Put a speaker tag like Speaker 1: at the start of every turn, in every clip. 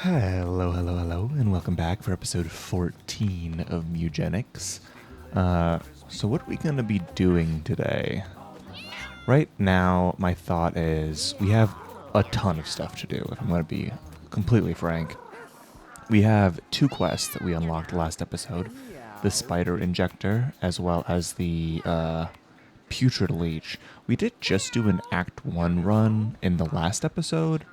Speaker 1: Hello, and welcome back for episode 14 of Mewgenics. So what are we going to be doing today? Right now, my thought is we have a ton of stuff to do, if I'm going to be completely frank. We have 2 quests that we unlocked last episode, the Spider Injector, as well as the Putrid Leech. We did just do an Act 1 run in the last episode,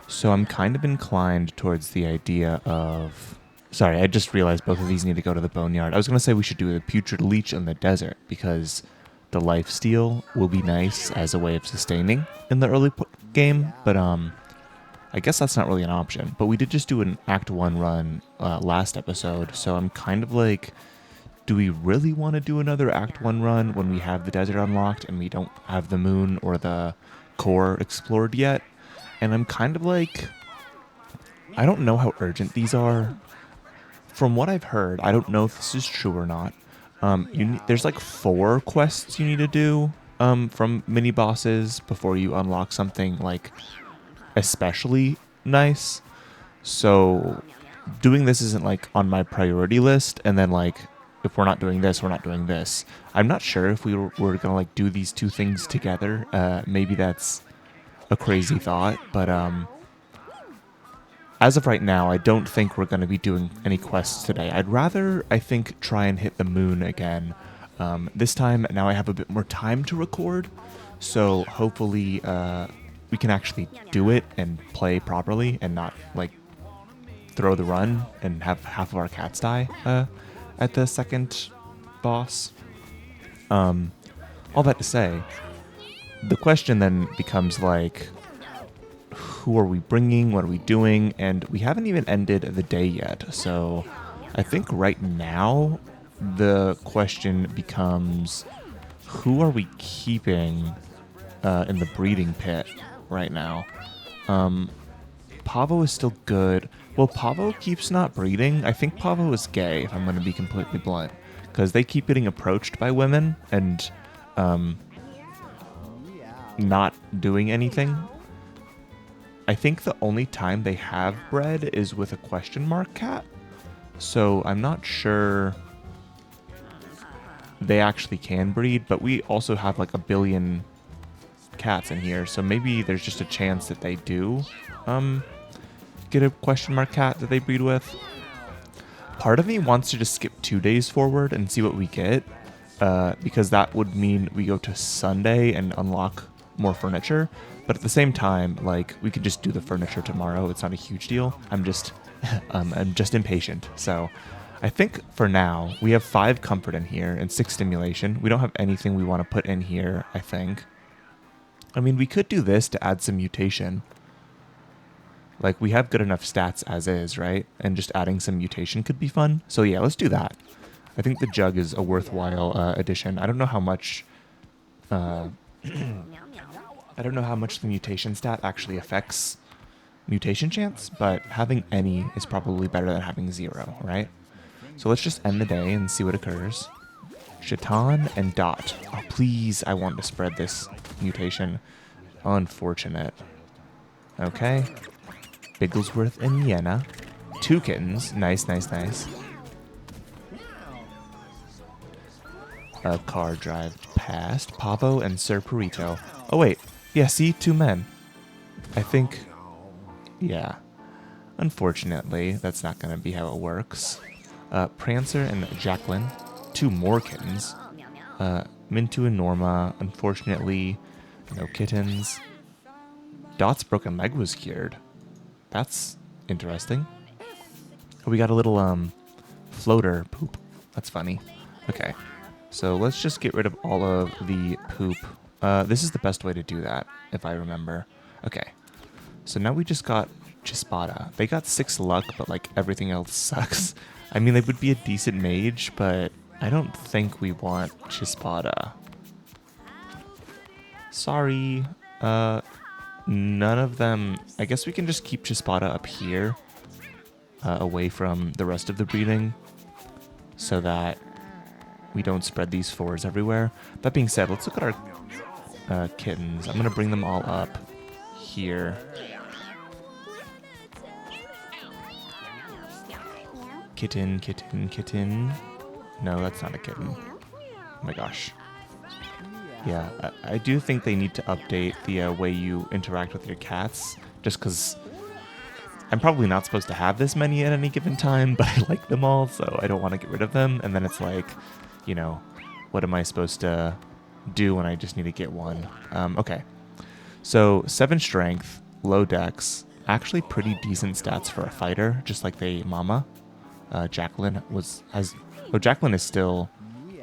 Speaker 1: so I'm kind of inclined towards the idea of... Sorry, I just realized both of these need to go to the Boneyard. I was going to say we should do the Putrid Leech in the desert, because the lifesteal will be nice as a way of sustaining in the early game, but I guess that's not really an option. But we did just do an Act 1 run last episode, so I'm kind of like, do we really want to do another Act 1 run when we have the desert unlocked and we don't have the moon or the core explored yet? And I'm kind of like, I don't know how urgent these are. From what I've heard, I don't know if this is true or not. There's like 4 quests you need to do from mini bosses before you unlock something like especially nice. So doing this isn't like on my priority list. And then like, if we're not doing this, we're not doing this. I'm not sure if we were gonna like do these 2 things together. Maybe that's a crazy thought, but as of right now, I don't think we're going to be doing any quests today. I'd rather, I think, try and hit the moon again. This time, now I have a bit more time to record, so hopefully we can actually do it and play properly and not, like, throw the run and have half of our cats die at the second boss. All that to say, the question then becomes like, who are we bringing? What are we doing? And we haven't even ended the day yet. So I think right now the question becomes, who are we keeping in the breeding pit right now? Pavo is still good. Well, Pavo keeps not breeding. I think Pavo is gay, if I'm going to be completely blunt, because they keep getting approached by women and not doing anything. I think the only time they have bred is with a question mark cat. So I'm not sure they actually can breed, but we also have like a billion cats in here. So maybe there's just a chance that they do get a question mark cat that they breed with. Part of me wants to just skip 2 days forward and see what we get, because that would mean we go to Sunday and unlock more furniture. But at the same time, like, we could just do the furniture tomorrow. It's not a huge deal. I'm just impatient. So I think for now we have 5 comfort in here and 6 stimulation. We don't have anything we want to put in here, I think. I mean, we could do this to add some mutation. Like, we have good enough stats as is, right? And just adding some mutation could be fun. So yeah, let's do that. I think the jug is a worthwhile addition. I don't know how much I don't know how much the mutation stat actually affects mutation chance, but having any is probably better than having 0, right? So let's just end the day and see what occurs. Shaitan and Dot. Oh, please, I want to spread this mutation. Unfortunate. Okay. Bigglesworth and Yenna. 2 kittens. Nice. A car drive past. Pavo and Sir Perito. Oh, wait. Yeah, see? 2 men. I think... Yeah. Unfortunately, that's not going to be how it works. Prancer and Jacqueline. 2 more kittens. Mintu and Norma. Unfortunately, no kittens. Dot's broken leg was cured. That's interesting. Oh, we got a little, floater poop. That's funny. Okay. So let's just get rid of all of the poop. This is the best way to do that, if I remember. Okay. So now we just got Chispada. They got 6 luck, but like everything else sucks. I mean, they would be a decent mage, but I don't think we want Chispada. Sorry. None of them... I guess we can just keep Chispada up here, away from the rest of the breeding, so that we don't spread these 4s everywhere. That being said, let's look at our kittens. I'm going to bring them all up here. Kitten, kitten, kitten. No, that's not a kitten. Oh my gosh. Yeah, I do think they need to update the way you interact with your cats, just because I'm probably not supposed to have this many at any given time, but I like them all, so I don't want to get rid of them. And then it's like, you know, what am I supposed to do when I just need to get one? Okay, so 7 strength, low dex, actually pretty decent stats for a fighter, just like the mama. Jacqueline Jacqueline is still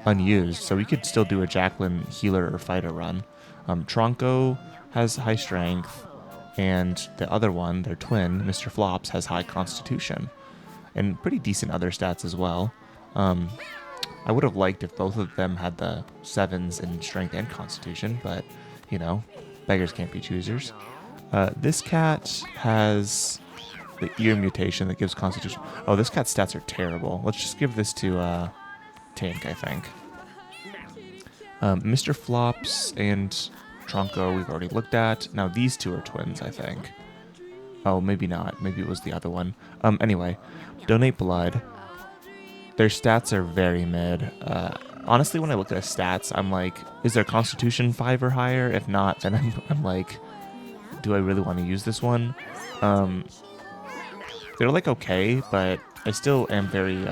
Speaker 1: unused, so we could still do a Jacqueline healer or fighter run. Tronco has high strength, and the other one, their twin, Mr. Flops, has high constitution, and pretty decent other stats as well. I would have liked if both of them had the 7s in strength and constitution, but, you know, beggars can't be choosers. This cat has the ear mutation that gives constitution. Oh, this cat's stats are terrible. Let's just give this to Tank, I think. Mr. Flops and Tronco we've already looked at. Now these two are twins, I think. Oh, maybe not. Maybe it was the other one. Anyway, donate blood. Their stats are very mid. Honestly, when I look at the stats, I'm like, is their constitution 5 or higher? If not, then I'm like, do I really want to use this one? They're like okay, but I still am very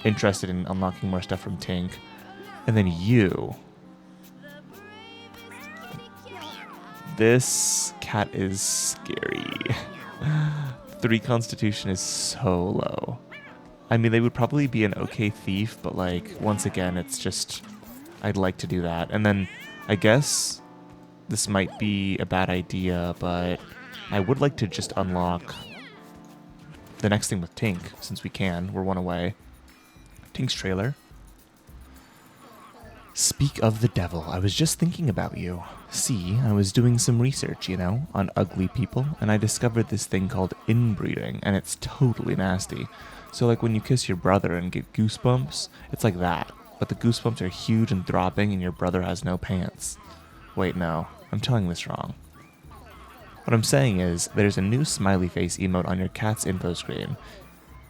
Speaker 1: interested in unlocking more stuff from Tink. And then you. This cat is scary. 3 constitution is so low. I mean, they would probably be an okay thief, but like, once again, it's just, I'd like to do that. And then I guess this might be a bad idea, but I would like to just unlock the next thing with Tink, since we can. We're 1 away. Tink's trailer. Speak of the devil, I was just thinking about you. See, I was doing some research, you know, on ugly people, and I discovered this thing called inbreeding, and it's totally nasty. So like when you kiss your brother and get goosebumps, it's like that, but the goosebumps are huge and throbbing and your brother has no pants. Wait, no, I'm telling this wrong. What I'm saying is, there's a new smiley face emote on your cat's info screen.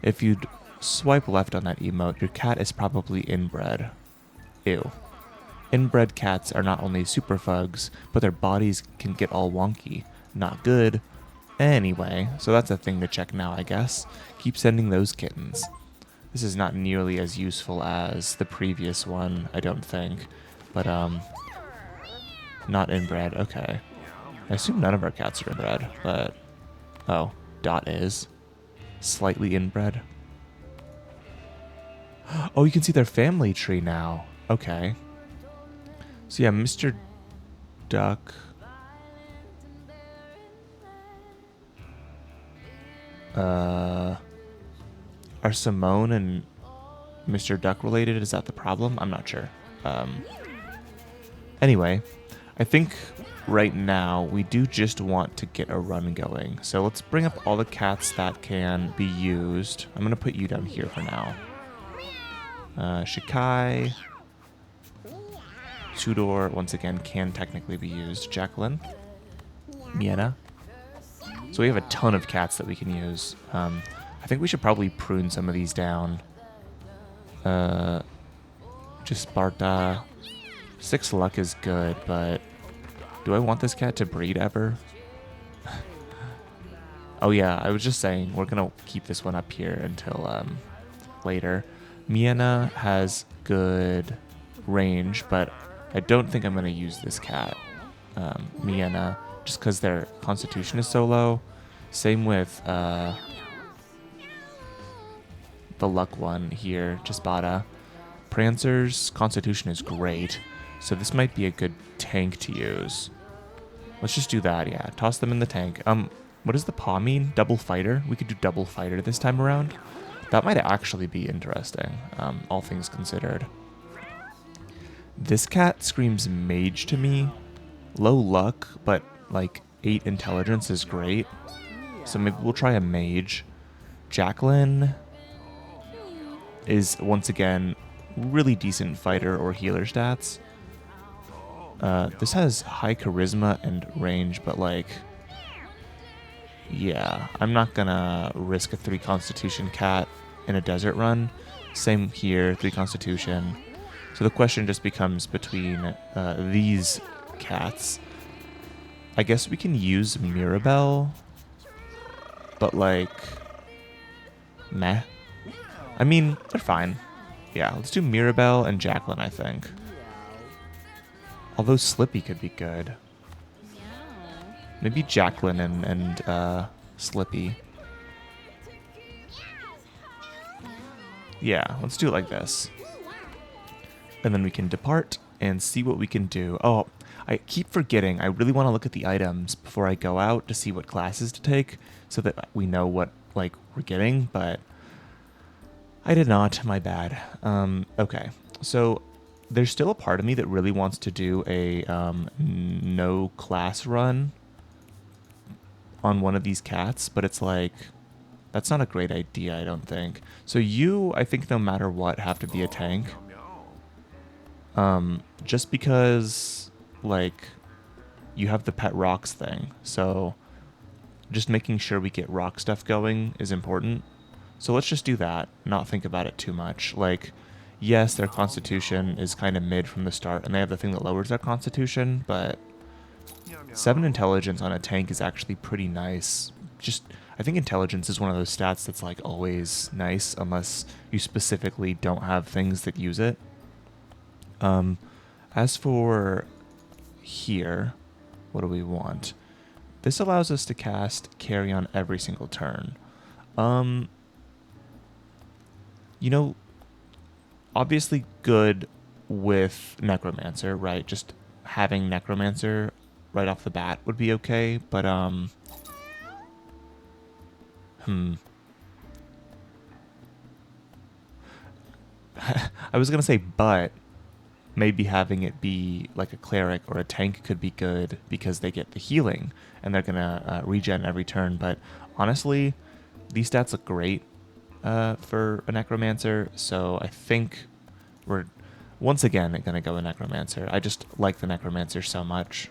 Speaker 1: If you'd swipe left on that emote, your cat is probably inbred. Ew. Inbred cats are not only super fugs, but their bodies can get all wonky. Not good. Anyway, so that's a thing to check now, I guess. Keep sending those kittens. This is not nearly as useful as the previous one, I don't think. But, not inbred, okay. I assume none of our cats are inbred, but... Oh, Dot is. Slightly inbred. Oh, you can see their family tree now. Okay. So yeah, Mr. Duck... Are Simone and Mr. Duck related? Is that the problem? I'm not sure. Anyway, I think right now we do just want to get a run going. So let's bring up all the cats that can be used. I'm going to put you down here for now. Shikai. Tudor, once again, can technically be used. Jacqueline. Miena. So we have a ton of cats that we can use. I think we should probably prune some of these down. Just Sparta. 6 luck is good, but do I want this cat to breed ever? Oh yeah, I was just saying, we're going to keep this one up here until later. Miena has good range, but I don't think I'm going to use this cat. Miena, just because their constitution is so low. Same with the luck one here, Jaspada. Prancer's constitution is great, so this might be a good tank to use. Let's just do that, yeah. Toss them in the tank. What does the paw mean? Double fighter? We could do double fighter this time around. That might actually be interesting, all things considered. This cat screams mage to me. Low luck, but like 8 intelligence is great. So maybe we'll try a mage. Jacqueline is, once again, really decent fighter or healer stats. This has high charisma and range, but like, yeah, I'm not gonna risk a 3 constitution cat in a desert run. Same here, 3 Constitution. So the question just becomes between these cats. I guess we can use Mirabelle, but like, meh. I mean, they're fine. Yeah, let's do Mirabelle and Jacqueline, I think. Although Slippy could be good. Maybe Jacqueline and Slippy. Yeah, let's do it like this. And then we can depart and see what we can do. Oh, I keep forgetting. I really want to look at the items before I go out to see what classes to take so that we know what, like, we're getting, but I did not. My bad. Okay, so there's still a part of me that really wants to do a no class run on one of these cats, but it's like, that's not a great idea, I don't think. So you, I think no matter what, have to be a tank. Just because, like, you have the pet rocks thing, so just making sure we get rock stuff going is important. So let's just do that, not think about it too much. Like, yes, their constitution is kind of mid from the start, and they have the thing that lowers their constitution, but 7 intelligence on a tank is actually pretty nice. Just, I think intelligence is one of those stats that's like always nice unless you specifically don't have things that use it. As for here, what do we want? This allows us to cast Carry on every single turn. You know, obviously good with Necromancer, right? Just having Necromancer right off the bat would be okay, but I was gonna say but maybe having it be like a cleric or a tank could be good because they get the healing and they're gonna regen every turn, but honestly these stats look great for a Necromancer, so I think we're once again gonna go a Necromancer. I just like the Necromancer so much.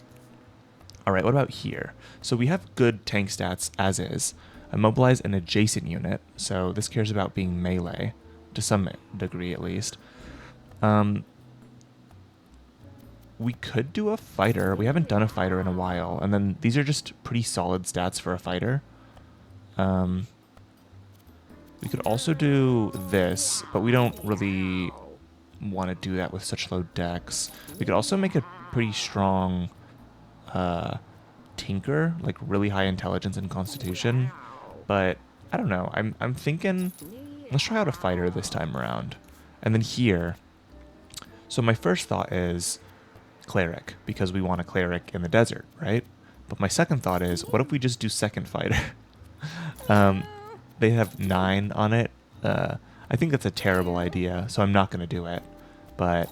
Speaker 1: Alright, what about here? So we have good tank stats as is. Immobilize an adjacent unit, so this cares about being melee, to some degree at least. We could do a fighter. We haven't done a fighter in a while, and then these are just pretty solid stats for a fighter. We could also do this, but we don't really want to do that with such low dex. We could also make a pretty strong tinker, like really high intelligence and constitution, but I don't know. I'm thinking let's try out a fighter this time around. And then here, so my first thought is cleric, because we want a cleric in the desert, right? But my second thought is, what if we just do second fighter? They have 9 on it. I think that's a terrible idea, so I'm not going to do it. But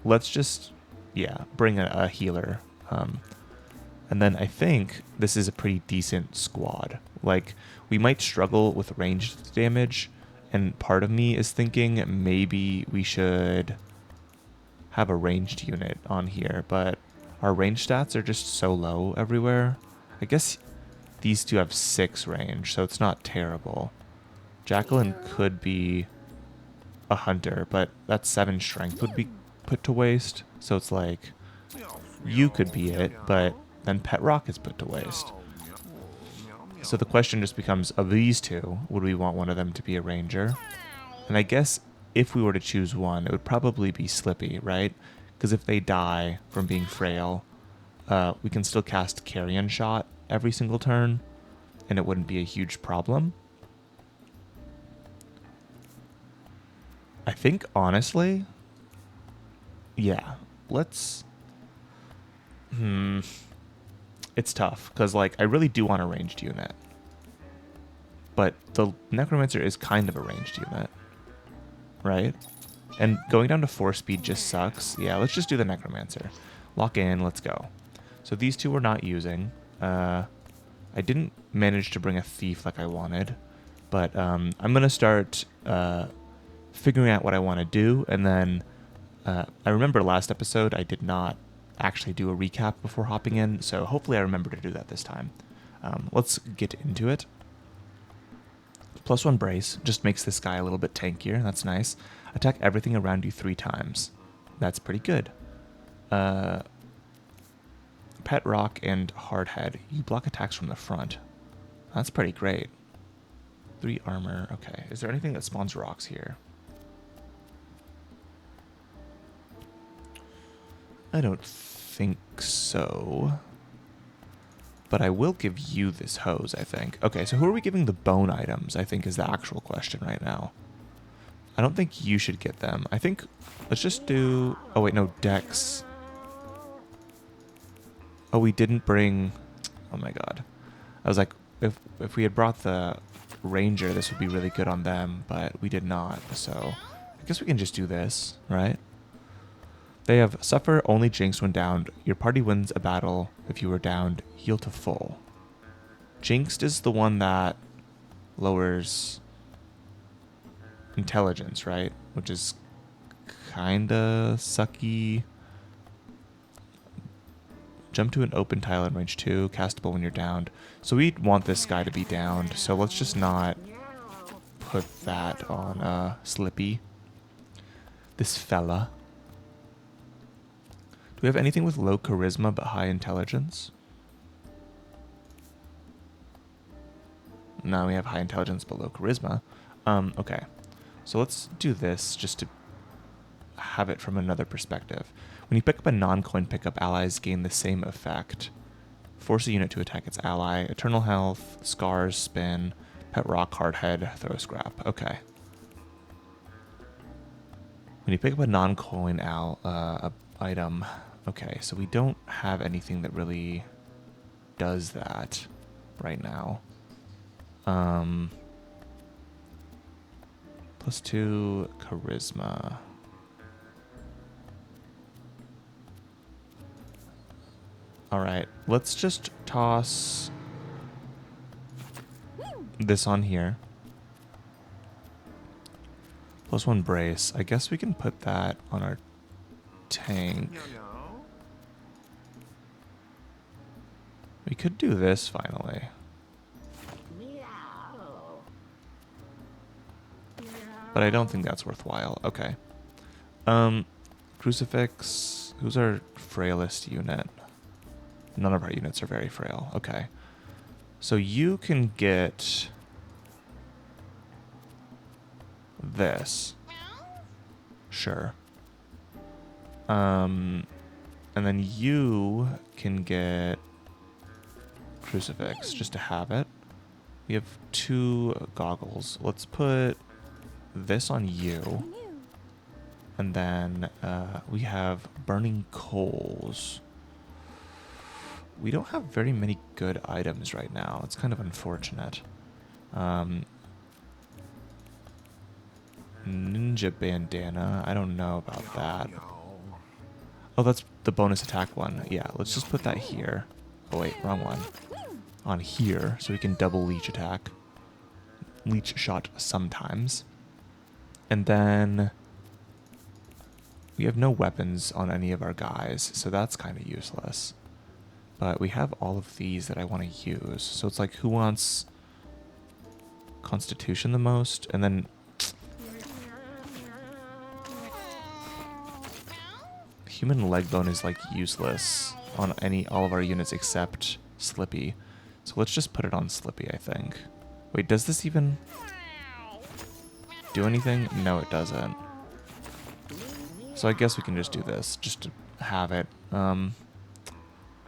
Speaker 1: let's just, yeah, bring a healer. And then I think this is a pretty decent squad. Like, we might struggle with ranged damage, and part of me is thinking maybe we should have a ranged unit on here, but our range stats are just so low everywhere. I guess these two have 6 range, so it's not terrible. Jacqueline could be a hunter, but that 7 strength would be put to waste, so it's like, you could be it, but then Pet Rock is put to waste. So the question just becomes, of these two, would we want one of them to be a ranger? And I guess if we were to choose one, it would probably be Slippy, right? Because if they die from being frail, we can still cast Carrion Shot every single turn, and it wouldn't be a huge problem. I think, honestly, yeah, let's... It's tough, because, like, I really do want a ranged unit. But the Necromancer is kind of a ranged unit, right? And going down to 4 speed just sucks. Yeah, let's just do the Necromancer. Lock in, let's go. So these two we're not using. I didn't manage to bring a Thief like I wanted, but I'm going to start figuring out what I want to do, and then I remember last episode I did not actually do a recap before hopping in, so hopefully I remember to do that this time. Let's get into it. +1 brace just makes this guy a little bit tankier. That's nice. Attack everything around you 3 times. That's pretty good. Pet Rock and Hardhead. You block attacks from the front. That's pretty great. 3 armor. Okay. Is there anything that spawns rocks here? I don't think so. But I will give you this hose, I think. Okay, so who are we giving the bone items, I think, is the actual question right now. I don't think you should get them. I think, let's just do... Oh, wait, no, Dex. Oh, we didn't bring... Oh, my God. I was like, if we had brought the Ranger, this would be really good on them, but we did not. So I guess we can just do this, right? They have suffer only jinxed when downed. Your party wins a battle if you were downed. Heal to full. Jinxed is the one that lowers intelligence, right? Which is kinda sucky. Jump to an open tile in range 2. Castable when you're downed. So we want this guy to be downed. So let's just not put that on Slippy. This fella. Do we have anything with low charisma but high intelligence? No, we have high intelligence but low charisma. Okay. So let's do this just to have it from another perspective. When you pick up a non-coin pickup, allies gain the same effect. Force a unit to attack its ally. Eternal health, scars, spin, pet rock, hardhead, throw scrap. Okay. When you pick up a non-coin item. Okay, so we don't have anything that really does that right now. +2 charisma. Alright, let's just toss this on here. +1 brace. I guess we can put that on our tank. We could do this finally. But I don't think that's worthwhile. Okay. Crucifix. Who's our frailest unit? None of our units are very frail. Okay. So you can get this. Sure. And then you can get Crucifix just to have it. We have 2 goggles. Let's put this on you. And then we have Burning Coals. We don't have very many good items right now. It's kind of unfortunate. Ninja Bandana. I don't know about that. Oh, that's the bonus attack one. Yeah, let's just put that here. Oh, wait, wrong one. On here, so we can double leech attack. Leech shot sometimes. And then we have no weapons on any of our guys, so that's kind of useless. But we have all of these that I want to use. So it's like, who wants Constitution the most? And then Human leg bone is like useless on all of our units except Slippy. So let's just put it on Slippy, I think. Wait, does this even do anything? No, it doesn't. So I guess we can just do this, just to have it.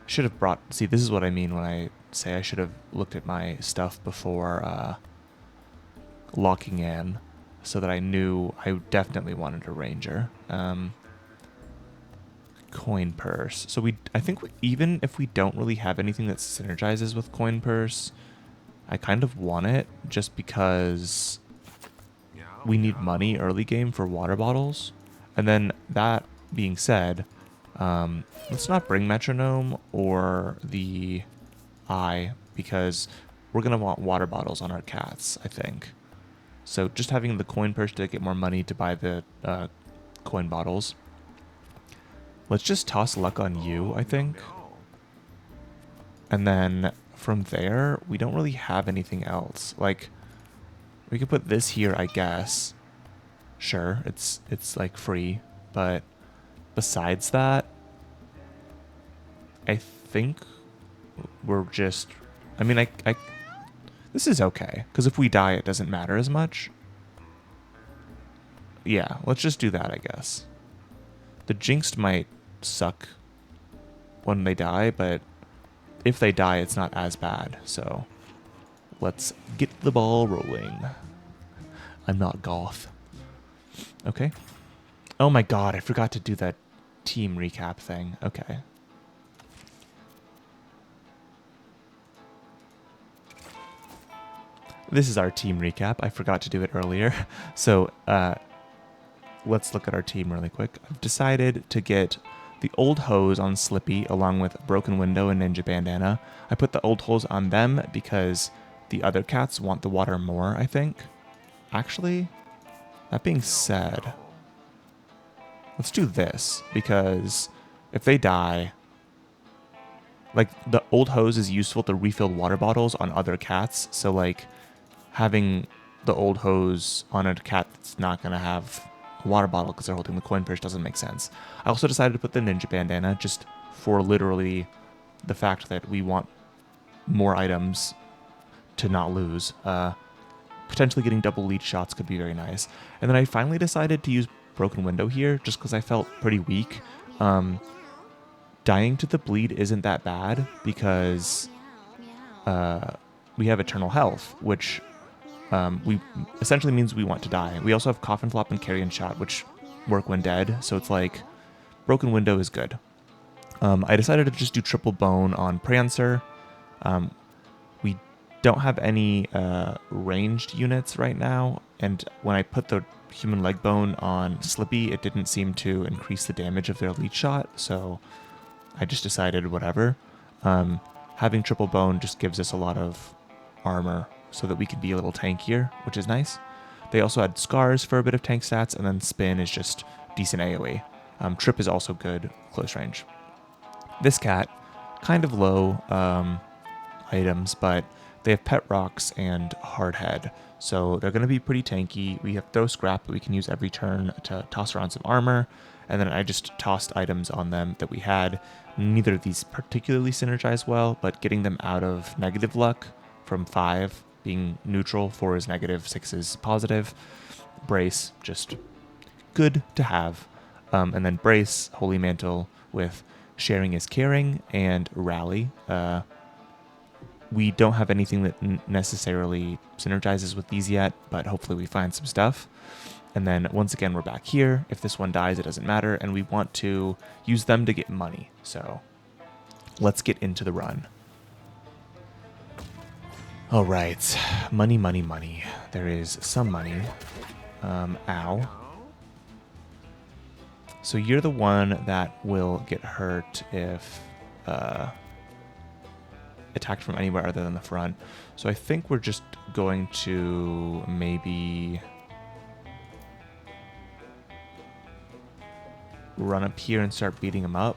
Speaker 1: Should have brought... See, this is what I mean when I say I should have looked at my stuff before locking in, so that I knew I definitely wanted a Ranger. Coin purse. So I think even if we don't really have anything that synergizes with coin purse, I kind of want it just because we need money early game for water bottles. And then that being said, let's not bring metronome or the eye because we're going to want water bottles on our cats, I think. So just having the coin purse to get more money to buy the coin bottles. Let's just toss luck on you, I think. And then from there, we don't really have anything else. Like, We could put this here, I guess. Sure, it's like free, but besides that, I think we're just, I mean, this is okay, because if we die, it doesn't matter as much. Yeah, let's just do that, I guess. The Jinxed might suck when they die, but if they die, it's not as bad, so let's get the ball rolling. I'm not goth. Okay. Oh my god, I forgot to do that team recap thing. Okay. This is our team recap. I forgot to do it earlier. So, let's look at our team really quick. I've decided to get the old hose on Slippy along with Broken Window and Ninja Bandana. I put the old hose on them because the other cats want the water more, I think. Actually, that being said, let's do this because if they die, like the old hose is useful to refill water bottles on other cats. So like having the old hose on a cat that's not going to have a water bottle because they're holding the coin purse doesn't make sense. I also decided to put the Ninja Bandana just for literally the fact that we want more items to not lose. Potentially getting double leech shots could be very nice. And then I finally decided to use Broken Window here just because I felt pretty weak. Dying to the bleed isn't that bad because we have eternal health, which we essentially means we want to die. We also have Coffin Flop and Carrion Shot, which work when dead, so it's like Broken Window is good. I decided to just do Triple Bone on Prancer. We don't have any ranged units right now, and when I put the Human Leg Bone on Slippy, it didn't seem to increase the damage of their leech shot, so I just decided whatever. Having Triple Bone just gives us a lot of armor so that we can be a little tankier, which is nice. They also had Scars for a bit of tank stats, and then Spin is just decent AoE. Trip is also good close range. This cat, kind of low items, but they have Pet Rocks and Hard Head, so they're going to be pretty tanky. We have Throw Scrap that we can use every turn to toss around some armor, and then I just tossed items on them that we had. Neither of these particularly synergize well, but getting them out of negative luck from 5 being neutral, 4 is negative, 6 is positive. Brace, just good to have. And then Brace, Holy Mantle with Sharing is Caring, and Rally. We don't have anything that necessarily synergizes with these yet, but hopefully we find some stuff. And then once again, we're back here. If this one dies, it doesn't matter, and we want to use them to get money. So let's get into the run. All right, money, money, money. There is some money. Ow. So you're the one that will get hurt if attacked from anywhere other than the front. So I think we're just going to maybe run up here and start beating him up.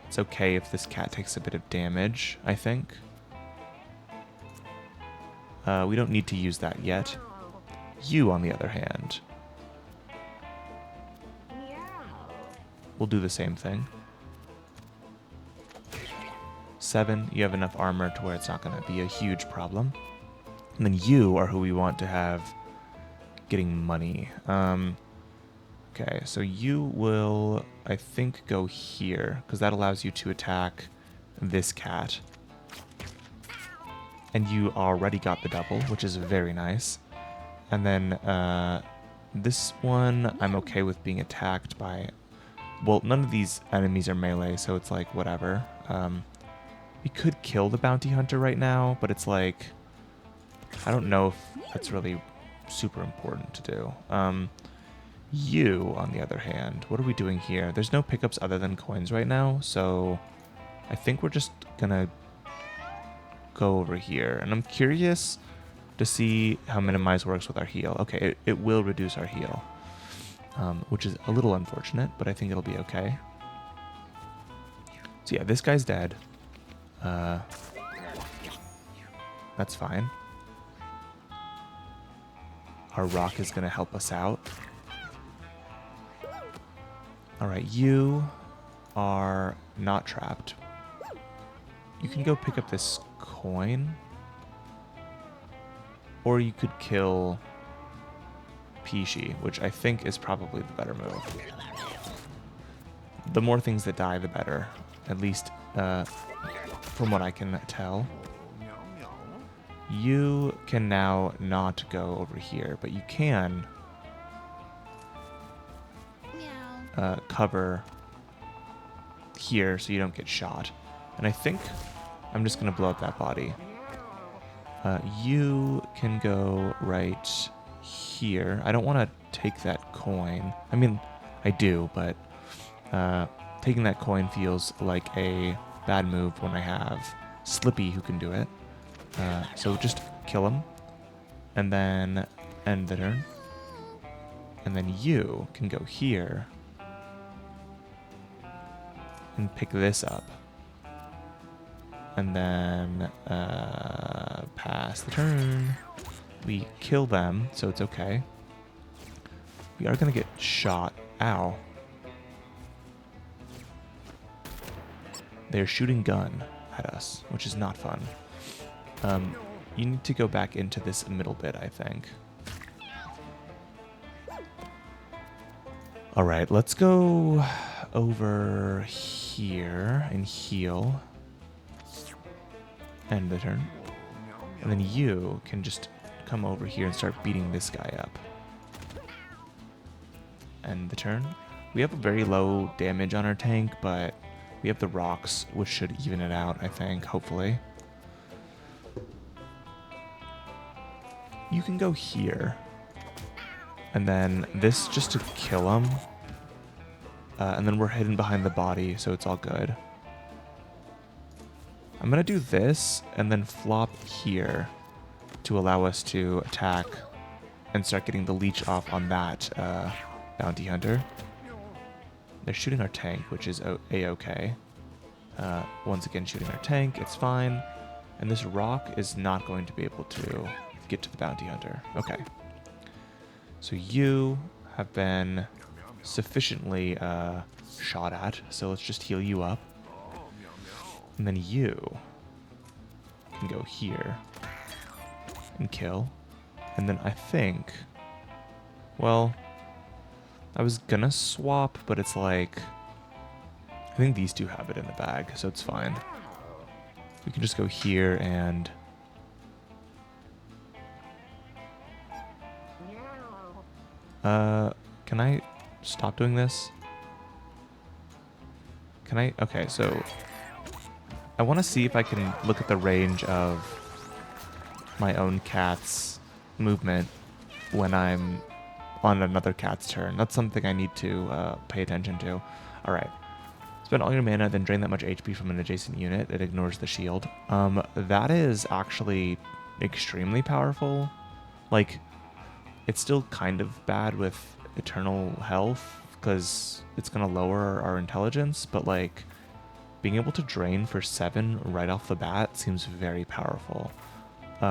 Speaker 1: It's okay if this cat takes a bit of damage, I think. We don't need to use that yet. You, on the other hand, we'll do the same thing. 7, you have enough armor to where it's not going to be a huge problem. And then you are who we want to have getting money. Okay, so you will, I think, go here, because that allows you to attack this cat. And you already got the double, which is very nice. And then this one, I'm okay with being attacked by... Well, none of these enemies are melee, so it's like, whatever. We could kill the bounty hunter right now, but it's like... I don't know if that's really super important to do. You, on the other hand, what are we doing here? There's no pickups other than coins right now, so I think we're just gonna go over here. And I'm curious to see how minimize works with our heal. Okay, it will reduce our heal, which is a little unfortunate, but I think it'll be okay. So yeah, this guy's dead. That's fine. our rock is going to help us out. Alright, you are not trapped. You can go pick up this coin. Or you could kill Pishi, which I think is probably the better move. The more things that die, the better. At least from what I can tell. You can now not go over here, but you can cover here so you don't get shot. And I think I'm just going to blow up that body. You can go right here. I don't want to take that coin. I mean, I do, but taking that coin feels like a bad move when I have Slippy who can do it. So just kill him, and then end the turn. And then you can go here and pick this up. And then pass the turn. We kill them, so it's okay. We are going to get shot. Ow. They're shooting gun at us, which is not fun. You need to go back into this middle bit, I think. Alright, let's go over here and heal. End the turn. And then you can just come over here and start beating this guy up. End the turn. We have a very low damage on our tank, but we have the rocks, which should even it out, I think, hopefully. You can go here. And then this just to kill him. And then we're hidden behind the body, so it's all good. I'm going to do this and then flop here to allow us to attack and start getting the leech off on that bounty hunter. They're shooting our tank, which is a-okay. Once again, shooting our tank, it's fine. And this rock is not going to be able to get to the bounty hunter. Okay. So you have been sufficiently shot at, so let's just heal you up. And then you can go here and kill. And then I think, well, I was gonna swap, but it's like, I think these two have it in the bag, so it's fine. We can just go here and can I stop doing this? Can I? Okay, so I want to see if I can look at the range of my own cat's movement when I'm on another cat's turn. That's something I need to pay attention to. Alright. Spend all your mana, then drain that much HP from an adjacent unit. It ignores the shield. That is actually extremely powerful. Like, it's still kind of bad with eternal health, because it's going to lower our intelligence, but like, being able to drain for 7 right off the bat seems very powerful.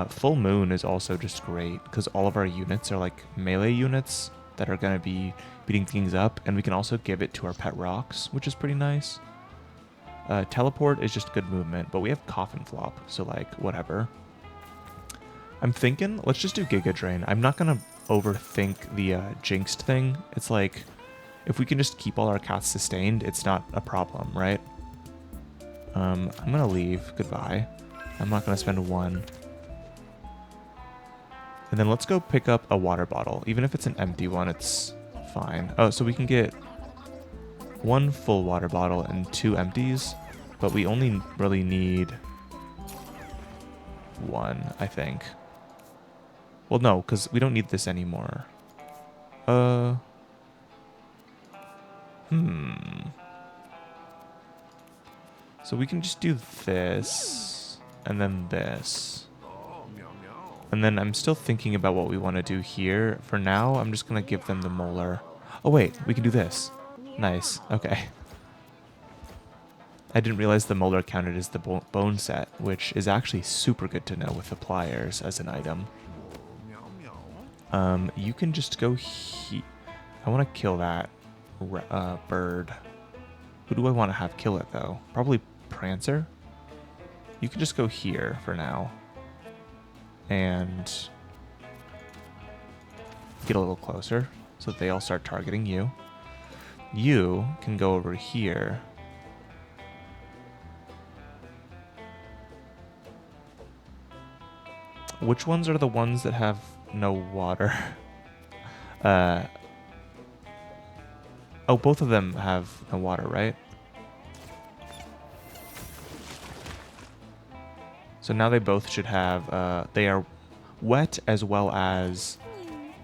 Speaker 1: Full Moon is also just great, because all of our units are like melee units that are going to be beating things up, and we can also give it to our pet rocks, which is pretty nice. Teleport is just good movement, but we have Coffin Flop, so like, whatever. I'm thinking, let's just do Giga Drain. I'm not going to overthink the Jinxed thing. It's like, if we can just keep all our cats sustained, it's not a problem, right? I'm going to leave. Goodbye. I'm not going to spend 1. And then let's go pick up a water bottle. Even if it's an empty one, it's fine. Oh, so we can get 1 full water bottle and 2 empties, but we only really need 1, I think. Well, no, because we don't need this anymore. So we can just do this, and then this. And then I'm still thinking about what we want to do here. For now, I'm just going to give them the molar. Oh, wait, we can do this. Nice, okay. I didn't realize the molar counted as the bone set, which is actually super good to know with the pliers as an item. You can just go I want to kill that bird. Who do I want to have kill it, though? Probably Prancer? You can just go here for now. And get a little closer so that they all start targeting you. You can go over here. Which ones are the ones that have no water? Oh, both of them have no water, right? So now they both should have, they are wet as well as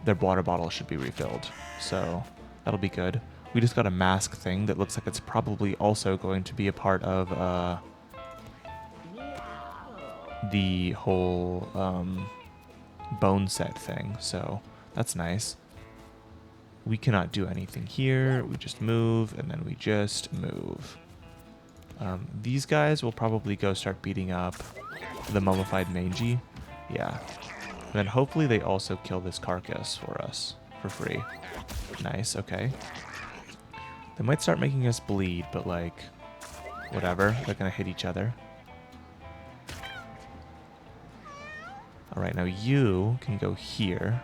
Speaker 1: their water bottle should be refilled. So that'll be good. We just got a mask thing that looks like it's probably also going to be a part of the whole bone set thing. So that's nice. We cannot do anything here. We just move, and then we just move. These guys will probably go start beating up the mummified mangy. Yeah. And then hopefully they also kill this carcass for us for free. Nice, okay. They might start making us bleed, but like, whatever. They're gonna hit each other. Alright, now you can go here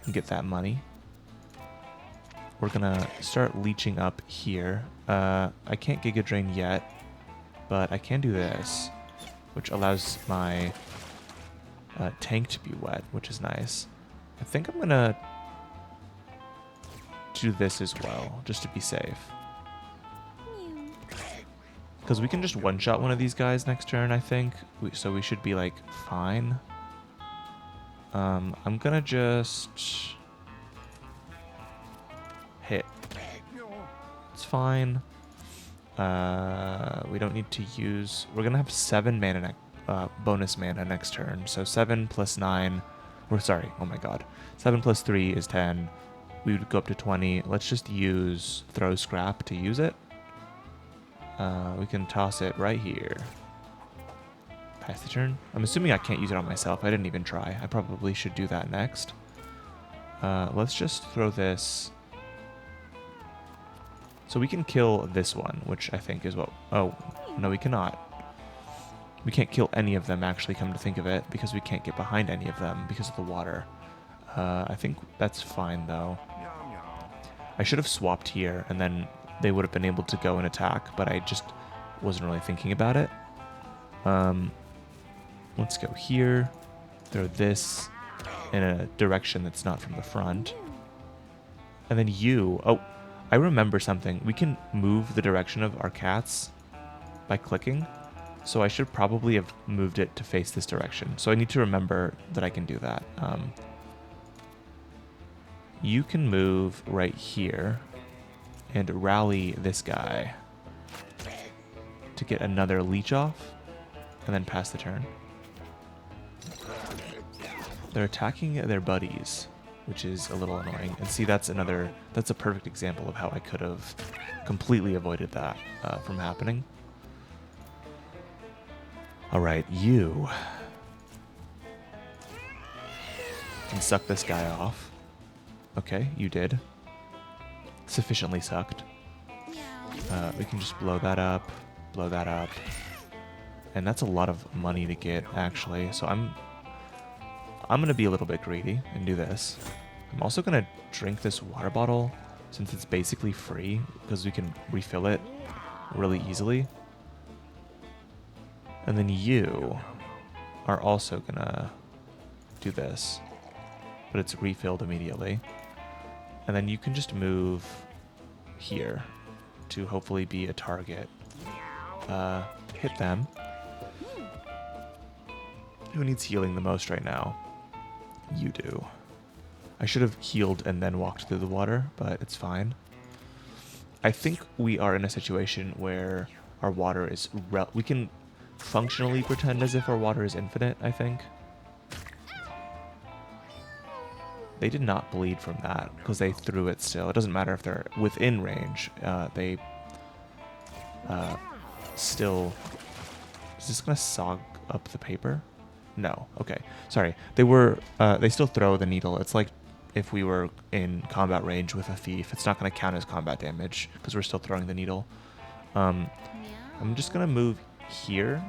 Speaker 1: and get that money. We're gonna start leeching up here. I can't Giga Drain yet, but I can do this, which allows my tank to be wet, which is nice. I think I'm gonna do this as well, just to be safe. Because we can just one-shot one of these guys next turn, I think. So we should be, like, fine. I'm gonna just hit. It's fine. We don't need to use... We're gonna have 7 mana, bonus mana next turn. So 7 plus 9... Or sorry, oh my god. 7 plus 3 is 10. We would go up to 20. Let's just use Throw Scrap to use it. We can toss it right here. Pass the turn. I'm assuming I can't use it on myself. I didn't even try. I probably should do that next. Let's just throw this... So we can kill this one, which I think is what... Oh, no, we cannot. We can't kill any of them, actually, come to think of it, because we can't get behind any of them because of the water. I think that's fine, though. I should have swapped here, and then they would have been able to go and attack, but I just wasn't really thinking about it. Let's go here. Throw this in a direction that's not from the front. And then you... Oh, I remember something. We can move the direction of our cats by clicking. So I should probably have moved it to face this direction. So I need to remember that I can do that. You can move right here and rally this guy to get another leech off and then pass the turn. They're attacking their buddies, which is a little annoying. And see, that's a perfect example of how I could have completely avoided that from happening. All right, you can suck this guy off. Okay, you did. Sufficiently sucked. We can just blow that up, and that's a lot of money to get, actually. So I'm gonna be a little bit greedy and do this. I'm also gonna drink this water bottle since it's basically free because we can refill it really easily. And then you are also gonna do this, but it's refilled immediately. And then you can just move here to hopefully be a target. Hit them. Who needs healing the most right now? You do. I should have healed and then walked through the water, but it's fine. I think we are in a situation where our water is... we can functionally pretend as if our water is infinite, I think. They did not bleed from that because they threw it still. It doesn't matter if they're within range. They still... Is this going to sog up the paper? No. Okay. Sorry. They were. They still throw the needle. It's like if we were in combat range with a thief. It's not going to count as combat damage because we're still throwing the needle. I'm just going to move here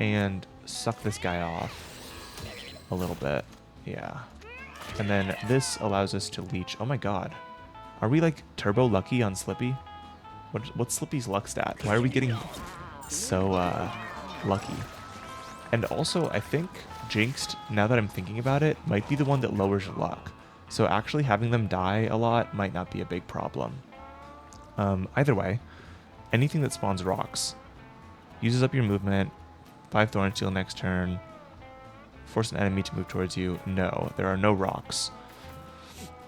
Speaker 1: and suck this guy off a little bit. Yeah. And then this allows us to leech. Oh my god. Are we like turbo lucky on Slippy? What's Slippy's luck stat? Why are we getting so lucky? And also, I think Jinxed, now that I'm thinking about it, might be the one that lowers your luck. So actually having them die a lot might not be a big problem. Either way, anything that spawns rocks uses up your movement, 5 Thorn Steel next turn, force an enemy to move towards you. No, there are no rocks.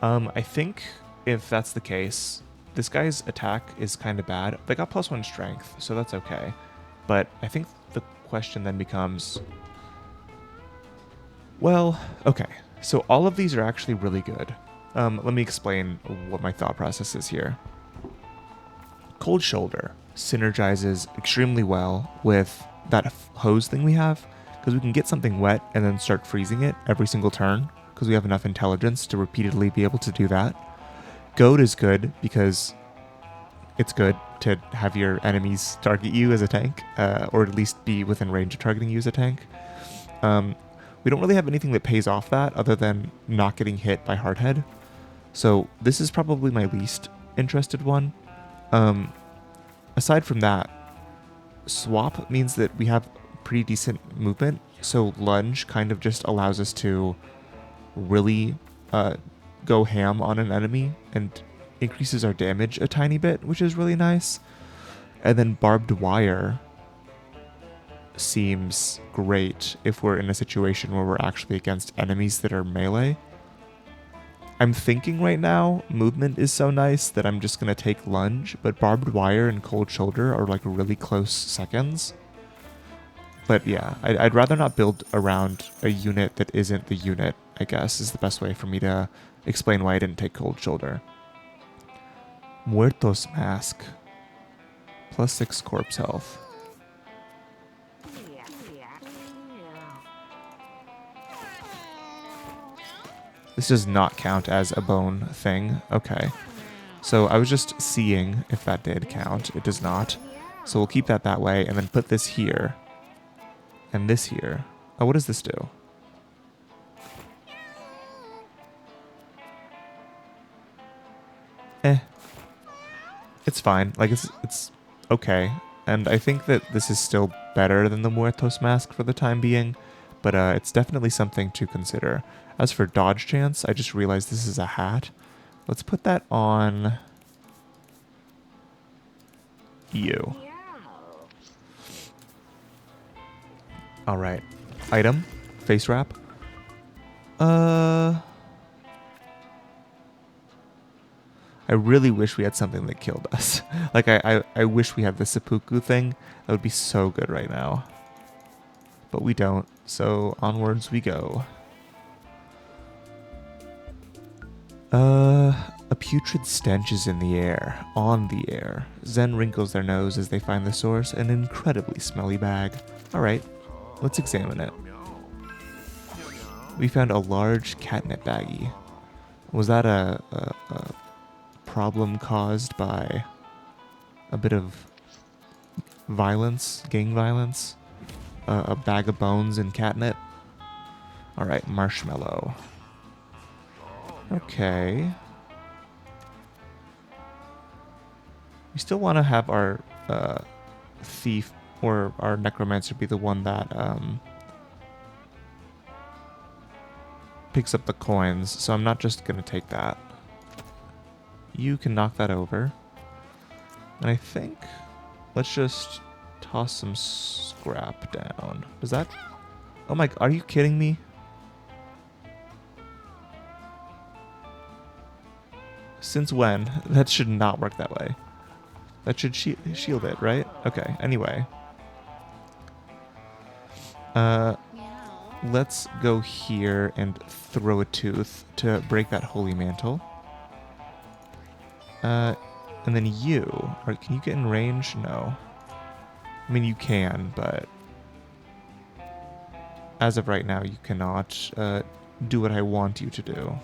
Speaker 1: I think if that's the case, this guy's attack is kind of bad. They got +1 strength, so that's okay. But I think the question then becomes, well, okay, so all of these are actually really good. Let me explain what my thought process is here. Cold Shoulder synergizes extremely well with that hose thing we have, because we can get something wet and then start freezing it every single turn, because we have enough intelligence to repeatedly be able to do that. Goad is good because it's good to have your enemies target you as a tank, or at least be within range of targeting you as a tank. We don't really have anything that pays off that other than not getting hit by Hardhead. So this is probably my least interested one. Aside from that, Swap means that we have pretty decent movement, so Lunge kind of just allows us to really go ham on an enemy and increases our damage a tiny bit, which is really nice. And then Barbed Wire seems great if we're in a situation where we're actually against enemies that are melee. I'm thinking right now, movement is so nice that I'm just going to take Lunge, but Barbed Wire and Cold Shoulder are like really close seconds. But yeah, I'd rather not build around a unit that isn't the unit, I guess, is the best way for me to explain why I didn't take Cold Shoulder. Muertos Mask. +6 corpse health. This does not count as a bone thing. Okay. So I was just seeing if that did count. It does not. So we'll keep that way and then put this here. And this here. Oh, what does this do? It's fine. Like, it's okay. And I think that this is still better than the Muertos Mask for the time being. But it's definitely something to consider. As for dodge chance, I just realized this is a hat. Let's put that on you. Alright. Item. Face wrap. I really wish we had something that killed us. Like, I wish we had the seppuku thing. That would be so good right now. But we don't, so onwards we go. A putrid stench is in the air, on the air. Zen wrinkles their nose as they find the source, an incredibly smelly bag. Alright, let's examine it. We found a large catnip baggie. Was that a problem caused by a bit of violence, gang violence? A bag of bones and catnip? Alright, marshmallow. Okay. We still want to have our thief or our necromancer be the one that picks up the coins, so I'm not just going to take that. You can knock that over. And I think, let's just toss some scrap down. Does that... Oh my... Are you kidding me? Since when? That should not work that way. That should shield it, right? Okay, anyway. Let's go here and throw a tooth to break that holy mantle. And then you... Can you get in range? No. I mean, you can, but... as of right now, you cannot do what I want you to do,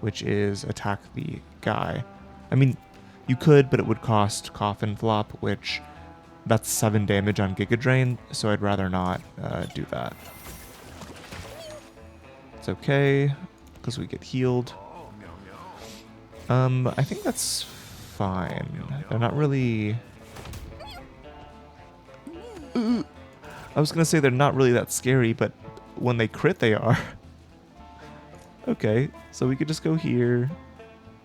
Speaker 1: which is attack the guy. I mean, you could, but it would cost Coffin Flop, which that's 7 damage on Giga Drain, so I'd rather not do that. It's okay, because we get healed. I think that's fine. They're not really... I was gonna say they're not really that scary, but when they crit, they are. Okay, so we could just go here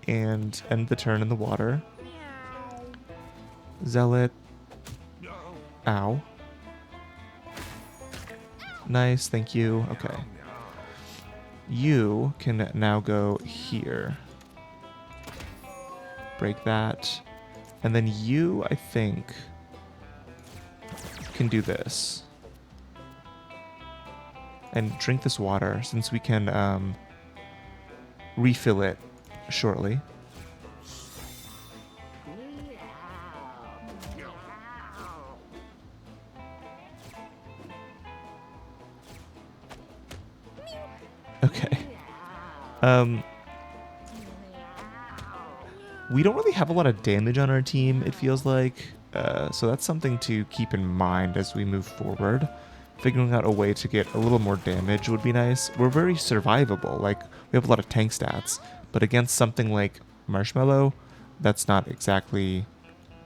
Speaker 1: and end the turn in the water. Zealot. Ow. Nice, thank you. Okay. You can now go here. Break that. And then you, I think, can do this. And drink this water, since we can refill it shortly. Okay. We don't really have a lot of damage on our team, it feels like. So that's something to keep in mind as we move forward. Figuring out a way to get a little more damage would be nice. We're very survivable. Like, we have a lot of tank stats. But against something like Marshmallow, that's not exactly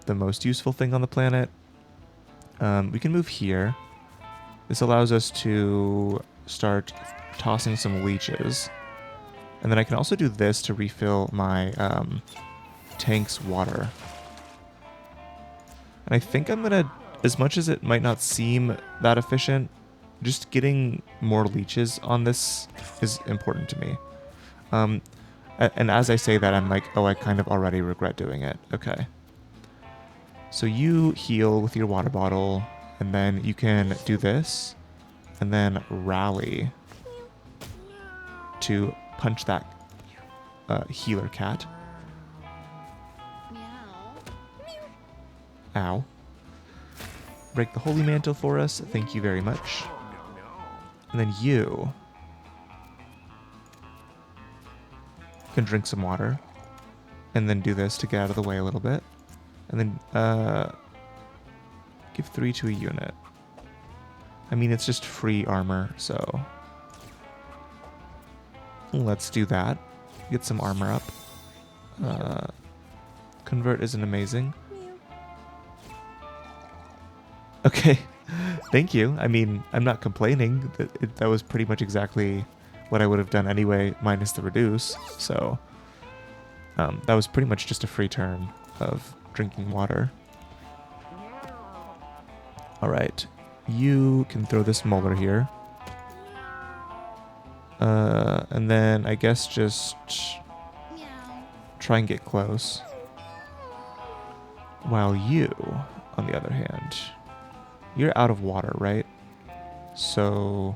Speaker 1: the most useful thing on the planet. We can move here. This allows us to start tossing some leeches. And then I can also do this to refill my tank's water. And I think I'm going to, as much as it might not seem that efficient, just getting more leeches on this is important to me. And as I say that, I'm like, oh, I kind of already regret doing it. Okay. So you heal with your water bottle, and then you can do this, and then rally to punch that healer cat. Ow. Break the Holy Mantle for us. Thank you very much. And then you can drink some water. And then do this to get out of the way a little bit. And then give 3 to a unit. I mean, it's just free armor, so let's do that. Get some armor up. Convert isn't amazing. Okay, thank you. I mean, I'm not complaining. That was pretty much exactly what I would have done anyway, minus the reduce. So that was pretty much just a free turn of drinking water. All right, you can throw this molar here. And then I guess just try and get close. While you, on the other hand, you're out of water, right? So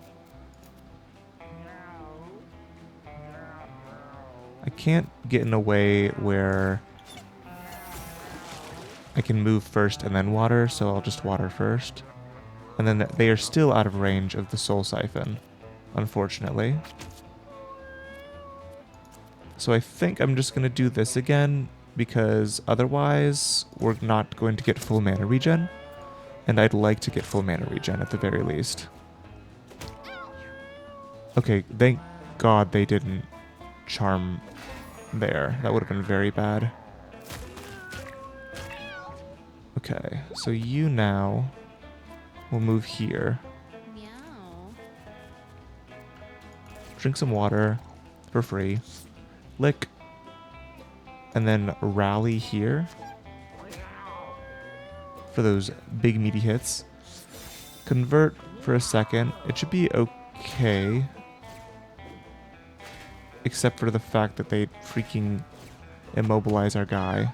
Speaker 1: I can't get in a way where I can move first and then water, so I'll just water first. And then they are still out of range of the Soul Siphon, unfortunately. So I think I'm just going to do this again, because otherwise we're not going to get full mana regen. And I'd like to get full mana regen at the very least. Okay, thank God they didn't charm there. That would have been very bad. Okay, so you now will move here. Drink some water for free. Lick. And then rally here for those big meaty hits. Convert for a second. It should be okay. Except for the fact that they freaking immobilize our guy.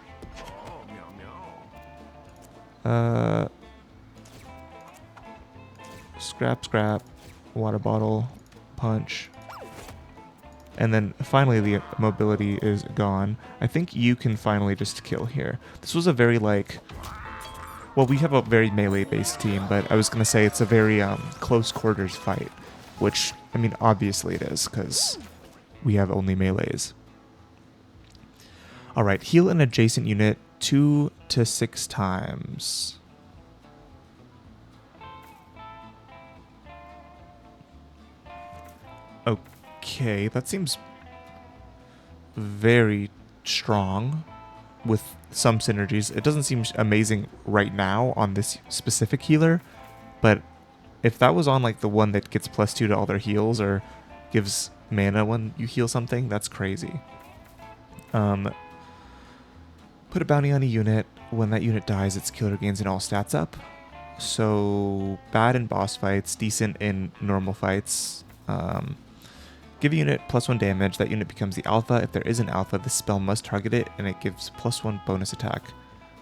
Speaker 1: Scrap, scrap. Water bottle. Punch. And then finally the mobility is gone. I think you can finally just kill here. This was a very like... Well, we have a very melee-based team, but I was going to say it's a very close quarters fight. which, I mean, obviously it is, because we have only melees. Alright, heal an adjacent unit 2 to 6 times. Okay, that seems very strong with some synergies. It doesn't seem amazing right now on this specific healer, but if that was on like the one that gets +2 to all their heals or gives mana when you heal something, that's crazy. Put a bounty on a unit. When that unit dies, its killer gains in all stats up. So bad in boss fights, decent in normal fights. Give a unit +1 damage. That unit becomes the alpha. If there is an alpha, the spell must target it, and it gives +1 bonus attack.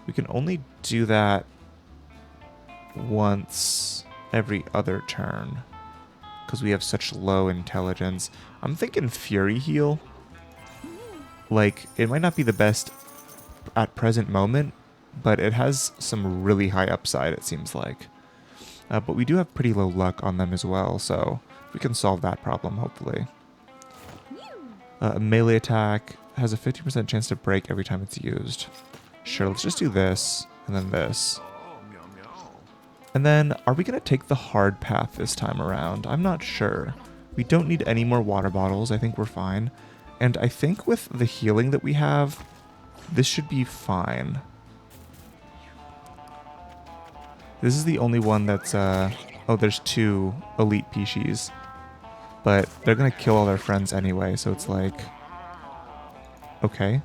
Speaker 1: We can only do that once every other turn because we have such low intelligence. I'm thinking Fury heal. Like, it might not be the best at present moment, but it has some really high upside, it seems like. But we do have pretty low luck on them as well, so we can solve that problem, hopefully. A melee attack has a 50% chance to break every time it's used. Sure, let's just do this, and then this. And then, are we going to take the hard path this time around? I'm not sure. We don't need any more water bottles. I think we're fine. And I think with the healing that we have, this should be fine. This is the only one that's, oh, there's 2 elite species. But they're going to kill all their friends anyway, so it's like, okay,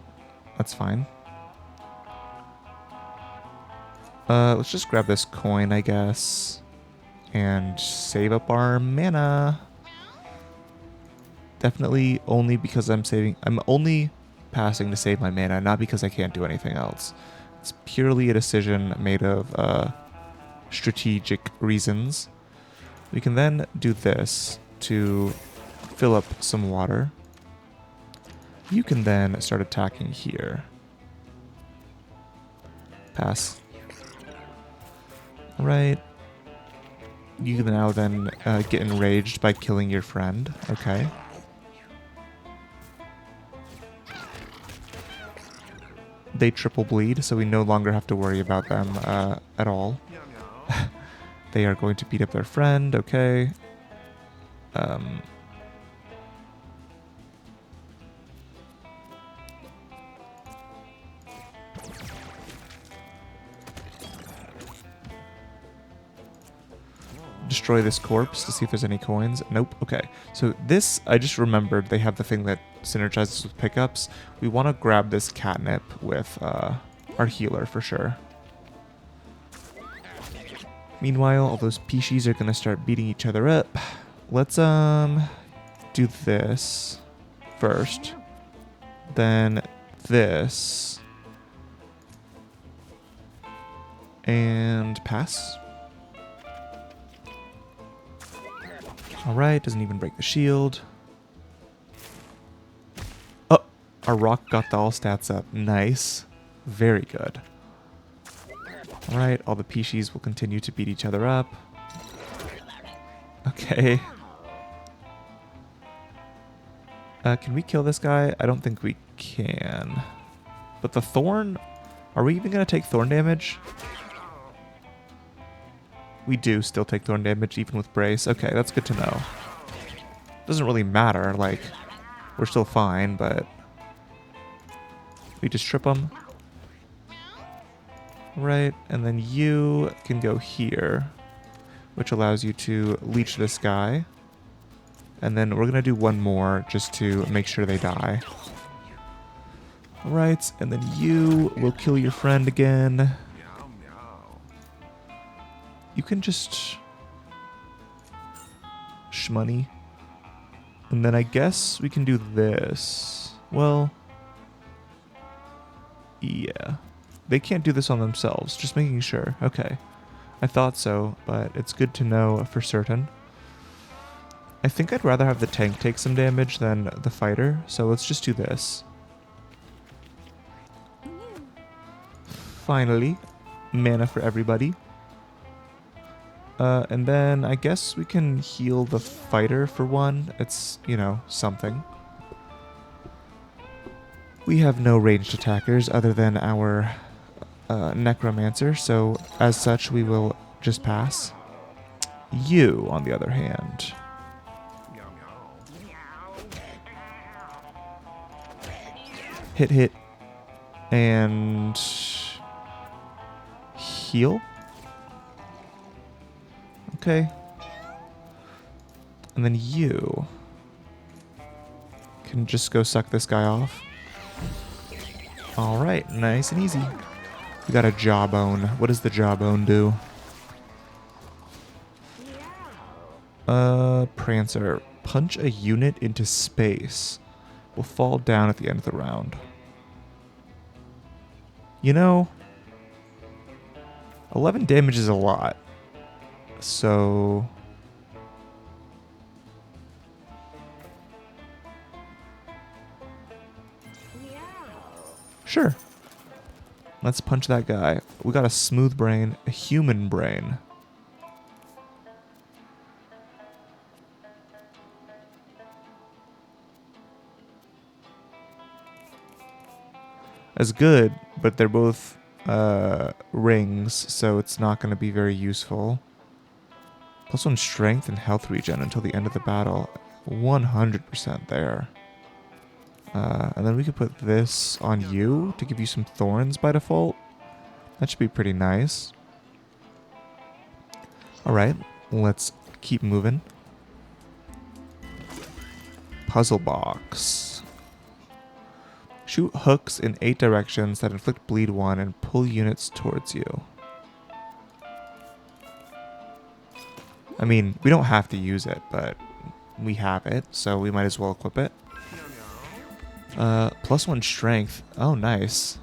Speaker 1: that's fine. Let's just grab this coin, I guess, and save up our mana. Definitely only because I'm only passing to save my mana, not because I can't do anything else. It's purely a decision made of strategic reasons. We can then do this to fill up some water. You can then start attacking here. Pass. Right. You can now then get enraged by killing your friend. Okay. They triple bleed, so we no longer have to worry about them at all. They are going to beat up their friend. Okay. Destroy this corpse to see if there's any coins. Nope. Okay. So this, I just remembered they have the thing that synergizes with pickups. We want to grab this catnip with our healer for sure. Meanwhile, all those species are going to start beating each other up. Let's do this first. Then this. And pass. Alright, doesn't even break the shield. Oh, our rock got the all stats up. Nice. Very good. Alright, all the species will continue to beat each other up. Okay. Can we kill this guy? I don't think we can. But the thorn... Are we even going to take thorn damage? We do still take thorn damage even with brace. Okay, that's good to know. Doesn't really matter, like, we're still fine, but... We just trip them. Right, and then you can go here, which allows you to leech this guy. And then we're going to do one more just to make sure they die. Right, and then you will kill your friend again. You can just shmoney. And then I guess we can do this. Well, yeah. They can't do this on themselves, just making sure. Okay. I thought so, but it's good to know for certain. I think I'd rather have the tank take some damage than the fighter, so let's just do this. Finally, mana for everybody. And then I guess we can heal the fighter for one. It's, you know, something. We have no ranged attackers other than our necromancer, so as such we will just pass. You, on the other hand. Hit, hit, and heal. Okay. And then you can just go suck this guy off. Alright, nice and easy. We got a jawbone. What does the jawbone do? Prancer. Punch a unit into space. Will fall down at the end of the round. You know, 11 damage is a lot. So sure. Let's punch that guy. We got a smooth brain, a human brain. As good, but they're both rings, so it's not going to be very useful. +1 strength and health regen until the end of the battle. 100% there. And then we could put this on you to give you some thorns by default. That should be pretty nice. Alright, let's keep moving. Puzzle box. Shoot hooks in 8 directions that inflict bleed 1 and pull units towards you. I mean, we don't have to use it, but we have it, so we might as well equip it. +1 strength. Oh, nice.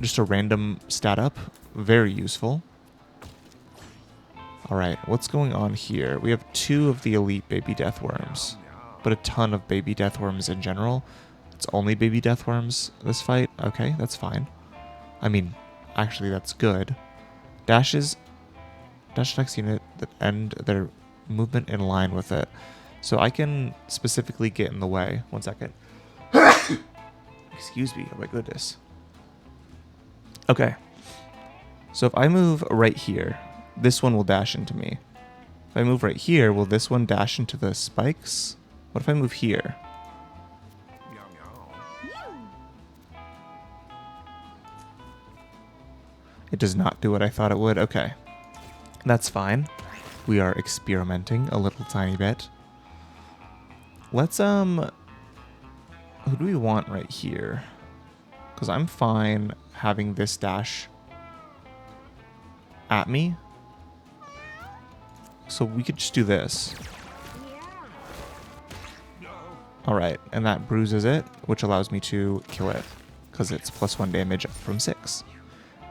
Speaker 1: Just a random stat up. Very useful. Alright, what's going on here? We have 2 of the elite baby deathworms, but a ton of baby deathworms in general. It's only baby deathworms this fight. Okay, that's fine. I mean, actually that's good. Dash attacks unit that end their movement in line with it. So I can specifically get in the way. 1 second. Excuse me. Oh my goodness. Okay. So if I move right here, this one will dash into me. If I move right here, will this one dash into the spikes? What if I move here? It does not do what I thought it would. Okay. That's fine. We are experimenting a little tiny bit. Let's, who do we want right here? Because I'm fine having this dash at me. So we could just do this. Alright, and that bruises it, which allows me to kill it. Because it's +1 damage from 6.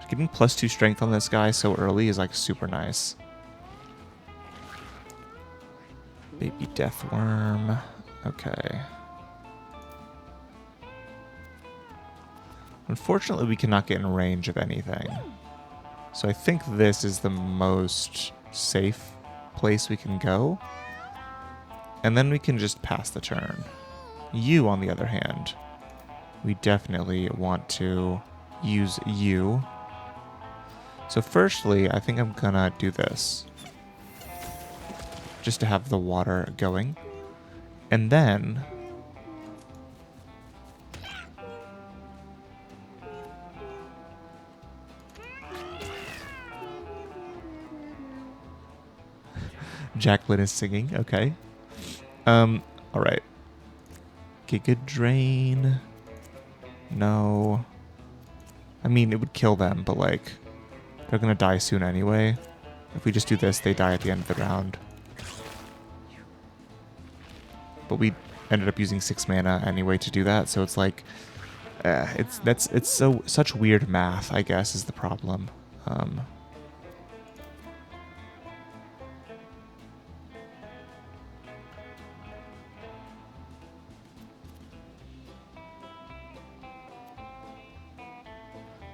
Speaker 1: Getting +2 strength on this guy so early is like super nice. Baby deathworm. Okay. Unfortunately, we cannot get in range of anything. So I think this is the most safe place we can go. And then we can just pass the turn. You, on the other hand, we definitely want to use you. So firstly, I think I'm gonna do this. Just to have the water going. And then Jacqueline is singing, okay. Alright. Giga Drain. No. I mean, it would kill them, but like, they're gonna die soon anyway. If we just do this, they die at the end of the round. But we ended up using 6 mana anyway to do that, so it's like, it's such weird math, I guess, is the problem.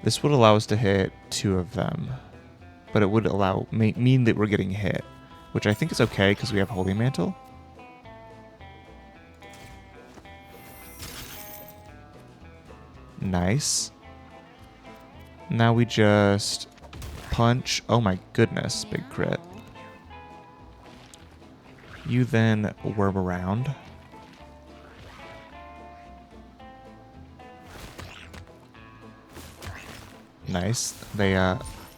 Speaker 1: This would allow us to hit 2 of them, but it would mean that we're getting hit. which I think is okay because we have Holy Mantle. Nice. Now we just punch. Oh my goodness, big crit. You then worm around. Nice. They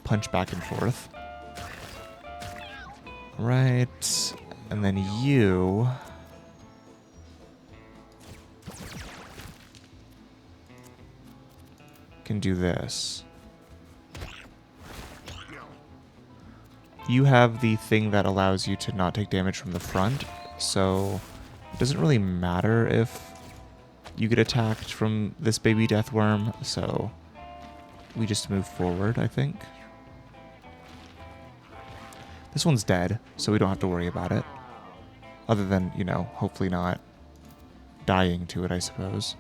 Speaker 1: punch back and forth. Right. And then you... can do this. You have the thing that allows you to not take damage from the front, so it doesn't really matter if you get attacked from this baby deathworm, so we just move forward, I think. This one's dead, so we don't have to worry about it. Other than, you know, hopefully not dying to it, I suppose.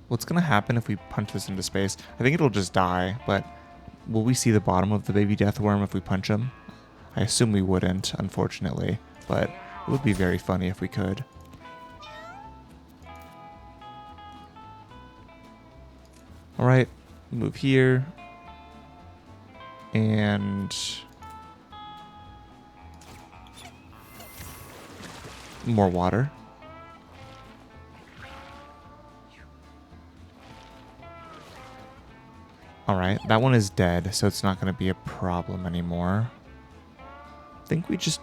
Speaker 1: What's going to happen if we punch this into space? I think it'll just die, but will we see the bottom of the baby deathworm if we punch him? I assume we wouldn't, unfortunately, but it would be very funny if we could. Alright, move here. And... more water. Alright, that one is dead, so it's not going to be a problem anymore. I think we just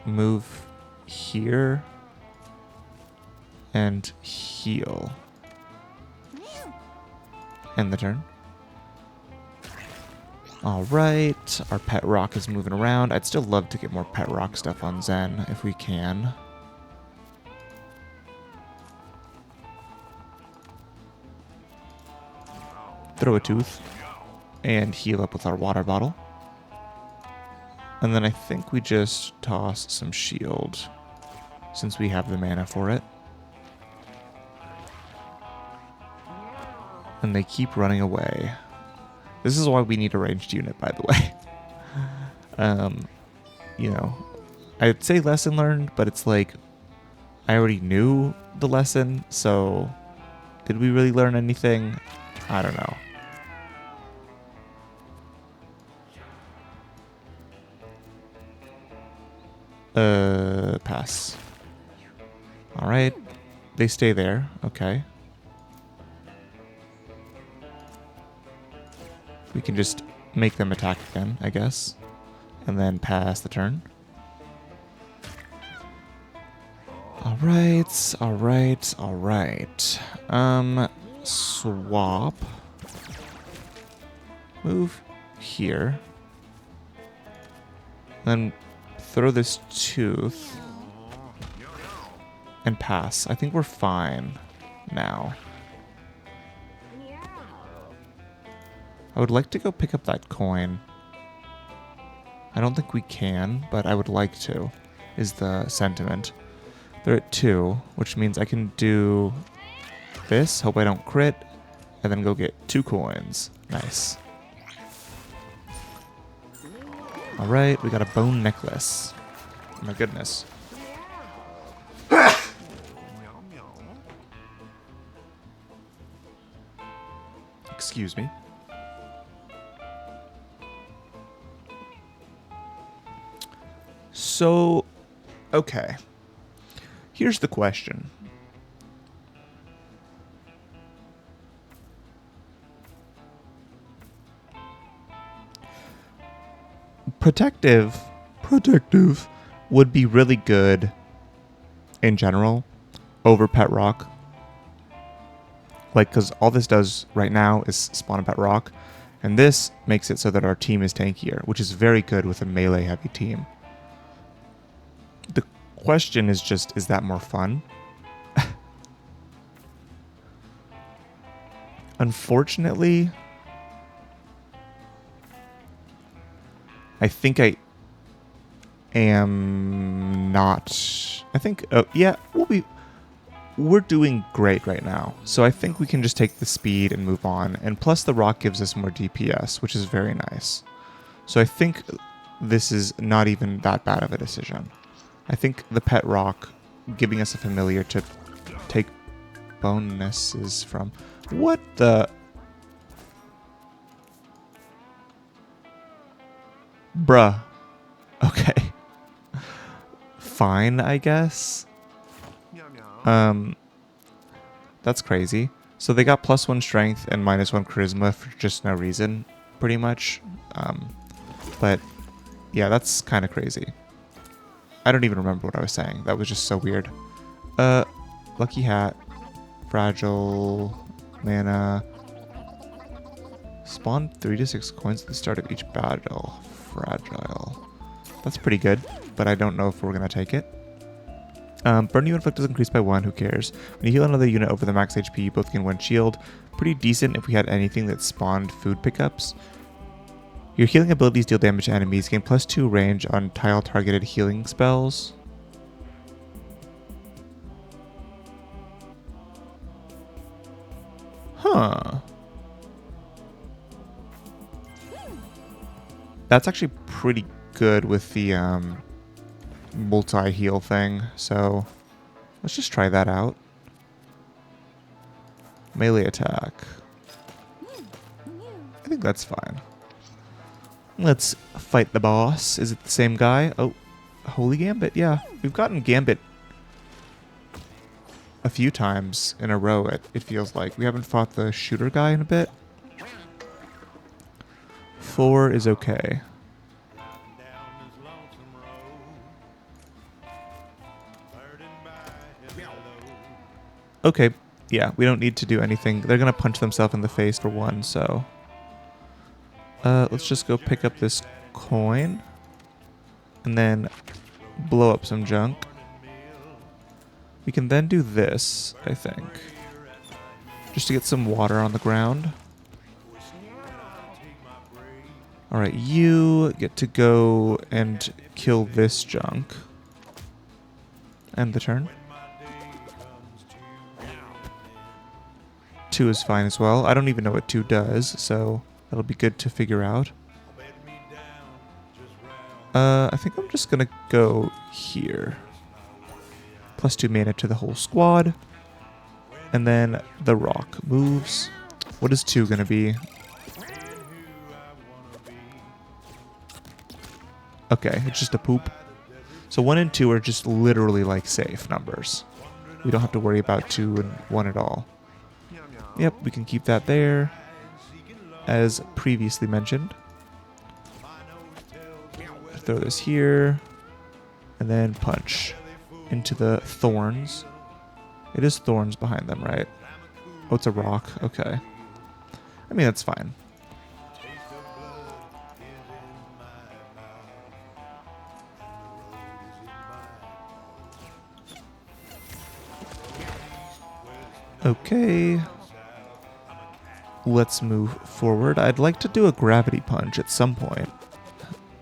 Speaker 1: move here and heal. End the turn. Alright, our pet rock is moving around. I'd still love to get more pet rock stuff on Zen if we can. Throw a tooth and heal up with our water bottle. And then I think we just toss some shield since we have the mana for it. And they keep running away. This is why we need a ranged unit, by the way. You know, I'd say lesson learned, but it's like I already knew the lesson, so did we really learn anything? I don't know. Pass. Alright. They stay there. Okay. We can just make them attack again, I guess. And then pass the turn. Alright, alright, alright. Swap. Move here. Then throw this tooth. And pass. I think we're fine now. I would like to go pick up that coin. I don't think we can, but I would like to, is the sentiment. They're at 2, which means I can do this, hope I don't crit, and then go get 2 coins. Nice. Alright, we got a bone necklace. Oh my goodness. Excuse me. So, okay. Here's the question. Protective would be really good in general over Pet Rock. Like, because all this does right now is spawn a Pet Rock, and this makes it so that our team is tankier, which is very good with a melee heavy team. The question is just, is that more fun? Unfortunately, I think I am not. I think, yeah, we're doing great right now. So I think we can just take the speed and move on. And plus the rock gives us more DPS, which is very nice. So I think this is not even that bad of a decision. I think the pet rock giving us a familiar to take bonuses from. What the? Bruh. Okay. Fine, I guess. That's crazy. So they got +1 strength and -1 charisma for just no reason, pretty much. But yeah, that's kind of crazy. I don't even remember what I was saying. That was just so weird. Lucky hat. Fragile. Mana. Spawn 3 to 6 coins at the start of each battle. Fragile. That's pretty good, but I don't know if we're going to take it. Burn you inflict is increased by 1, who cares? When you heal another unit over the max HP, you both gain 1 shield. Pretty decent if we had anything that spawned food pickups. Your healing abilities deal damage to enemies. Gain +2 range on tile targeted healing spells. Huh. That's actually pretty good with the multi-heal thing, so let's just try that out. Melee attack. I think that's fine. Let's fight the boss. Is it the same guy? Oh, Holy Gambit, yeah. We've gotten Gambit a few times in a row, it feels like. We haven't fought the shooter guy in a bit. 4 is okay. Okay, yeah, we don't need to do anything. They're gonna punch themselves in the face for 1, so... let's just go pick up this coin. And then blow up some junk. We can then do this, I think. Just to get some water on the ground. Alright, you get to go and kill this junk. End the turn. 2 is fine as well. I don't even know what 2 does, so that'll be good to figure out. I think I'm just gonna go here. +2 mana to the whole squad. And then the rock moves. What is 2 gonna be? Okay, it's just a poop. So 1 and 2 are just literally like safe numbers. We don't have to worry about 2 and 1 at all. Yep, we can keep that there, as previously mentioned. Throw this here, and then punch into the thorns. It is thorns behind them, right? Oh, it's a rock. Okay. I mean, that's fine. Okay. Let's move forward. I'd like to do a gravity punch at some point.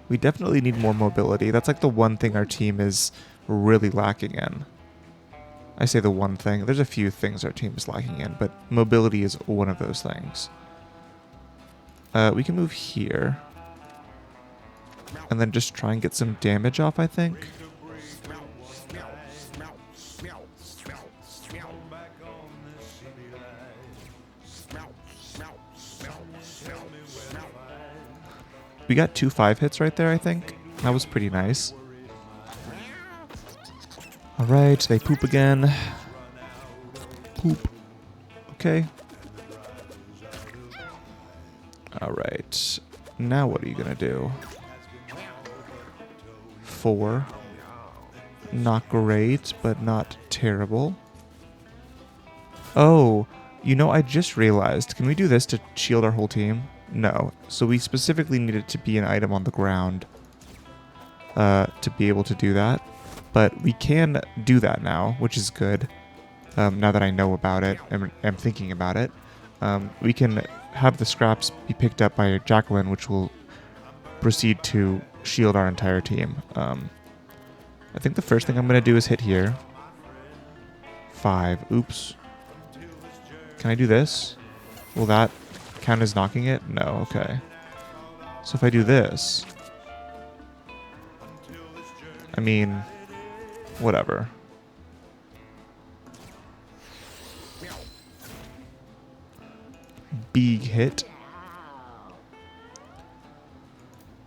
Speaker 1: We definitely need more mobility. That's like the one thing our team is really lacking in. I say the one thing. There's a few things our team is lacking in, but mobility is one of those things. We can move here. And then just try and get some damage off, I think. We got 2 5 hits right there, I think. That was pretty nice. Alright, they poop again. Poop. Okay. Alright. Now what are you gonna do? 4. Not great, but not terrible. Oh, you know, I just realized. Can we do this to shield our whole team? No. So we specifically need it to be an item on the ground to be able to do that. But we can do that now, which is good. Now that I know about it and am thinking about it. We can have the scraps be picked up by Jacqueline, which will proceed to shield our entire team. I think the first thing I'm going to do is hit here. 5. Oops. Can I do this? Will that count as knocking it? No, okay. So if I do this, I mean, whatever. Big hit.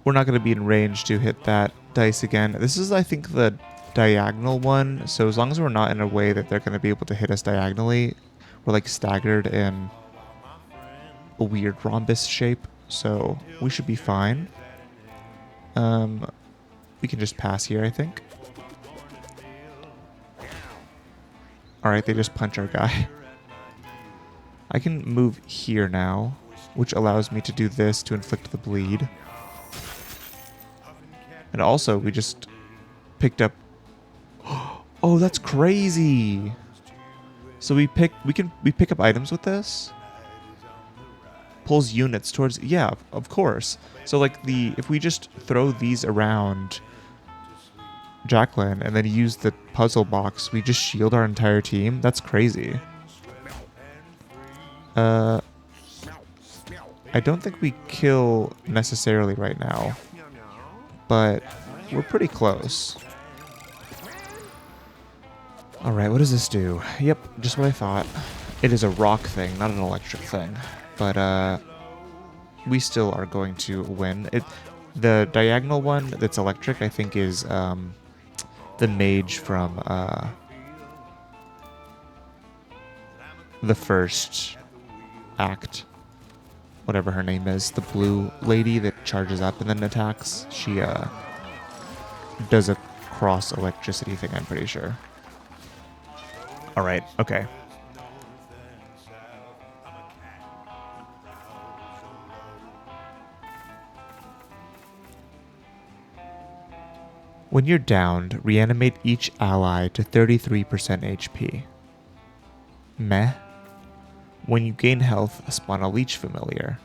Speaker 1: We're not going to be in range to hit that dice again. This is, I think, the diagonal one. So as long as we're not in a way that they're going to be able to hit us diagonally, we're like staggered in a weird rhombus shape. So we should be fine. We can just pass here, I think. Alright, they just punch our guy. I can move here now, which allows me to do this to inflict the bleed. And also, we just picked up... Oh, that's crazy! So we pick up items with this? Pulls units towards... Yeah, of course. So like if we just throw these around Jacqueline and then use the puzzle box, we just shield our entire team? That's crazy. I don't think we kill necessarily right now, but we're pretty close. Alright, what does this do? Yep, just what I thought. It is a rock thing, not an electric thing. But we still are going to win. The diagonal one that's electric, I think, is the mage from the first act. Whatever her name is. The blue lady that charges up and then attacks. She does a cross electricity thing, I'm pretty sure. Alright, okay. When you're downed, reanimate each ally to 33% HP. Meh. When you gain health, spawn a leech familiar.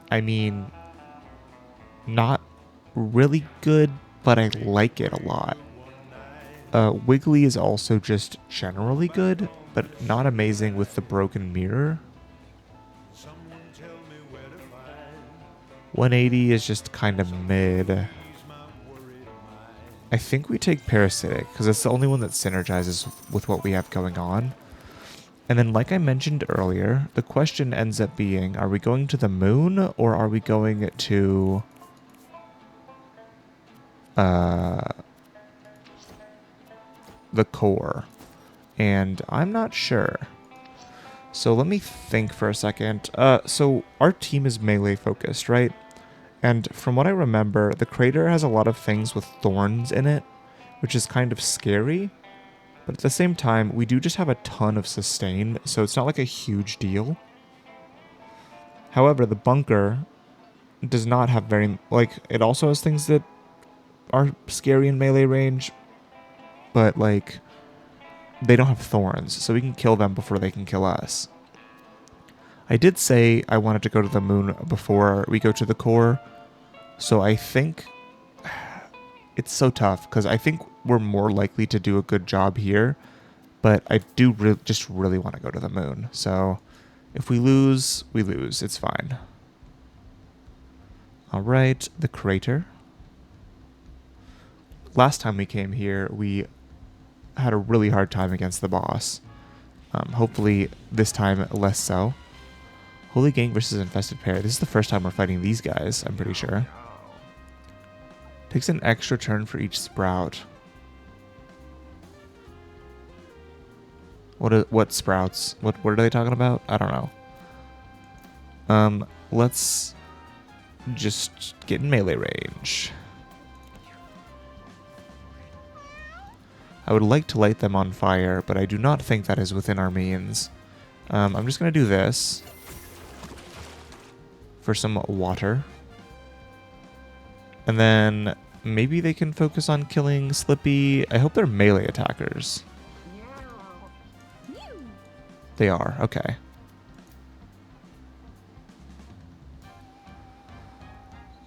Speaker 1: I mean, not really good, but I like it a lot. Wiggly is also just generally good, but not amazing with the broken mirror. 180 is just kind of mid. I think we take Parasitic, because it's the only one that synergizes with what we have going on. And then, like I mentioned earlier, the question ends up being, are we going to the moon, or are we going to... the core? And I'm not sure. So let me think for a second. So our team is melee focused, right? And from what I remember, the crater has a lot of things with thorns in it, which is kind of scary. But at the same time, we do just have a ton of sustain, so it's not like a huge deal. However, the bunker does not have very... Like, it also has things that are scary in melee range, but, like, they don't have thorns, so we can kill them before they can kill us. I did say I wanted to go to the moon before we go to the core, so I think... It's so tough, because I think we're more likely to do a good job here, but I do just really want to go to the moon. So if we lose, we lose. It's fine. All right, the crater. Last time we came here, we had a really hard time against the boss. Hopefully this time less so. Holy Gang versus Infested Pair. This is the first time we're fighting these guys, I'm pretty sure. Takes an extra turn for each sprout. What sprouts? What are they talking about? I don't know. Let's just get in melee range. I would like to light them on fire, but I do not think that is within our means. I'm just going to do this for some water. And then maybe they can focus on killing Slippy. I hope they're melee attackers. They are, okay.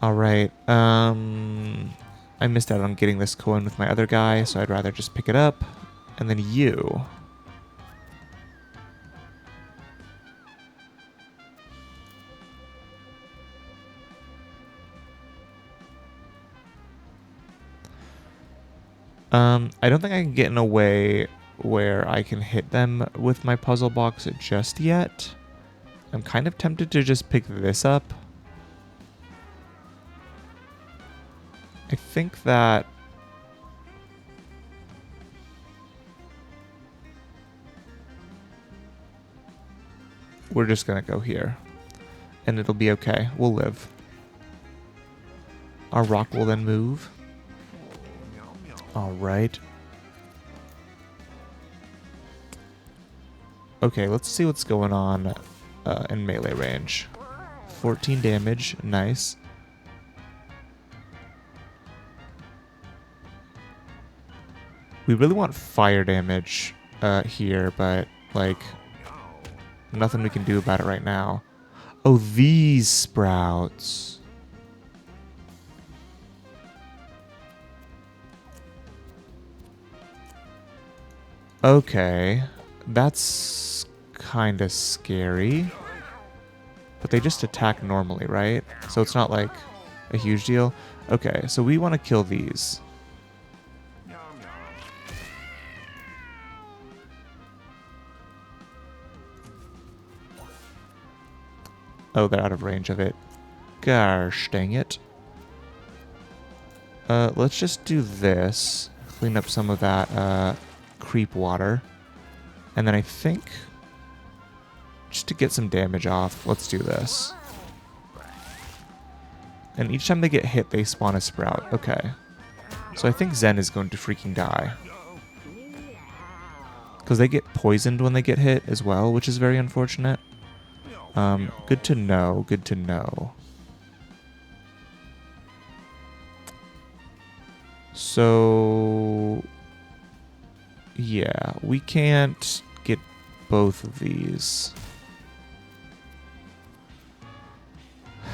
Speaker 1: Alright, I missed out on getting this coin with my other guy, so I'd rather just pick it up. And then you. I don't think I can get in a way where I can hit them with my puzzle box just yet. I'm kind of tempted to just pick this up. I think that... we're just gonna go here. And it'll be okay. We'll live. Our rock will then move. Alright. Okay, let's see what's going on in melee range. 14 damage. Nice. We really want fire damage here, but, like, nothing we can do about it right now. Oh, these sprouts. Okay. That's kind of scary. But they just attack normally, right? So it's not like a huge deal. Okay, so we want to kill these. Oh, they're out of range of it. Gosh, dang it. Let's just do this. Clean up some of that creep water. And then I think, just to get some damage off, let's do this. And each time they get hit, they spawn a sprout. Okay. So I think Zen is going to freaking die. Because they get poisoned when they get hit as well, which is very unfortunate. Good to know, good to know. So, yeah, we can't get both of these.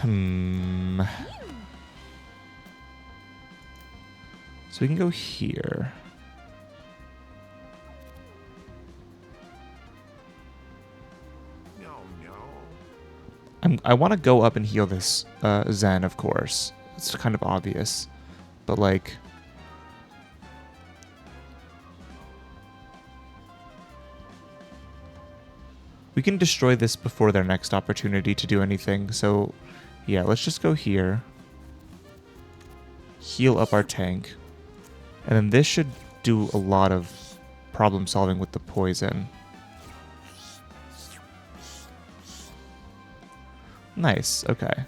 Speaker 1: So we can go here. I want to go up and heal this Zen, of course. It's kind of obvious. But, like... we can destroy this before their next opportunity to do anything. So, yeah, let's just go here. Heal up our tank. And then this should do a lot of problem solving with the poison. Nice, okay.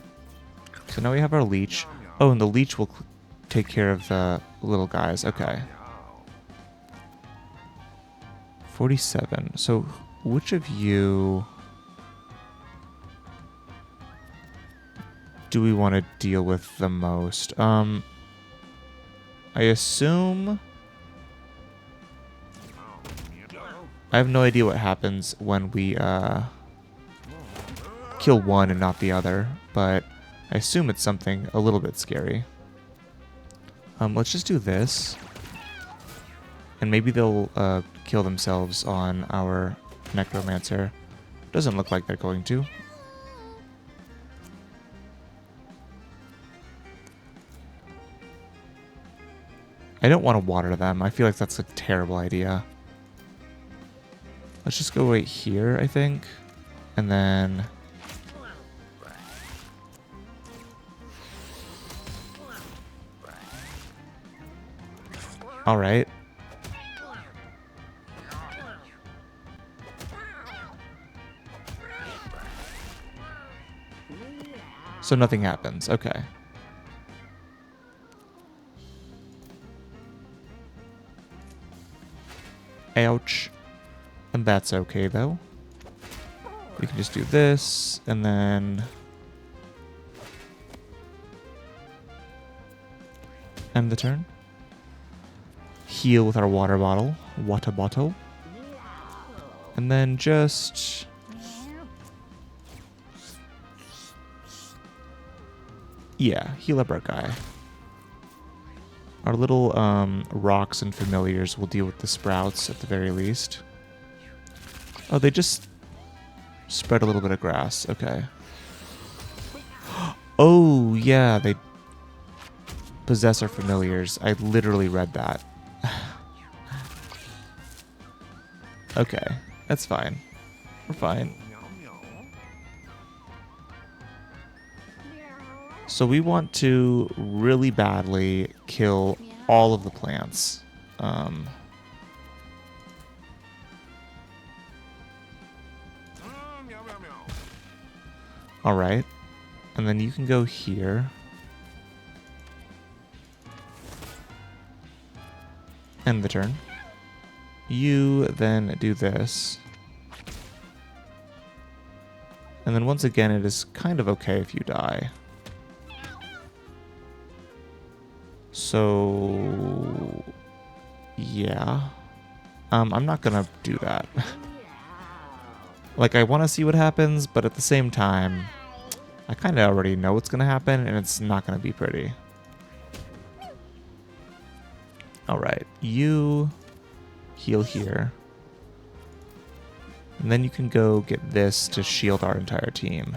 Speaker 1: So now we have our leech. Oh, and the leech will take care of the little guys. Okay. 47. So which of you do we want to deal with the most? I assume... I have no idea what happens when we kill one and not the other, but I assume it's something a little bit scary. Let's just do this. And maybe they'll kill themselves on our necromancer. Doesn't look like they're going to. I don't want to water them. I feel like that's a terrible idea. Let's just go right here, I think. And then... Alright. So nothing happens. Okay. Ouch. And that's okay, though. We can just do this, and then... end the turn. Heal with our water bottle. Water bottle. And then just... yeah, heal up our guy. Our little rocks and familiars will deal with the sprouts at the very least. Oh, they just spread a little bit of grass. Okay. Oh, yeah, they possess our familiars. I literally read that. Okay, that's fine. We're fine. So we want to really badly kill all of the plants. All right. And then you can go here. End the turn. You then do this. And then once again, it is kind of okay if you die. So, yeah. I'm not gonna do that. Like, I want to see what happens, but at the same time, I kind of already know what's gonna happen, and it's not gonna be pretty. Alright, you heal here. And then you can go get this to shield our entire team.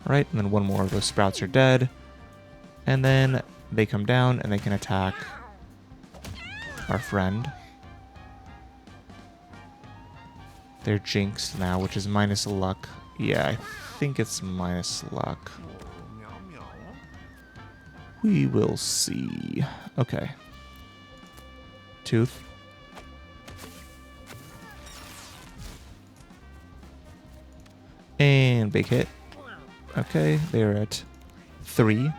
Speaker 1: Alright, and then one more of those sprouts are dead. And then they come down and they can attack our friend. They're jinxed now, which is minus luck. Yeah, I think it's minus luck. We will see. Okay. Tooth. And big hit. Okay, they're at 3.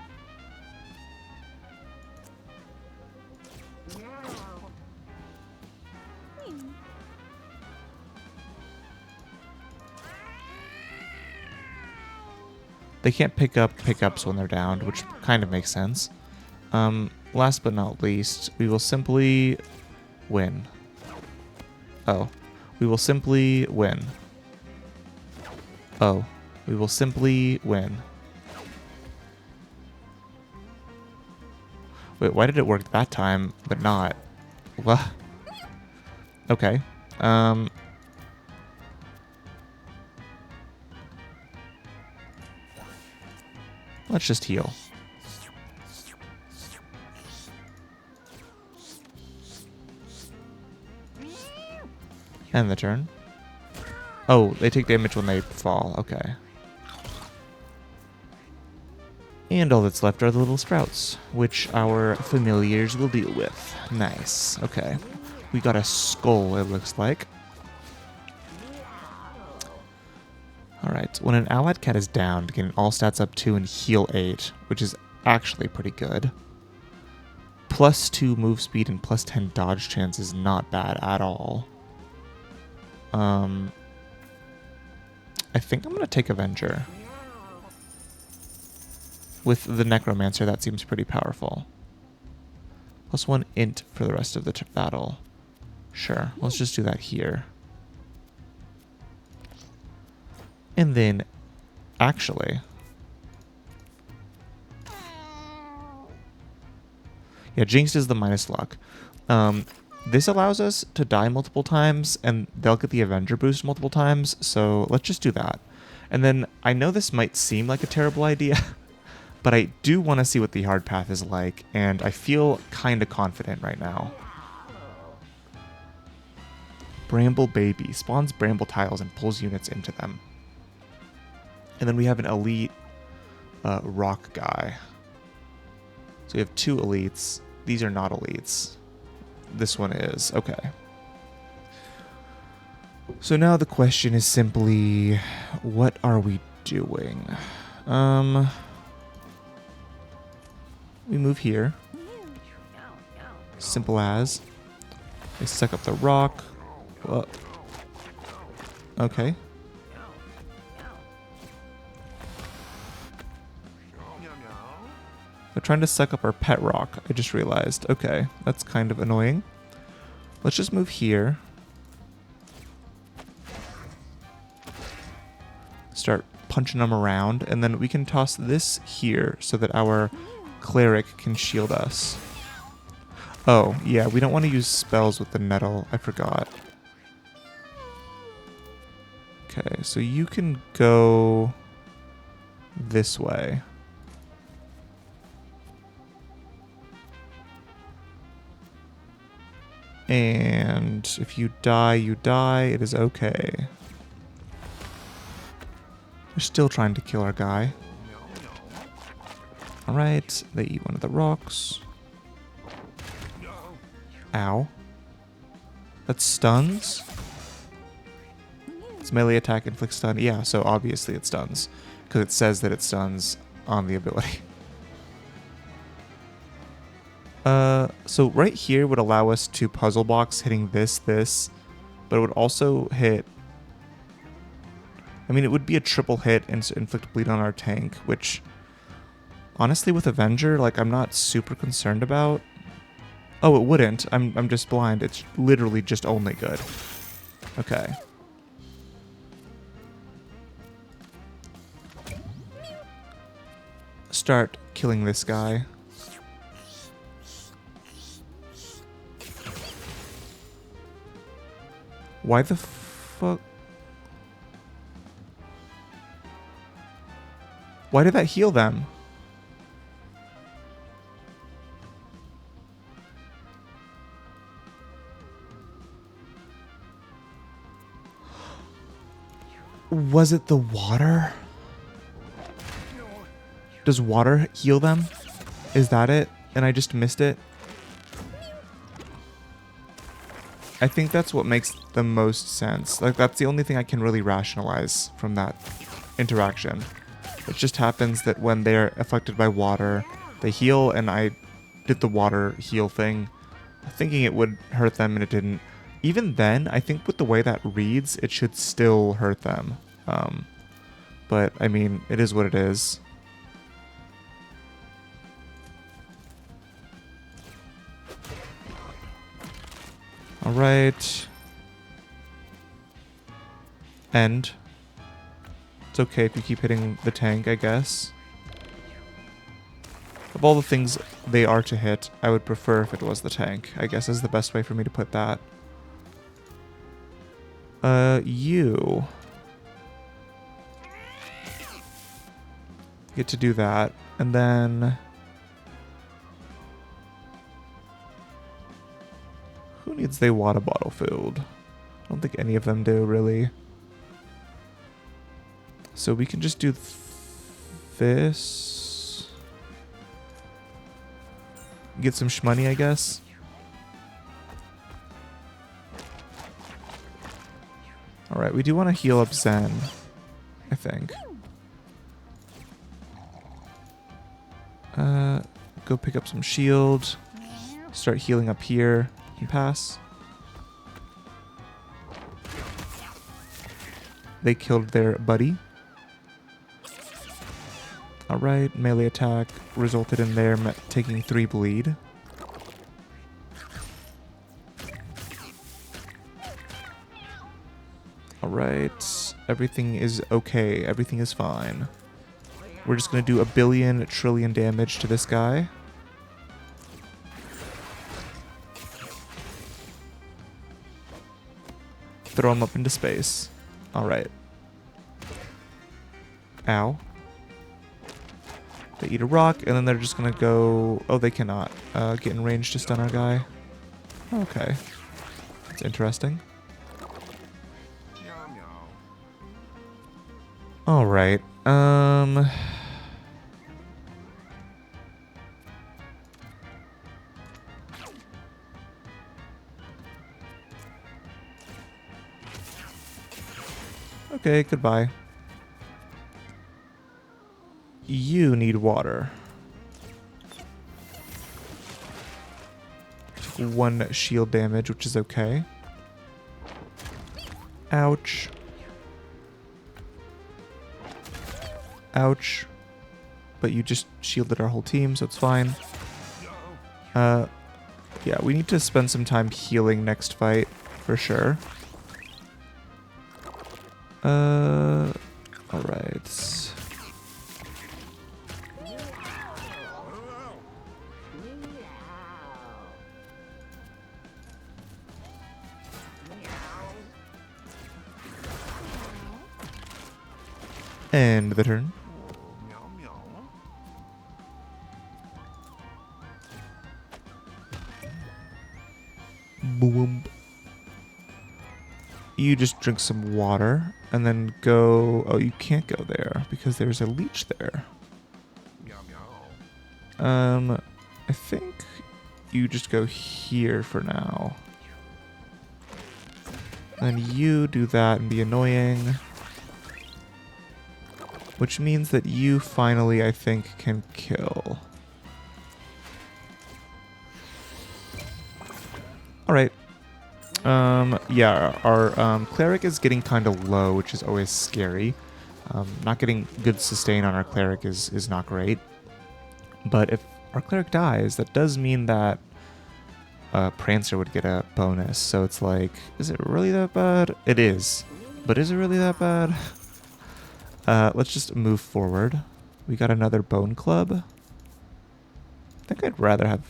Speaker 1: They can't pick up pickups when they're downed, which kind of makes sense. Last but not least, we will simply win. Oh. We will simply win. Oh. We will simply win. Wait, why did it work that time, but not? What? Okay. Let's just heal. End the turn. Oh, they take damage when they fall. Okay. And all that's left are the little sprouts, which our familiars will deal with. Nice. Okay. We got a skull, it looks like. Alright, when an allied cat is downed, get an all stats up 2 and heal 8, which is actually pretty good. Plus 2 move speed and plus 10 dodge chance is not bad at all. I think I'm going to take Avenger. With the Necromancer, that seems pretty powerful. Plus 1 int for the rest of the battle. Sure, let's just do that here. And then, actually... Yeah, Jinxed is the minus luck. This allows us to die multiple times, and they'll get the Avenger boost multiple times, so let's just do that. And then, I know this might seem like a terrible idea, but I do want to see what the hard path is like, and I feel kind of confident right now. Bramble Baby spawns bramble tiles and pulls units into them. And then we have an elite rock guy. So we have 2 elites. These are not elites. This one is. Okay. So now the question is simply, what are we doing? We move here. Simple as. They suck up the rock. Whoa. Okay. They're trying to suck up our pet rock, I just realized. Okay, that's kind of annoying. Let's just move here. Start punching them around, and then we can toss this here so that our cleric can shield us. Oh, yeah, we don't want to use spells with the nettle. I forgot. Okay, so you can go this way. And if you die, you die. It is okay. They're still trying to kill our guy. Alright, they eat one of the rocks. Ow. That stuns? Its melee attack inflicts stun. Yeah, so obviously it stuns. Because it says that it stuns on the ability. So right here would allow us to puzzle box hitting this, but it would also hit... I mean, it would be a triple hit and inflict bleed on our tank, which... Honestly, with Avenger, like, I'm not super concerned about. Oh, it wouldn't. I'm just blind. It's literally just only good. Okay. Start killing this guy. Why the fuck? Why did that heal them? Was it the water? Does water heal them? Is that it? And I just missed it? I think that's what makes the most sense. Like, that's the only thing I can really rationalize from that interaction. It just happens that when they're affected by water, they heal, and I did the water heal thing, thinking it would hurt them, and it didn't. Even then, I think with the way that reads, it should still hurt them. But, I mean, it is what it is. Alright. End. It's okay if you keep hitting the tank, I guess. Of all the things they are to hit, I would prefer if it was the tank, I guess is the best way for me to put that. You get to do that, and then who needs their water bottle filled? I don't think any of them do, really. So we can just do this. Get some shmoney, I guess. Alright, we do want to heal up Zen, I think. Go pick up some shield. Start healing up here and pass. They killed their buddy. Alright, melee attack resulted in their taking 3 bleed. Alright, everything is okay, everything is fine. We're just gonna do 1 trillion damage to this guy. Throw him up into space. Alright. Ow. They eat a rock, and then they're just gonna go... Oh, they cannot get in range to stun our guy. Okay. That's interesting. Alright. Okay, goodbye. You need water. 1 shield damage, which is okay. Ouch. Ouch. But you just shielded our whole team, so it's fine. Yeah, we need to spend some time healing next fight, for sure. Alright. End the turn. Whoomp. You just drink some water and then go... Oh, you can't go there because there's a leech there. I think you just go here for now. And you do that and be annoying. Which means that you finally, I think, can kill. Alright. Yeah, our cleric is getting kind of low, which is always scary. Not getting good sustain on our cleric is not great. But if our cleric dies, that does mean that Prancer would get a bonus. So it's like, is it really that bad? It is. But is it really that bad? Let's just move forward. We got another bone club. I think I'd rather have...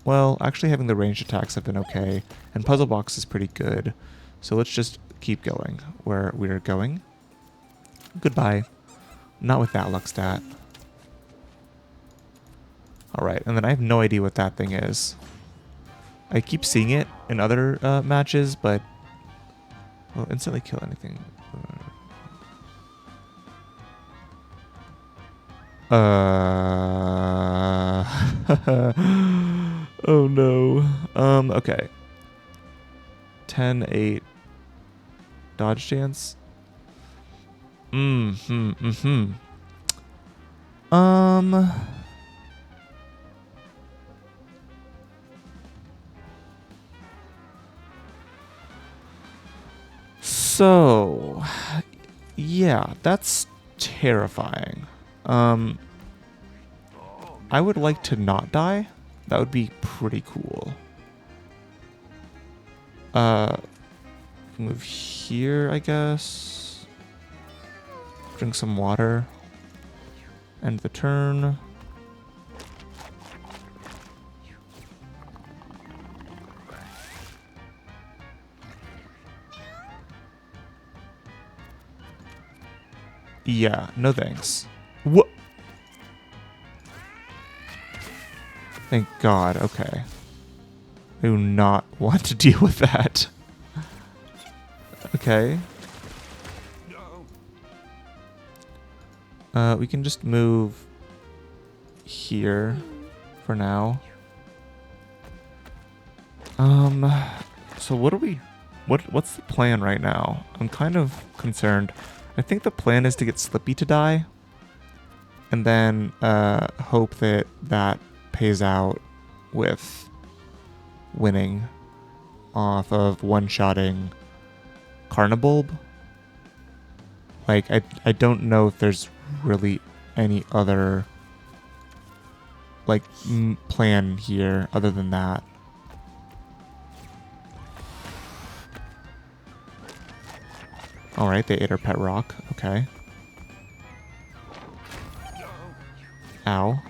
Speaker 1: Well, actually having the ranged attacks have been okay. And puzzle box is pretty good. So let's just keep going where we're going. Goodbye. Not with that luck stat. Alright, and then I have no idea what that thing is. I keep seeing it in other matches, but... Well, instantly kill anything. Oh no. Okay. 10, 8. Dodge chance? So, yeah, that's terrifying. I would like to not die. That would be pretty cool. Move here, I guess. Drink some water. End the turn. Yeah, no thanks. What? Thank God, okay. I do not want to deal with that. Okay. We can just move here for now. So what are we... What's the plan right now? I'm kind of concerned. I think the plan is to get Slippy to die. And then hope that that pays out with winning off of one-shotting Carnibulb. Like, I don't know if there's really any other, like, plan here other than that. Alright, they ate our pet rock. Okay. Ow.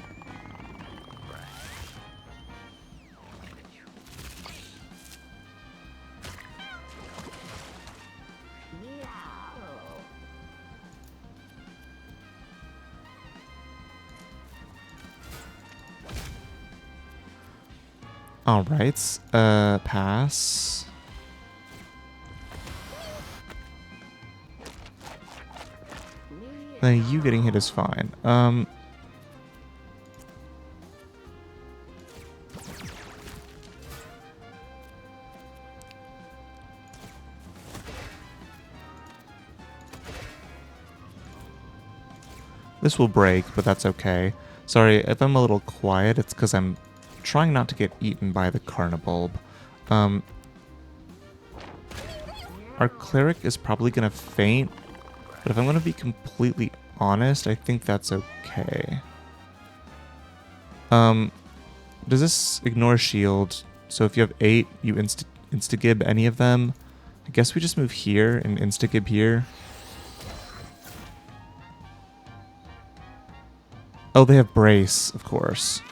Speaker 1: Alright, pass. Then you getting hit is fine. This will break, but that's okay. Sorry, if I'm a little quiet, it's because I'm trying not to get eaten by the Carnibulb. Our cleric is probably going to faint, but if I'm going to be completely honest, I think that's okay. Does this ignore shield? So if you have 8, you insta-gib any of them? I guess we just move here and insta-gib here. Oh, they have brace, of course.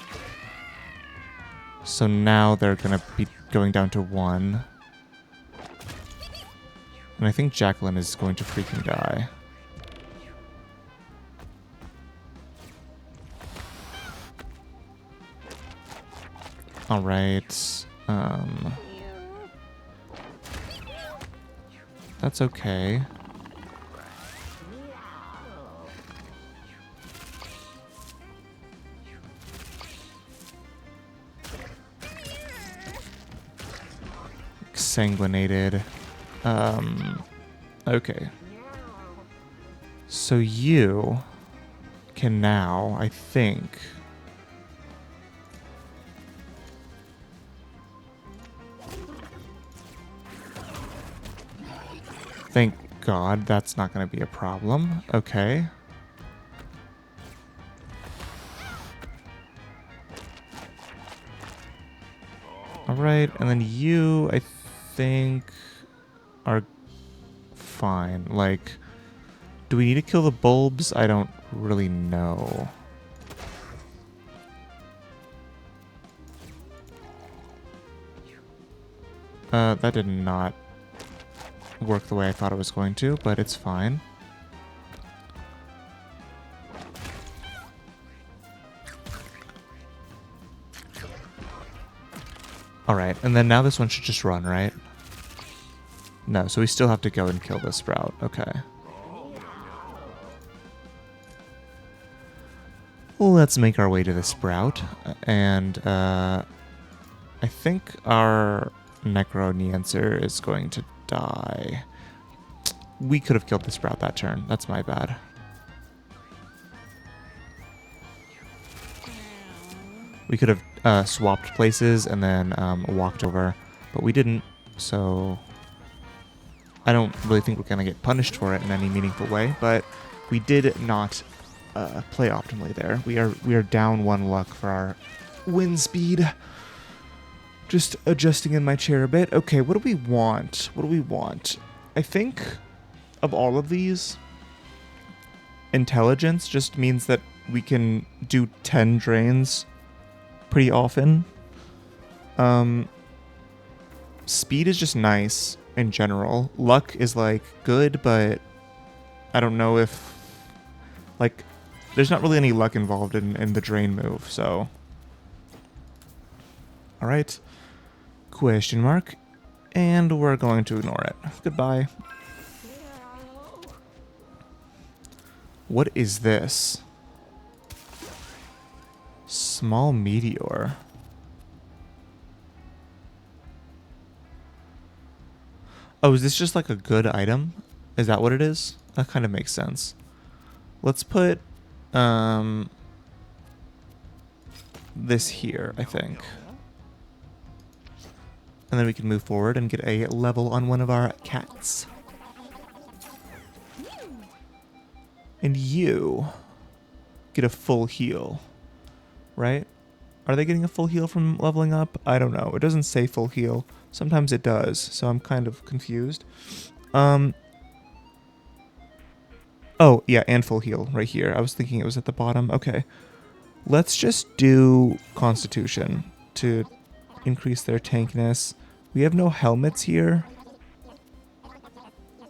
Speaker 1: So now they're going to be going down to 1. And I think Jacqueline is going to freaking die. Alright. That's okay. Sanguinated. Okay. So you can now, I think... Thank God that's not going to be a problem. Okay. Alright, and then you, I think, are fine. Like, do we need to kill the bulbs? I don't really know. That did not work the way I thought it was going to, but it's fine. Alright, and then now this one should just run, right? No, so we still have to go and kill this sprout. Okay. Let's make our way to the sprout. And I think our Necroneancer is going to die. We could have killed the sprout that turn. That's my bad. We could have swapped places and then walked over, but we didn't, so I don't really think we're going to get punished for it in any meaningful way, but we did not play optimally there. We are down 1 luck for our wind speed. Just adjusting in my chair a bit. Okay, what do we want? What do we want? I think of all of these, intelligence just means that we can do 10 drains pretty often. Speed is just nice in general. Luck is like good, but I don't know if like there's not really any luck involved in the drain move, so all right, question mark, and we're going to ignore it. Goodbye. What is this? Small meteor. Oh, is this just like a good item? Is that what it is? That kind of makes sense. Let's put this here, I think. And then we can move forward and get a level on one of our cats. And you get a full heal, right? Are they getting a full heal from leveling up? I don't know. It doesn't say full heal. Sometimes it does, so I'm kind of confused. Oh, yeah, and full heal right here. I was thinking it was at the bottom. Okay. Let's just do Constitution to increase their tankness. We have no helmets here.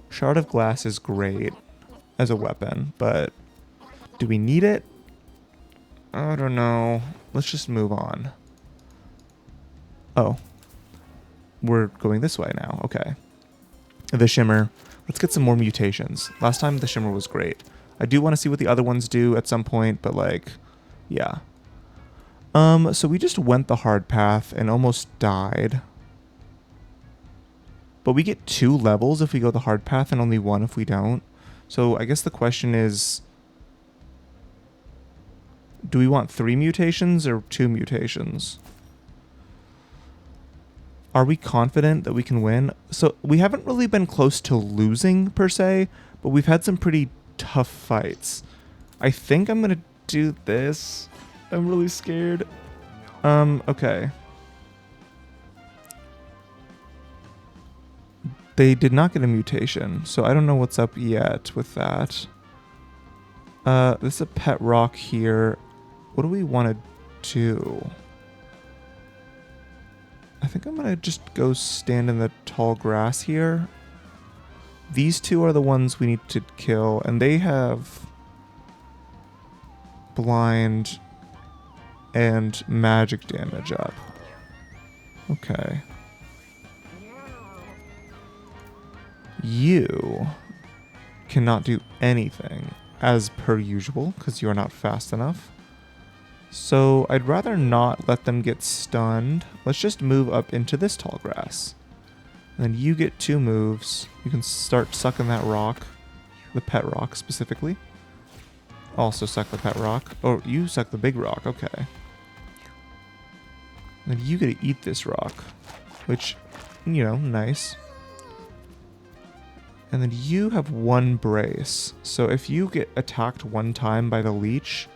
Speaker 1: Shard of Glass is great as a weapon, but do we need it? I don't know. Let's just move on. Oh. We're going this way now. Okay. The Shimmer. Let's get some more mutations. Last time the Shimmer was great. I do want to see what the other ones do at some point, but like, yeah. So we just went the hard path and almost died. But we get 2 levels if we go the hard path and only 1 if we don't. So I guess the question is, do we want 3 mutations or 2 mutations? Are we confident that we can win? So we haven't really been close to losing per se, but we've had some pretty tough fights. I think I'm going to do this. I'm really scared. Okay. They did not get a mutation, so I don't know what's up yet with that. This is a pet rock here. What do we want to do? I think I'm going to just go stand in the tall grass here. These 2 are the ones we need to kill, and they have blind and magic damage up. Okay. You cannot do anything as per usual because you are not fast enough. So I'd rather not let them get stunned. Let's just move up into this tall grass. And then you get 2 moves. You can start sucking that rock. The pet rock specifically. Also suck the pet rock. Oh, you suck the big rock. Okay. And then you get to eat this rock. Which, you know, nice. And then you have 1 brace. So if you get attacked 1 time by the leech,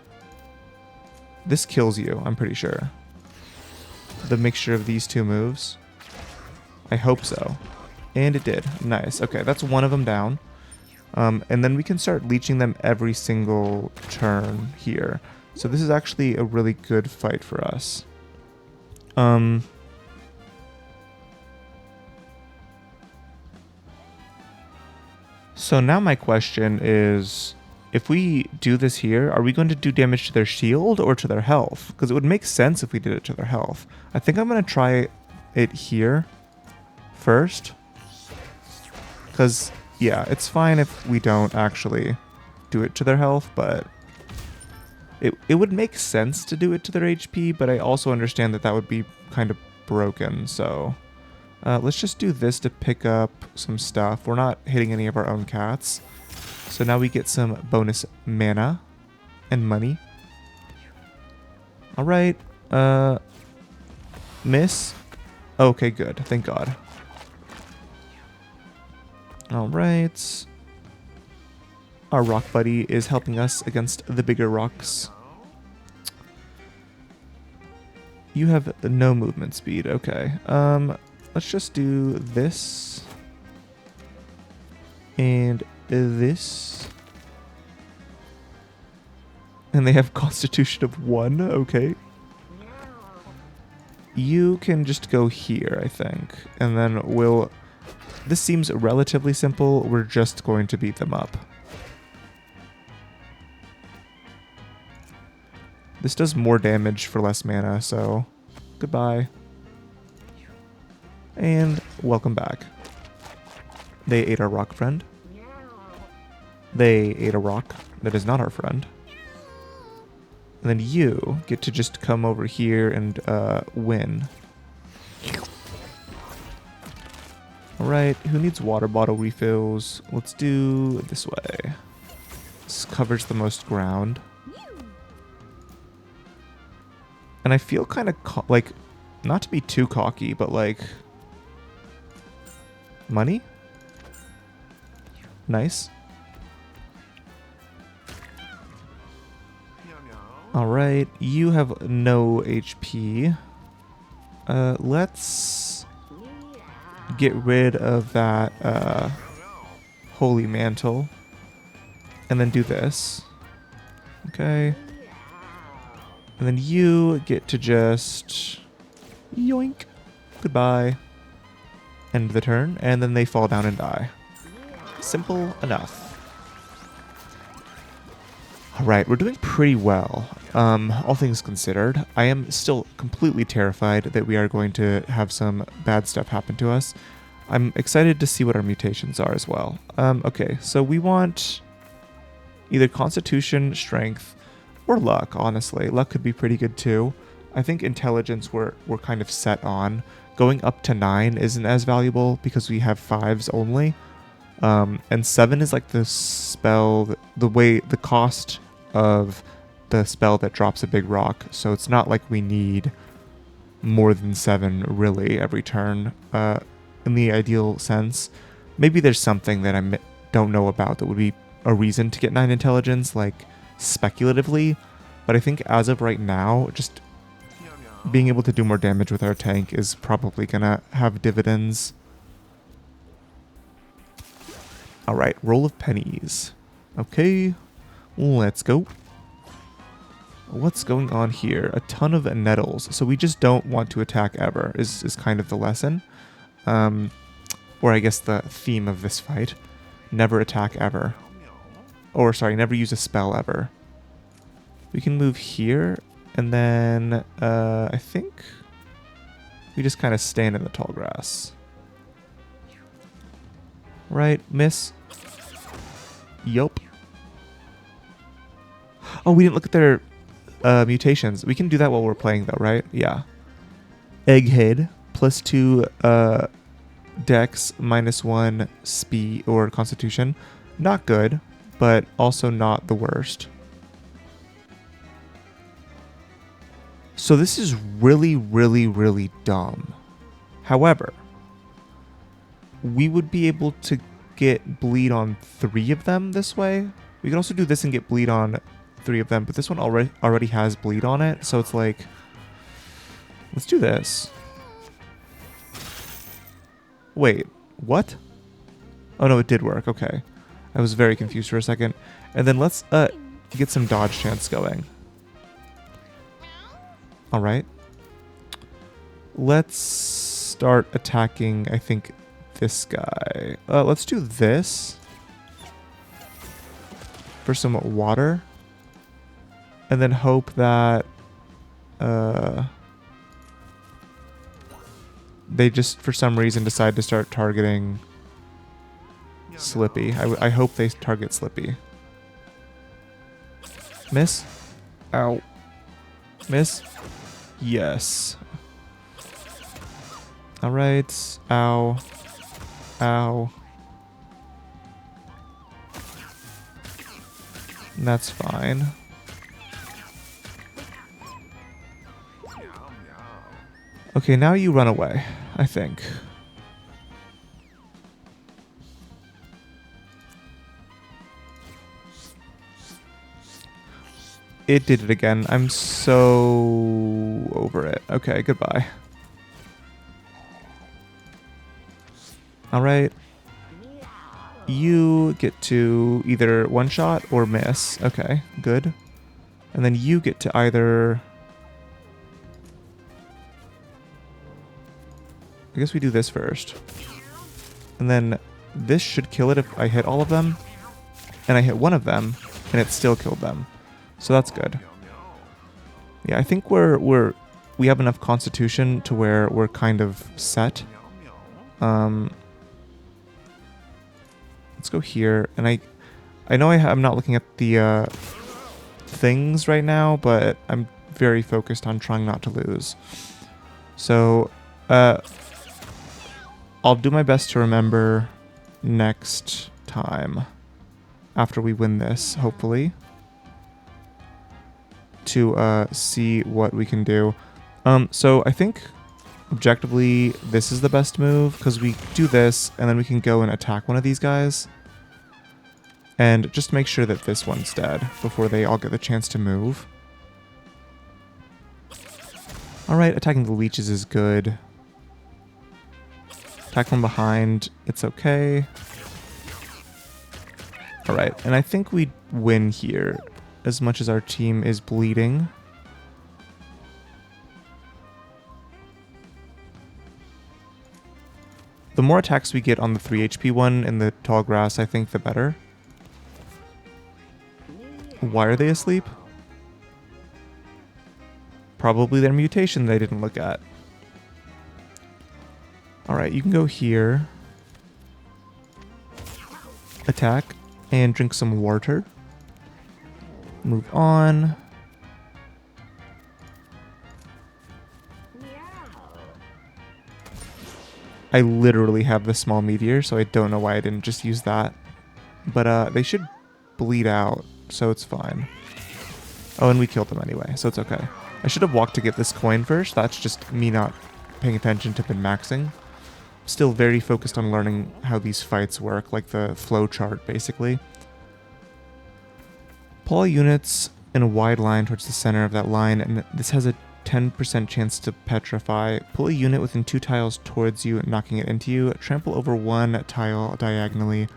Speaker 1: this kills you, I'm pretty sure. The mixture of these 2 moves. I hope so. And it did. Nice. Okay, that's 1 of them down. And then we can start leeching them every single turn here. So this is actually a really good fight for us. So now my question is, if we do this here, are we going to do damage to their shield or to their health? Because it would make sense if we did it to their health. I think I'm going to try it here first. Because, yeah, it's fine if we don't actually do it to their health, but it would make sense to do it to their HP, but I also understand that that would be kind of broken, so let's just do this to pick up some stuff. We're not hitting any of our own cats. So now we get some bonus mana and money. Alright, miss? Okay, good, thank God. Alright. Our rock buddy is helping us against the bigger rocks. You have no movement speed, okay. Let's just do this. And this. And they have Constitution of 1, okay. You can just go here, I think. And then we'll... This seems relatively simple. We're just going to beat them up. This does more damage for less mana, so goodbye. And welcome back. They ate our rock friend. They ate a rock that is not our friend. And then you get to just come over here and win. Alright, who needs water bottle refills? Let's do this way. This covers the most ground. And I feel kind of like, not to be too cocky, but like, money? Nice. Alright, you have no HP. Let's get rid of that holy mantle. And then do this. Okay. And then you get to just yoink. Goodbye. End the turn. And then they fall down and die. Simple enough. Alright, we're doing pretty well. All things considered. I am still completely terrified that we are going to have some bad stuff happen to us. I'm excited to see what our mutations are as well. Okay, so we want either Constitution, Strength, or Luck, honestly. Luck could be pretty good too. I think Intelligence we're kind of set on. Going up to 9 isn't as valuable because we have 5s only. And 7 is like the spell, the cost of the spell that drops a big rock. So it's not like we need more than 7 really every turn in the ideal sense. Maybe there's something that I don't know about that would be a reason to get 9 Intelligence, like speculatively, but I think as of right now, just being able to do more damage with our tank is probably gonna have dividends. Alright, roll of pennies. Okay, let's go. What's going on here? A ton of nettles, so we just don't want to attack ever, is kind of the lesson. Or I guess the theme of this fight. Never attack ever. Or, sorry, never use a spell ever. We can move here, and then, I think we just kind of stand in the tall grass. Right, miss. Yup. Oh, we didn't look at their mutations. We can do that while we're playing though, right? Yeah. Egghead, +2 dex, -1 speed or constitution. Not good, but also not the worst. So this is really, really, really dumb. However, we would be able to get bleed on 3 of them this way. We can also do this and get bleed on 3 of them, but this one already has bleed on it, so it's like, let's do this. Wait, what? Oh no, it did work. Okay. I was very confused for a second. And then let's get some dodge chance going. All right. Let's start attacking, I think, this guy. Let's do this for some water. And then hope that they just, for some reason, decide to start targeting Slippy. I hope they target Slippy. Miss? Ow. Miss? Yes. Alright. Ow. Ow. That's fine. Okay, now you run away, I think. It did it again. I'm so over it. Okay, goodbye. Alright. You get to either one-shot or miss. Okay, good. And then you get to either... I guess we do this first. And then this should kill it if I hit all of them. And I hit one of them, and it still killed them. So that's good. Yeah, I think we have enough constitution to where we're kind of set. Let's go here. And I know I'm not looking at the things right now, but I'm very focused on trying not to lose. So, I'll do my best to remember next time, after we win this, hopefully, to see what we can do. So I think, objectively, this is the best move, because we do this, and then we can go and attack one of these guys. And just make sure that this one's dead, before they all get the chance to move. Alright, attacking the leeches is good. Attack from behind, it's okay. Alright, and I think we win here, as much as our team is bleeding. The more attacks we get on the 3 HP one in the tall grass, I think the better. Why are they asleep? Probably their mutation they didn't look at. Alright, you can go here. Attack. And drink some water. Move on. I literally have the small meteor, so I don't know why I didn't just use that. But they should bleed out, so it's fine. Oh, and we killed them anyway, so it's okay. I should have walked to get this coin first. That's just me not paying attention to min-maxing. Still very focused on learning how these fights work, like the flow chart, basically. Pull all units in a wide line towards the center of that line, and this has a 10% chance to petrify. Pull a unit within 2 tiles towards you, knocking it into you. Trample over 1 tile diagonally.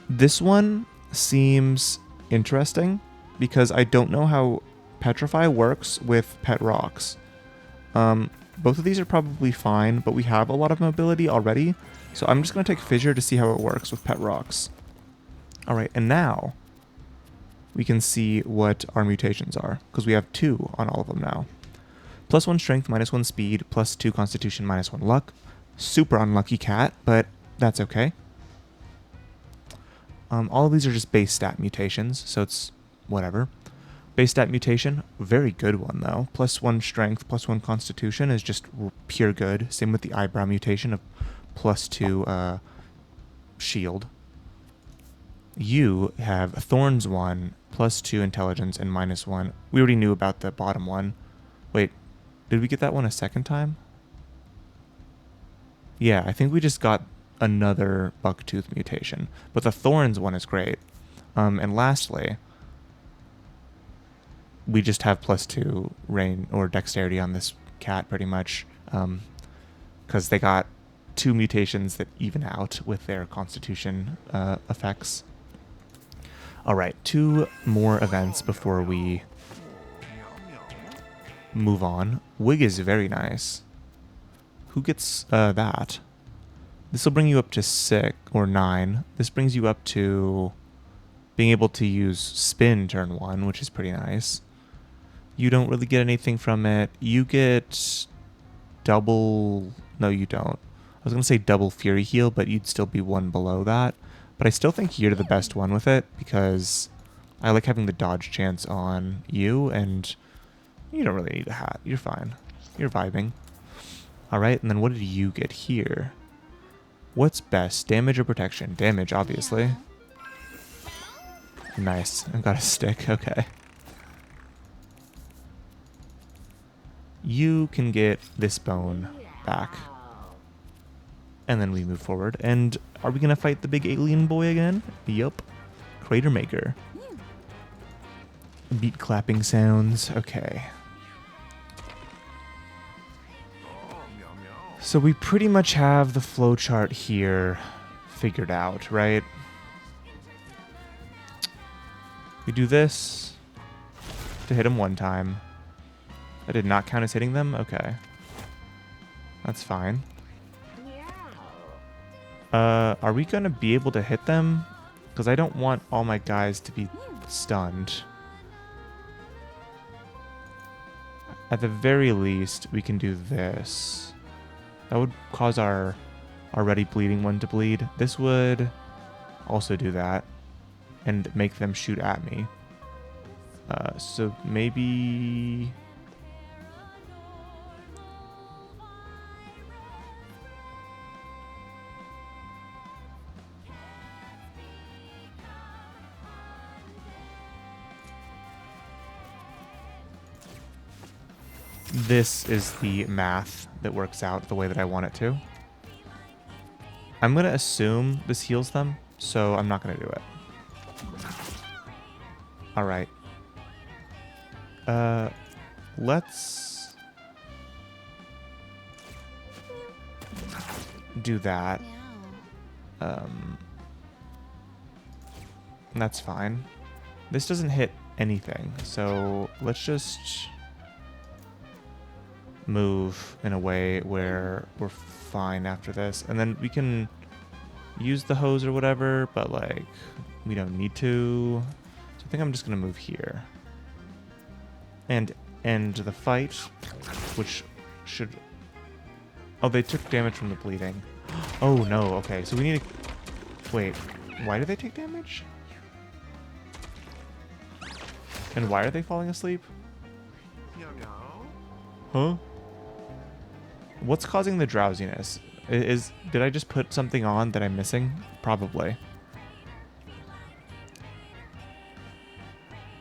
Speaker 1: This one seems interesting, because I don't know how petrify works with pet rocks. Both of these are probably fine, but we have a lot of mobility already, so I'm just going to take Fissure to see how it works with pet rocks. Alright, and now we can see what our mutations are, because we have 2 on all of them now. +1 strength, -1 speed, +2 constitution, -1 luck. Super unlucky cat, but that's okay. All of these are just base stat mutations, so it's whatever. Base stat mutation, very good one though. +1 strength, +1 constitution is just pure good. Same with the eyebrow mutation of +2 shield. You have Thorns 1, +2 intelligence, and -1. We already knew about the bottom one. Wait, did we get that one a second time? Yeah, I think we just got another Bucktooth mutation. But the Thorns one is great. And lastly, we just have +2 rain or dexterity on this cat pretty much. Because they got 2 mutations that even out with their constitution effects. Alright, 2 more events before we move on. Wig is very nice. Who gets that? This will bring you up to 6 or 9. This brings you up to being able to use spin turn 1, which is pretty nice. You don't really get anything from it. You get double... No, you don't. I was going to say double Fury Heal, but you'd still be 1 below that. But I still think you're the best one with it, because I like having the dodge chance on you, and you don't really need a hat. You're fine. You're vibing. Alright, and then what did you get here? What's best, damage or protection? Damage, obviously. Nice. I got a stick, okay. You can get this bone back. And then we move forward. And are we going to fight the big alien boy again? Yup. Crater Maker. Beat clapping sounds. Okay. So we pretty much have the flowchart here figured out, right? We do this to hit him 1 time. That did not count as hitting them? Okay. That's fine. Are we going to be able to hit them? Because I don't want all my guys to be stunned. At the very least, we can do this. That would cause our already bleeding one to bleed. This would also do that and make them shoot at me. So maybe... This is the math that works out the way that I want it to. I'm going to assume this heals them, so I'm not going to do it. Alright. Let's do that. That's fine. This doesn't hit anything, so let's just move in a way where we're fine after this. And then we can use the hose or whatever, but like we don't need to. So I think I'm just going to move here. And end the fight, which should... Oh, they took damage from the bleeding. Oh no, okay. So we need to... Wait, why do they take damage? And why are they falling asleep? Huh? What's causing the drowsiness? Did I just put something on that I'm missing? Probably.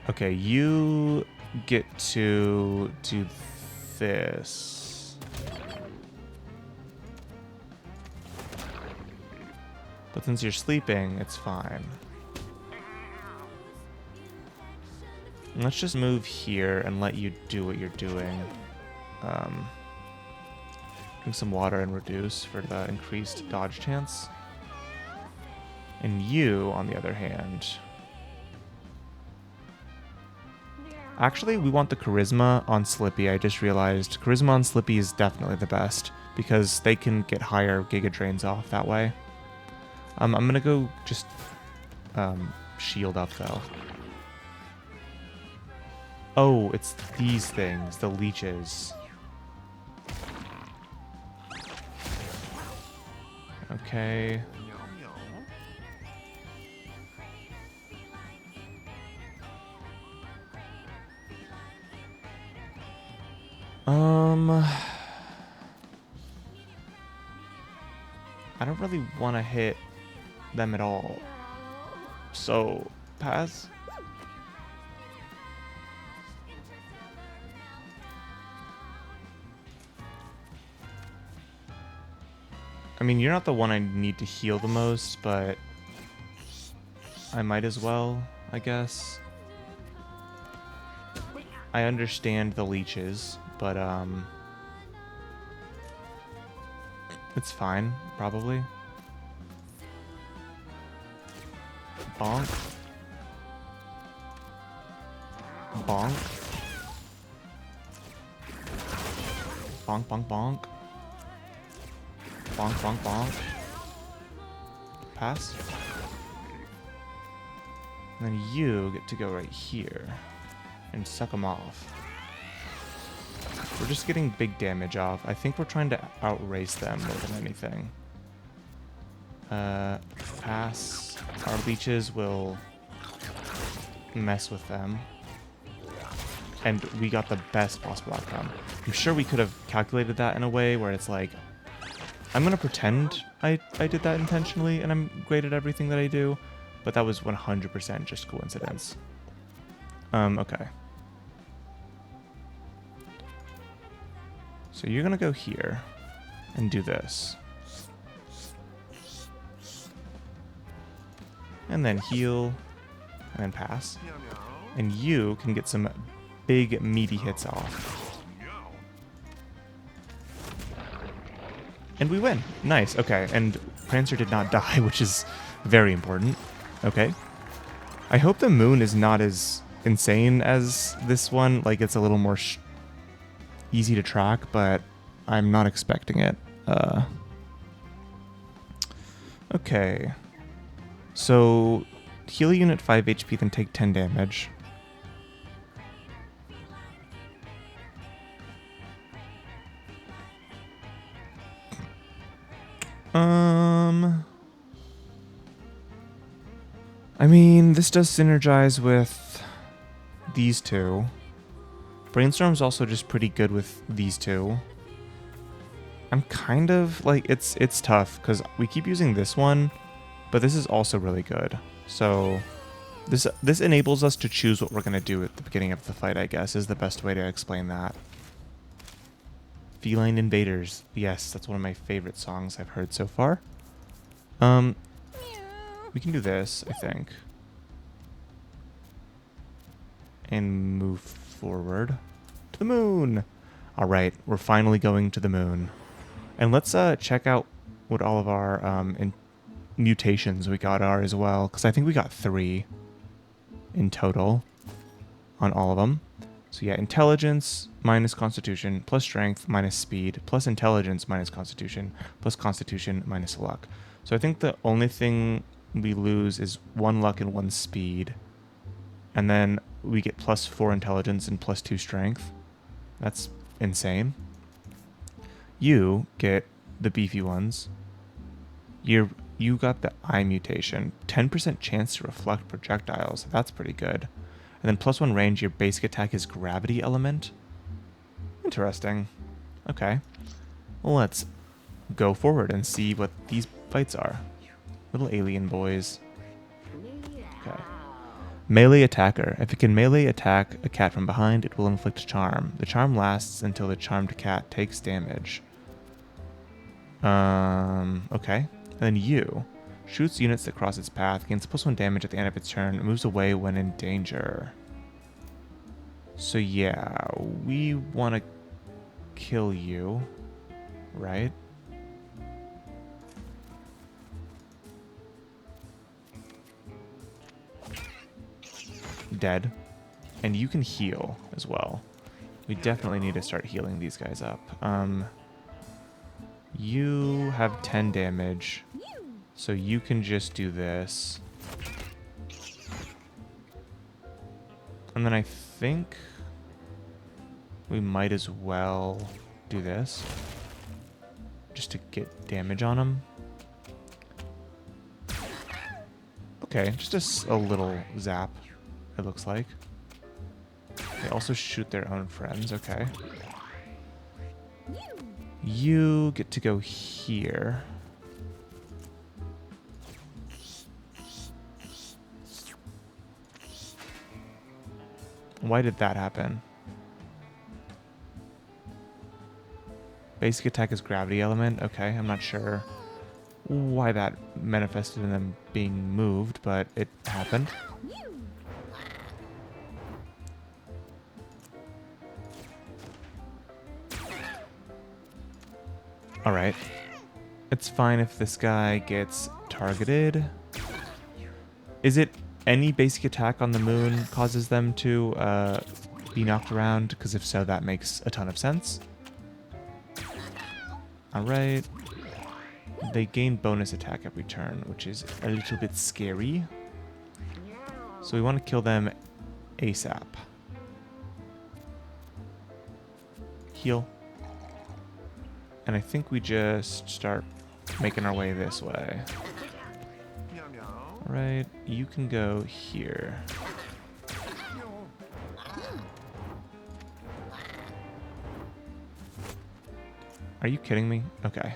Speaker 1: Okay, you get to do this. But since you're sleeping, it's fine. Let's just move here and let you do what you're doing. Drink some water and reduce for the increased dodge chance. And you, on the other hand... Actually, we want the Charisma on Slippy. I just realized Charisma on Slippy is definitely the best because they can get higher Giga Drains off that way. I'm going to go just shield up, though. Oh, it's these things, the leeches. Okay. I don't really want to hit them at all. So, pass. I mean, you're not the one I need to heal the most, but I might as well, I guess. I understand the leeches, but it's fine, probably. Bonk. Bonk. Bonk, bonk, bonk. Bonk, bonk, bonk. Pass. And then you get to go right here and suck them off. We're just getting big damage off. I think we're trying to outrace them more than anything. Pass. Our leeches will mess with them. And we got the best possible outcome. I'm sure we could have calculated that in a way where it's like, I'm going to pretend I did that intentionally and I'm great at everything that I do, but that was 100% just coincidence. Okay. So you're going to go here and do this. And then heal, and then pass. And you can get some big meaty hits off. And we win. Nice. Okay. And Prancer did not die, which is very important. Okay. I hope the moon is not as insane as this one. Like, it's a little more easy to track, but I'm not expecting it. Okay. So, heal unit 5 HP, then take 10 damage. I mean, this does synergize with these two. Brainstorm's also just pretty good with these two. I'm kind of like, it's tough because we keep using this one, but this is also really good. So this enables us to choose what we're going to do at the beginning of the fight, I guess, is the best way to explain that. Feline Invaders. Yes, that's one of my favorite songs I've heard so far. We can do this, I think. And move forward to the moon. All right, we're finally going to the moon. And let's check out what all of our mutations we got are as well, because I think we got 3 in total on all of them. So yeah, intelligence minus constitution plus strength minus speed plus intelligence minus constitution plus constitution minus luck. So I think the only thing we lose is 1 luck and 1 speed. And then we get plus 4 intelligence and plus 2 strength. That's insane. You get the beefy ones. You got the eye mutation. 10% chance to reflect projectiles. That's pretty good. And then plus 1 range, your basic attack is gravity element. Interesting. Okay. Well, let's go forward and see what these fights are. Little alien boys. Okay. Melee attacker. If it can melee attack a cat from behind, it will inflict charm. The charm lasts until the charmed cat takes damage. Okay. And then you. Shoots units that cross its path, gains plus 1 damage at the end of its turn, and moves away when in danger. So yeah, we want to kill you, right? Dead. And you can heal as well. We definitely need to start healing these guys up. You have 10 damage, so you can just do this. And then I think we might as well do this, just to get damage on them. Okay, just a little zap, it looks like. They also shoot their own friends, okay. You get to go here. Why did that happen? Basic attack is gravity element. Okay, I'm not sure why that manifested in them being moved, but it happened. Alright. It's fine if this guy gets targeted. Is it any basic attack on the moon causes them to be knocked around? Because if so, that makes a ton of sense. Alright. They gain bonus attack every turn, which is a little bit scary. So we want to kill them ASAP. Heal. And I think we just start making our way this way. Alright, you can go here. Are you kidding me? Okay.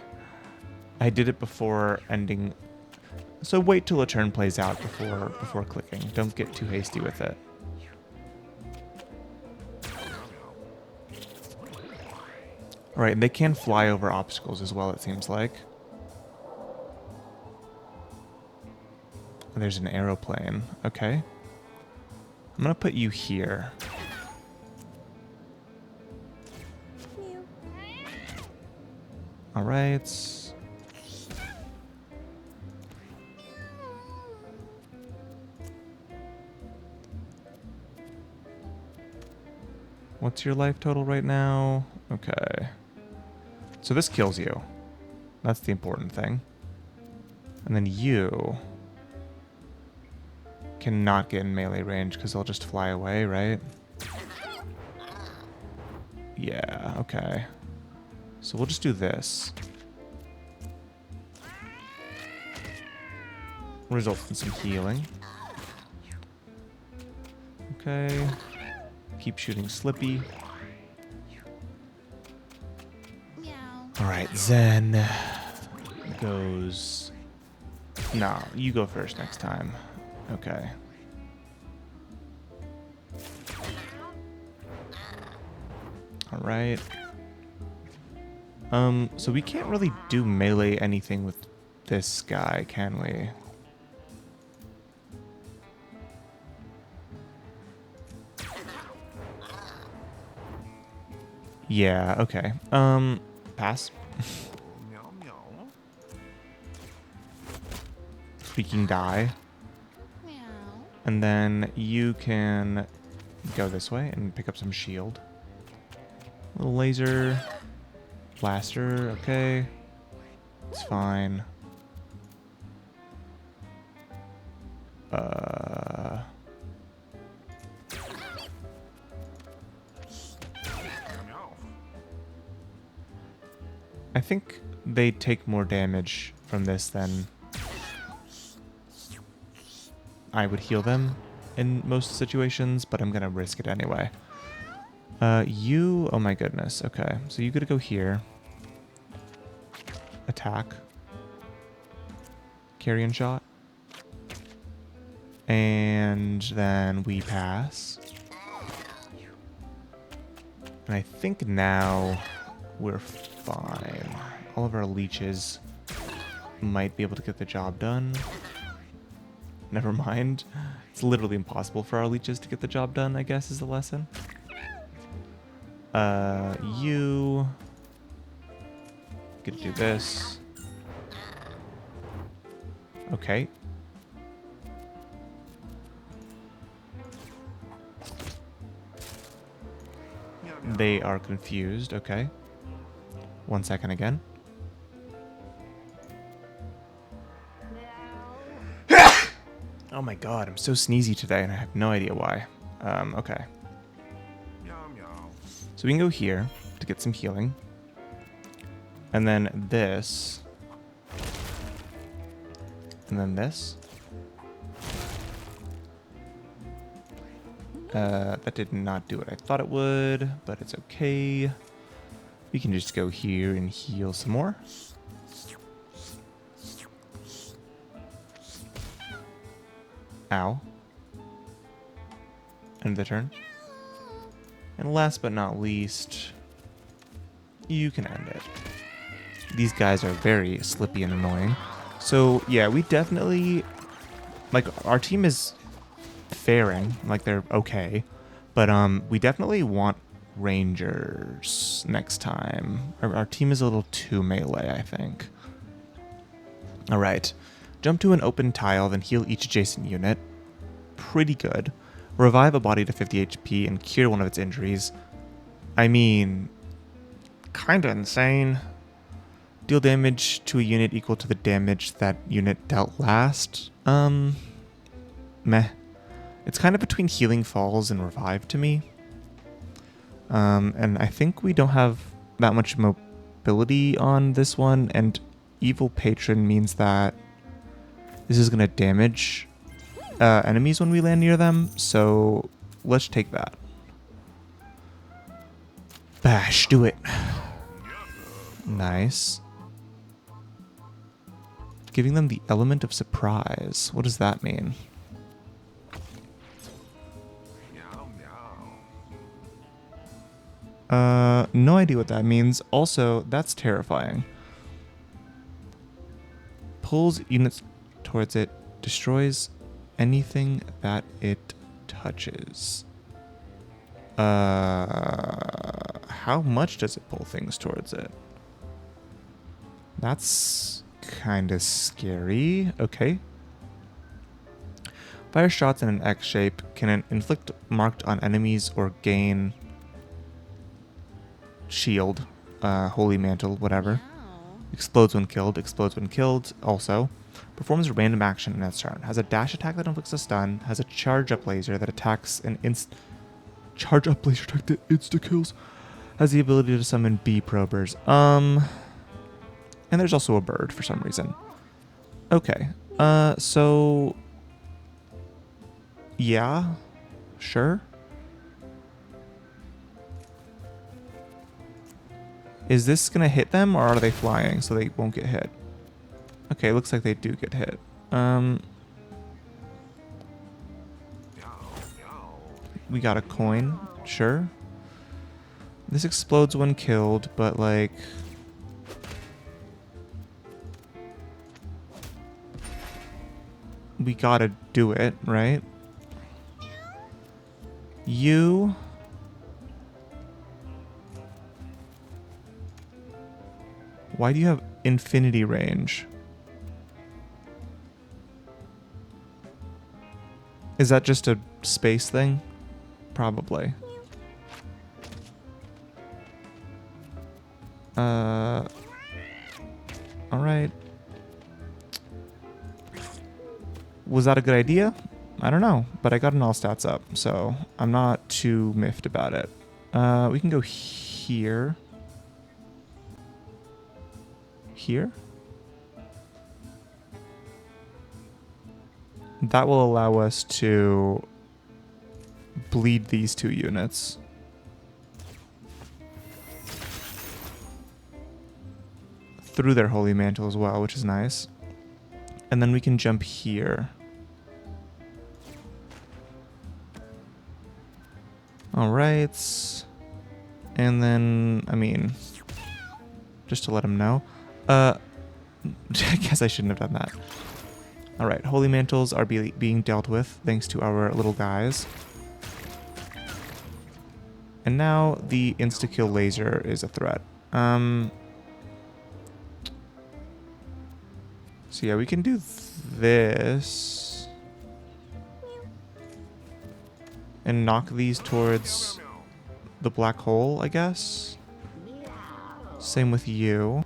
Speaker 1: I did it before ending. So wait till a turn plays out before clicking. Don't get too hasty with it. Alright, and they can fly over obstacles as well, it seems like. There's an aeroplane. Okay. I'm gonna put you here. Alright. What's your life total right now? Okay. So this kills you. That's the important thing. And then you cannot get in melee range because they'll just fly away, right? Yeah, okay. So we'll just do this. Results in some healing. Okay. Keep shooting Slippy. Alright, Zen goes... No, you go first next time. Okay. Alright. So we can't really do melee anything with this guy, can we? Yeah, okay. Pass. Freaking die. And then you can go this way and pick up some shield. Little laser. Blaster, okay. It's fine. I think they take more damage from this than I would heal them in most situations, but I'm gonna risk it anyway. Oh my goodness, okay. So you gotta go here. Attack. Carrion shot. And then we pass. And I think now we're fine. All of our leeches might be able to get the job done. Never mind. It's literally impossible for our leeches to get the job done, I guess, is the lesson. You get to do this. Okay. They are confused. Okay. 1 second again. Oh my god, I'm so sneezy today and I have no idea why. Okay. So we can go here to get some healing. And then this. And then this. That did not do what I thought it would, but it's okay. We can just go here and heal some more. Ow. End of the turn. And last but not least, you can end it. These guys are very slippy and annoying. So yeah, we definitely, like, our team is faring, like they're okay. But we definitely want rangers next time. Our team is a little too melee, I think. Alright. Jump to an open tile, then heal each adjacent unit. Pretty good. Revive a body to 50 HP and cure one of its injuries. I mean, kinda insane. Deal damage to a unit equal to the damage that unit dealt last. Meh. It's kind of between Healing Falls and Revive to me. And I think we don't have that much mobility on this one, and Evil Patron means that this is going to damage enemies when we land near them, so let's take that. Bash, do it. Nice. Giving them the element of surprise. What does that mean? No idea what that means. Also, that's terrifying. Pulls units towards it, destroys anything that it touches. How much does it pull things towards it? That's kind of scary. Okay. Fire shots in an X shape can inflict marked on enemies or gain shield, holy mantle, whatever. Explodes when killed. Explodes when killed. Also, performs a random action in its turn. Has a dash attack that inflicts a stun. Has a charge up laser that attacks an charge up laser attack that insta kills. Has the ability to summon bee probers. And there's also a bird for some reason. Okay. So yeah, sure. Is this going to hit them, or are they flying so they won't get hit? Okay, looks like they do get hit. We got a coin, sure. This explodes when killed, but like... we gotta do it, right? You... why do you have infinity range? Is that just a space thing? Probably. Alright. Was that a good idea? I don't know, but I got an all stats up, so I'm not too miffed about it. We can go here. Here? That will allow us to bleed these two units. Through their holy mantle as well, which is nice. And then we can jump here. Alright. And then, I mean, just to let him know. I guess I shouldn't have done that. Alright, holy mantles are being dealt with thanks to our little guys. And now the insta-kill laser is a threat. So yeah, we can do this. And knock these towards the black hole, I guess. Same with you.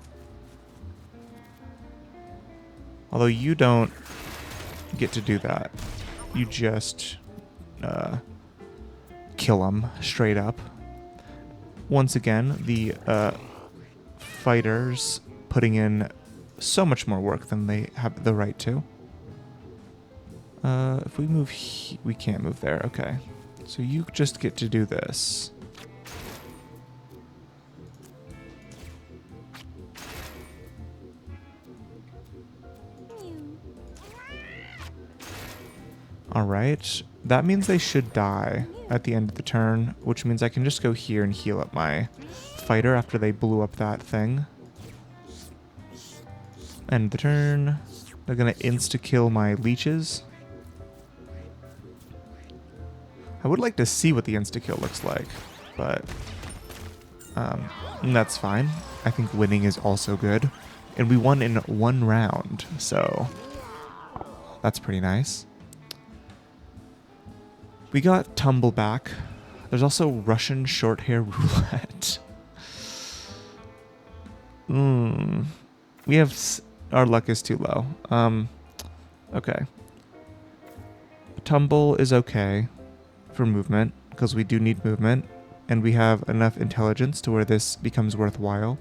Speaker 1: Although you don't get to do that. You just kill them straight up. Once again, the fighters putting in so much more work than they have the right to. If we move, we can't move there. Okay. So you just get to do this. Alright. That means they should die at the end of the turn, which means I can just go here and heal up my fighter after they blew up that thing. End the turn. They're going to insta-kill my leeches. I would like to see what the insta-kill looks like, but that's fine. I think winning is also good. And we won in 1 round, so that's pretty nice. We got Tumble back. There's also Russian Shorthair Roulette. We have... Our luck is too low. Okay. Tumble is okay for movement, because we do need movement, and we have enough intelligence to where this becomes worthwhile.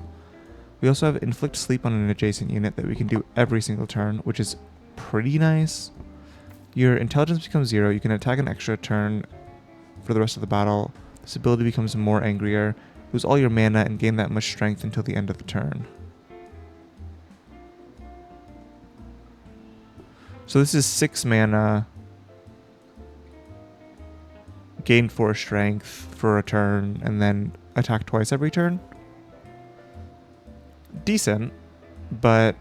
Speaker 1: We also have Inflict Sleep on an adjacent unit that we can do every single turn, which is pretty nice. Your intelligence becomes 0. You can attack an extra turn for the rest of the battle. This ability becomes more angrier. Lose all your mana and gain that much strength until the end of the turn. So this is 6 mana. Gain 4 strength for a turn, and then attack twice every turn. Decent, but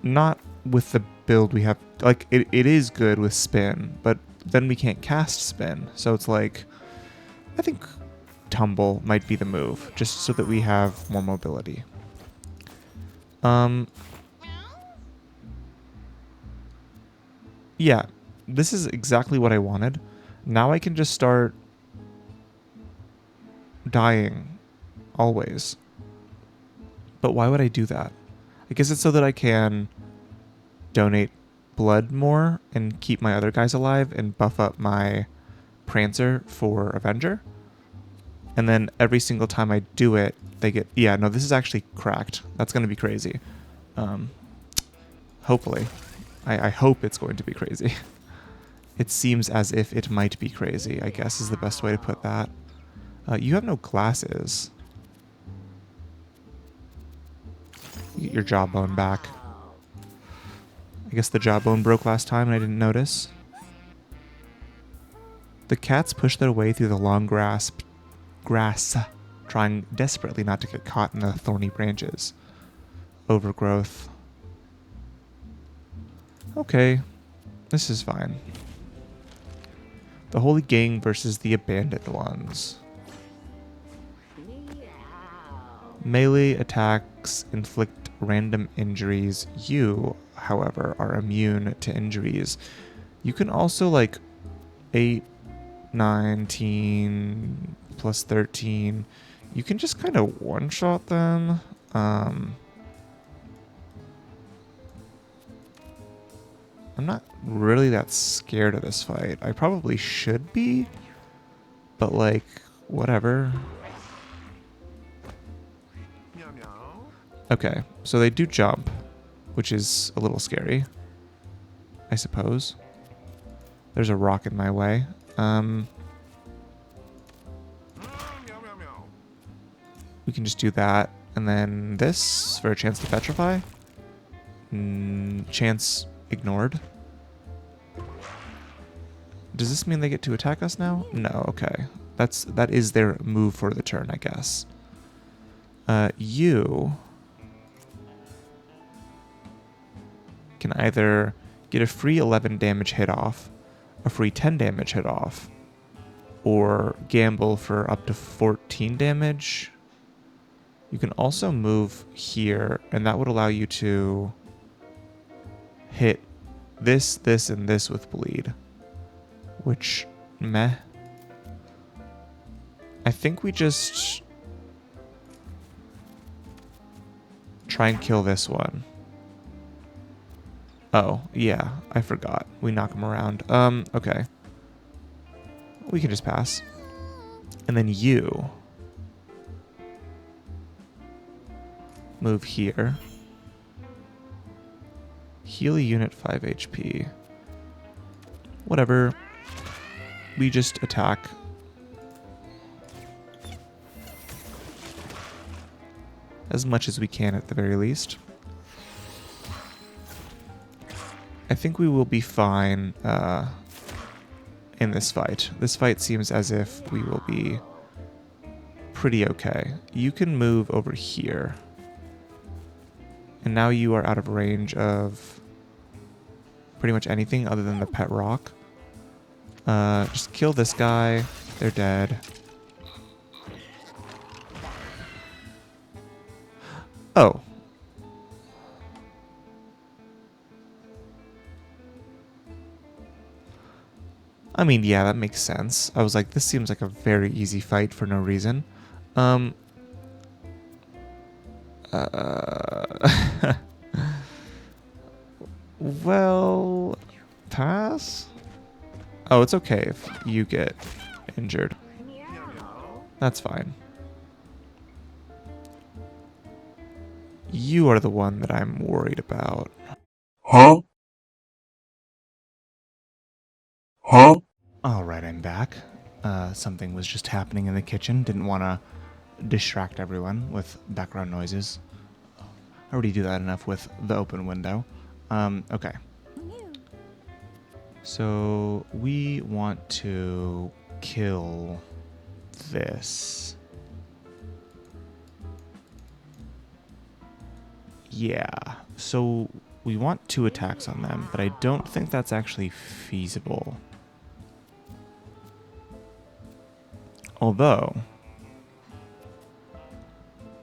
Speaker 1: not with the build we have. Like, it is good with spin, but then we can't cast spin. So it's like, I think Tumble might be the move, just so that we have more mobility. Yeah, this is exactly what I wanted. Now I can just start dying always. But why would I do that? I guess it's so that I can donate blood more and keep my other guys alive and buff up my Prancer for Avenger. And then every single time I do it, they get... Yeah, no, this is actually cracked. That's going to be crazy. Hopefully. I hope it's going to be crazy. It seems as if it might be crazy, I guess is the best way to put that. You have no glasses. You get your jawbone back. I guess the jawbone broke last time and I didn't notice. The cats push their way through the long grass, trying desperately not to get caught in the thorny branches. Overgrowth. Okay, this is fine. The Holy Gang versus the Abandoned Ones. Melee attacks inflict random injuries. You, however, are immune to injuries. You can also, like, 8, 19, plus 13. You can just kind of one-shot them. I'm not really that scared of this fight. I probably should be, but, like, whatever. Okay, so they do jump, which is a little scary, I suppose. There's a rock in my way. We can just do that, and then this for a chance to petrify. Chance ignored. Does this mean they get to attack us now? No, okay. That is their move for the turn, I guess. You can either get a free 11 damage hit off, a free 10 damage hit off, or gamble for up to 14 damage. You can also move here, and that would allow you to hit this, this, and this with bleed. Which, meh. I think we just try and kill this one. Oh, yeah, I forgot. We knock him around. Okay. We can just pass. And then you move here. Heal a unit 5 HP. Whatever. We just attack. As much as we can at the very least. I think we will be fine in this fight. This fight seems as if we will be pretty okay. You can move over here. And now you are out of range of pretty much anything other than the pet rock. Just kill this guy. They're dead. Oh. I mean, yeah, that makes sense. I was like, this seems like a very easy fight for no reason. Well, pass? Oh, it's okay if you get injured. That's fine. You are the one that I'm worried about.
Speaker 2: Huh? Huh?
Speaker 1: Alright, I'm back. Something was just happening in the kitchen. Didn't want to distract everyone with background noises. I already do that enough with the open window. Okay. So we want to kill this. Yeah. So we want 2 attacks on them, but I don't think that's actually feasible. Although,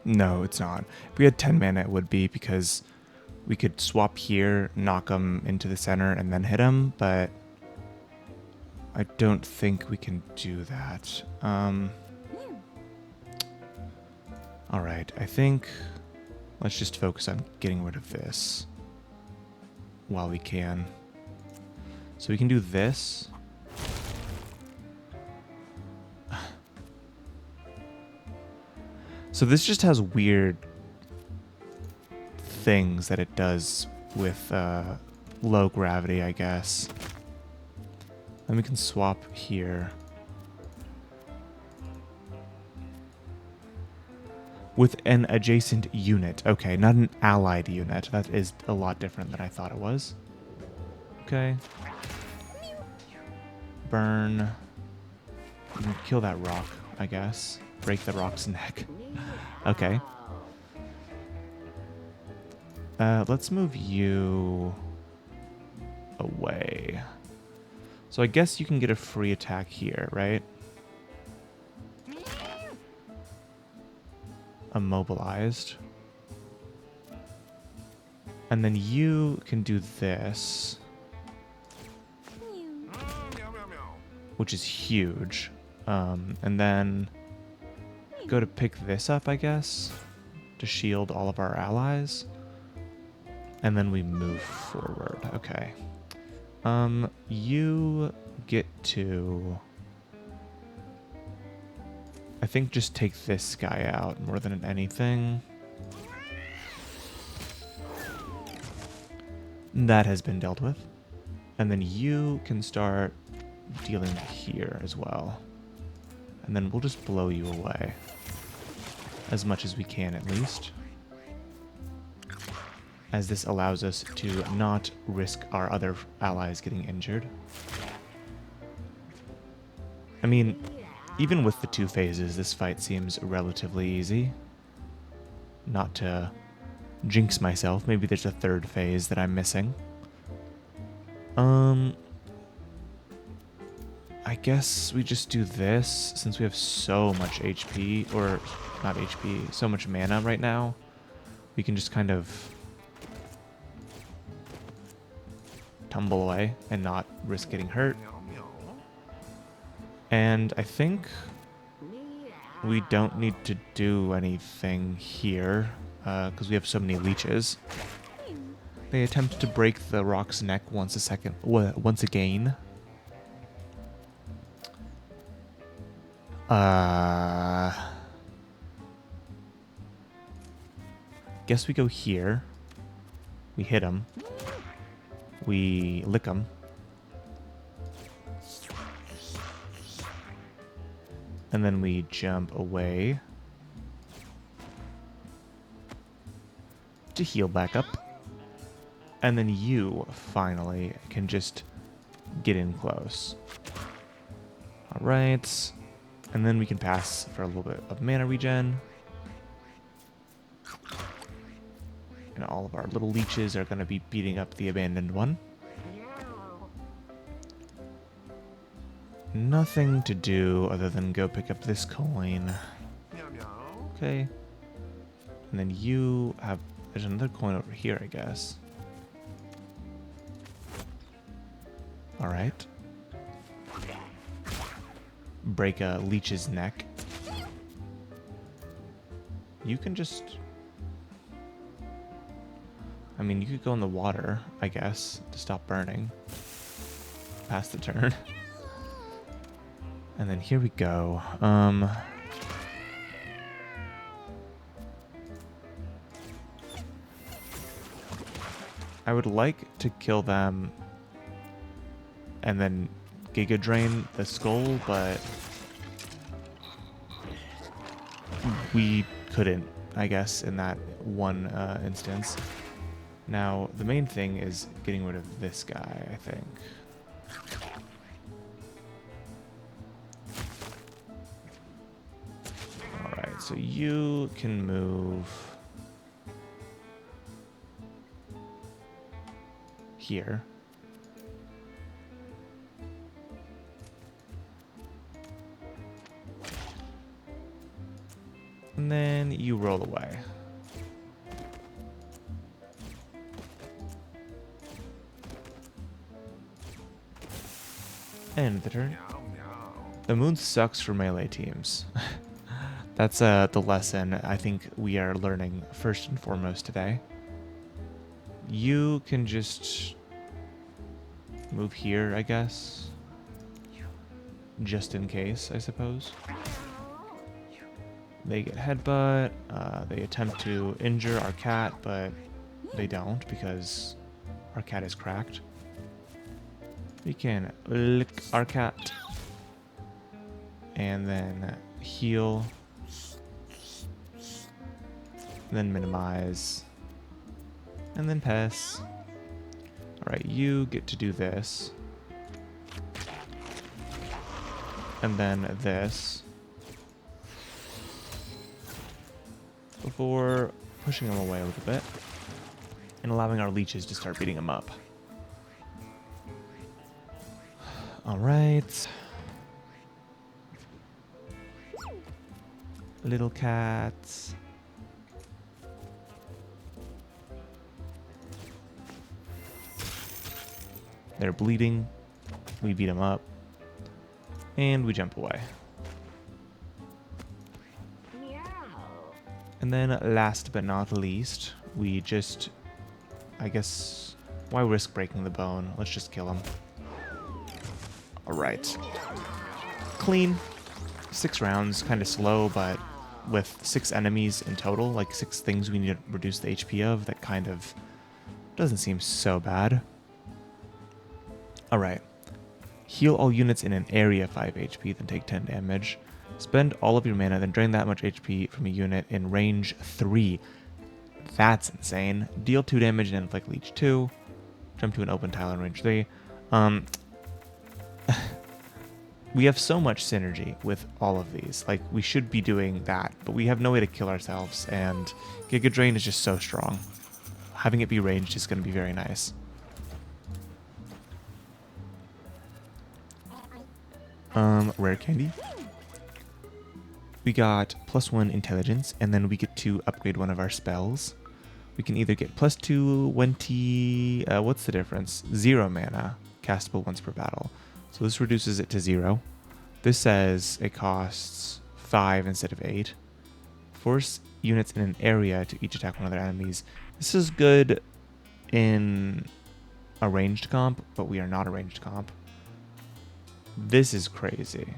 Speaker 1: no, it's not. If we had 10 mana, it would be, because we could swap here, knock him into the center, and then hit him, but I don't think we can do that. Alright, I think let's just focus on getting rid of this while we can. So we can do this. So this just has weird things that it does with low gravity, I guess. Then we can swap here. With an adjacent unit. Okay, not an allied unit. That is a lot different than I thought it was. Okay. Burn. You can kill that rock, I guess. Break the rock's neck. Okay. Let's move you away. So I guess you can get a free attack here, right? Immobilized. And then you can do this, which is huge. And then go to pick this up, I guess, to shield all of our allies. And then we move forward. Okay. You get to, I think, just take this guy out more than anything. That has been dealt with. And then you can start dealing here as well. And then we'll just blow you away. As much as we can, at least. As this allows us to not risk our other allies getting injured. I mean, even with the 2 phases, this fight seems relatively easy. Not to jinx myself, maybe there's a 3rd phase that I'm missing. I guess we just do this, since we have so much HP, or not HP, so much mana right now. We can just kind of tumble away and not risk getting hurt. And I think we don't need to do anything here, because we have so many leeches. They attempt to break the rock's neck once again. Guess we go here. We hit him. We lick him. And then we jump away to heal back up. And then you, finally, can just get in close. Alright. And then we can pass for a little bit of mana regen. And all of our little leeches are going to be beating up the abandoned one. Nothing to do other than go pick up this coin. Okay. And then you have... There's another coin over here, I guess. Alright. Break a leech's neck. You can just... I mean, you could go in the water, I guess, to stop burning. Pass the turn. And then here we go. I would like to kill them and then Giga Drain the skull, but we couldn't, I guess, in that one instance. Now, the main thing is getting rid of this guy, I think. Alright, so you can move here. And then you roll away. End the turn. The moon sucks for melee teams. That's the lesson I think we are learning first and foremost today. You can just move here, I guess. Just in case, I suppose. They get headbutt. They attempt to injure our cat, but they don't because our cat is cracked. We can lick our cat. And then heal. And then minimize. And then pass. Alright, you get to do this. And then this. Before pushing them away a little bit. And allowing our leeches to start beating them up. Alright. Little cats. They're bleeding. We beat them up. And we jump away. And then last but not least, we just, I guess, why risk breaking the bone? Let's just kill him. Alright. Clean. 6 rounds, kind of slow, but with 6 enemies in total, like 6 things we need to reduce the HP of, that kind of doesn't seem so bad. Alright. Heal all units in an area 5 HP, then take 10 damage. Spend all of your mana, then drain that much HP from a unit in range 3. That's insane. Deal 2 damage and inflict leech 2. Jump to an open tile in range 3. We have so much synergy with all of these. Like, we should be doing that, but we have no way to kill ourselves, and Giga Drain is just so strong. Having it be ranged is going to be very nice. Rare candy. We got +1 intelligence, and then we get to upgrade one of our spells. We can either get +2, 20, what's the difference? 0 mana, castable once per battle. So this reduces it to 0. This says it costs 5 instead of 8. Force units in an area to each attack one of their enemies. This is good in a ranged comp, but we are not a ranged comp. This is crazy.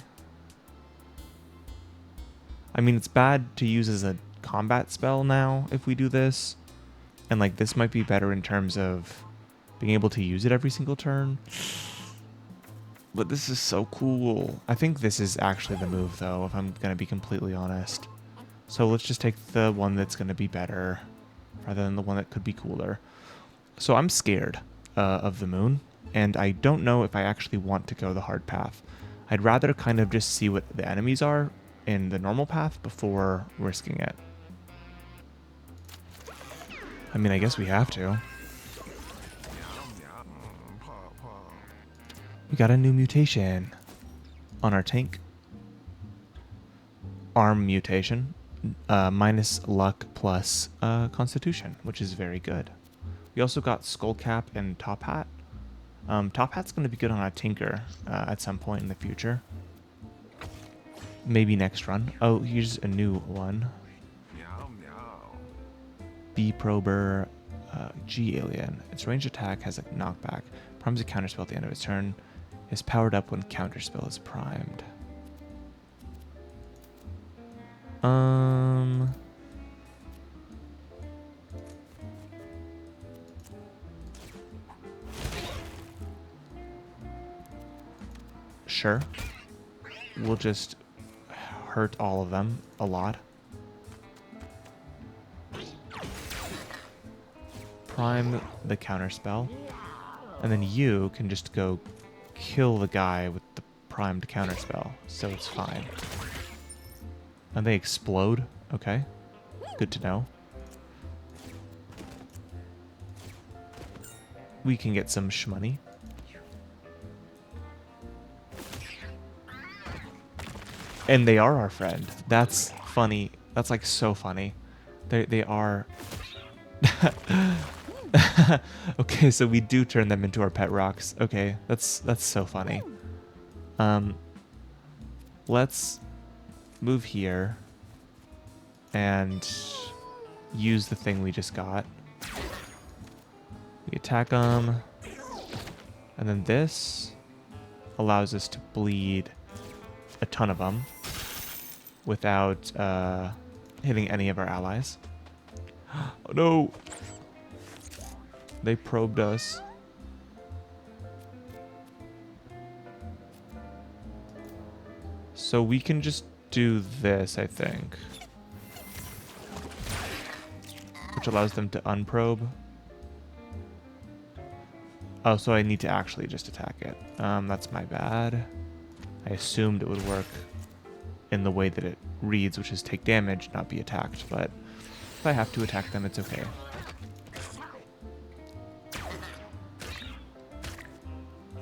Speaker 1: I mean, it's bad to use as a combat spell now if we do this. And like, this might be better in terms of being able to use it every single turn. But this is so cool. I think this is actually the move, though, if I'm going to be completely honest. So let's just take the one that's going to be better rather than the one that could be cooler. So I'm scared of the moon, and I don't know if I actually want to go the hard path. I'd rather kind of just see what the enemies are in the normal path before risking it. I mean, I guess we have to. We got a new mutation on our tank. Arm mutation. Minus luck plus constitution, which is very good. We also got skull cap and top hat. Top hat's going to be good on a tinker at some point in the future. Maybe next run. Oh, here's a new one. B prober, G alien. Its range attack has a knockback. Primes a counterspell at the end of its turn. Is powered up when counterspell is primed. Sure. We'll just hurt all of them a lot. Prime the counterspell. And then you can just go kill the guy with the primed counterspell. So it's fine. And they explode. Okay. Good to know. We can get some shmoney. And they are our friend. That's funny. That's like so funny. They are. Okay, so we do turn them into our pet rocks. Okay, that's so funny. Let's move here and use the thing we just got. We attack them, and then this allows us to bleed a ton of them without hitting any of our allies. Oh no! They probed us. So we can just do this, I think. Which allows them to unprobe. Oh, so I need to actually just attack it. That's my bad. I assumed it would work in the way that it reads, which is take damage, not be attacked. But if I have to attack them, it's okay.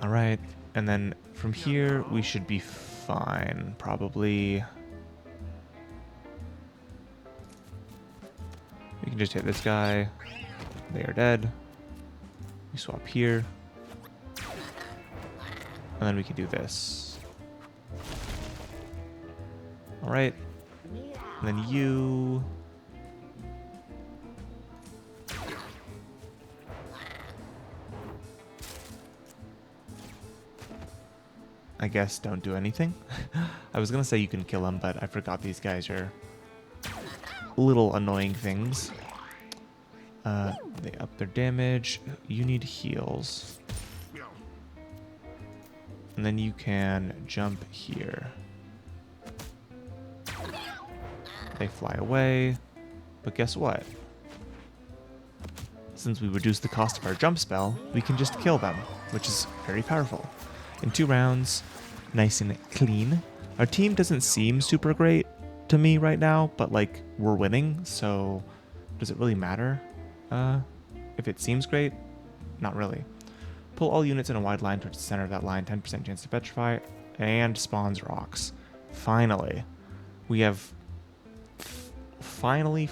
Speaker 1: Alright, and then from here, we should be fine. Probably. We can just hit this guy. They are dead. We swap here. And then we can do this. Alright. And then you... I guess don't do anything. I was going to say you can kill them, but I forgot these guys are little annoying things. They up their damage. You need heals. And then you can jump here. They fly away. But guess what? Since we reduce the cost of our jump spell, we can just kill them, which is very powerful. In 2 rounds, nice and clean. Our team doesn't seem super great to me right now, but like we're winning, so does it really matter? If it seems great, not really. Pull all units in a wide line towards the center of that line, 10% chance to petrify, and spawns rocks. Finally. We have finally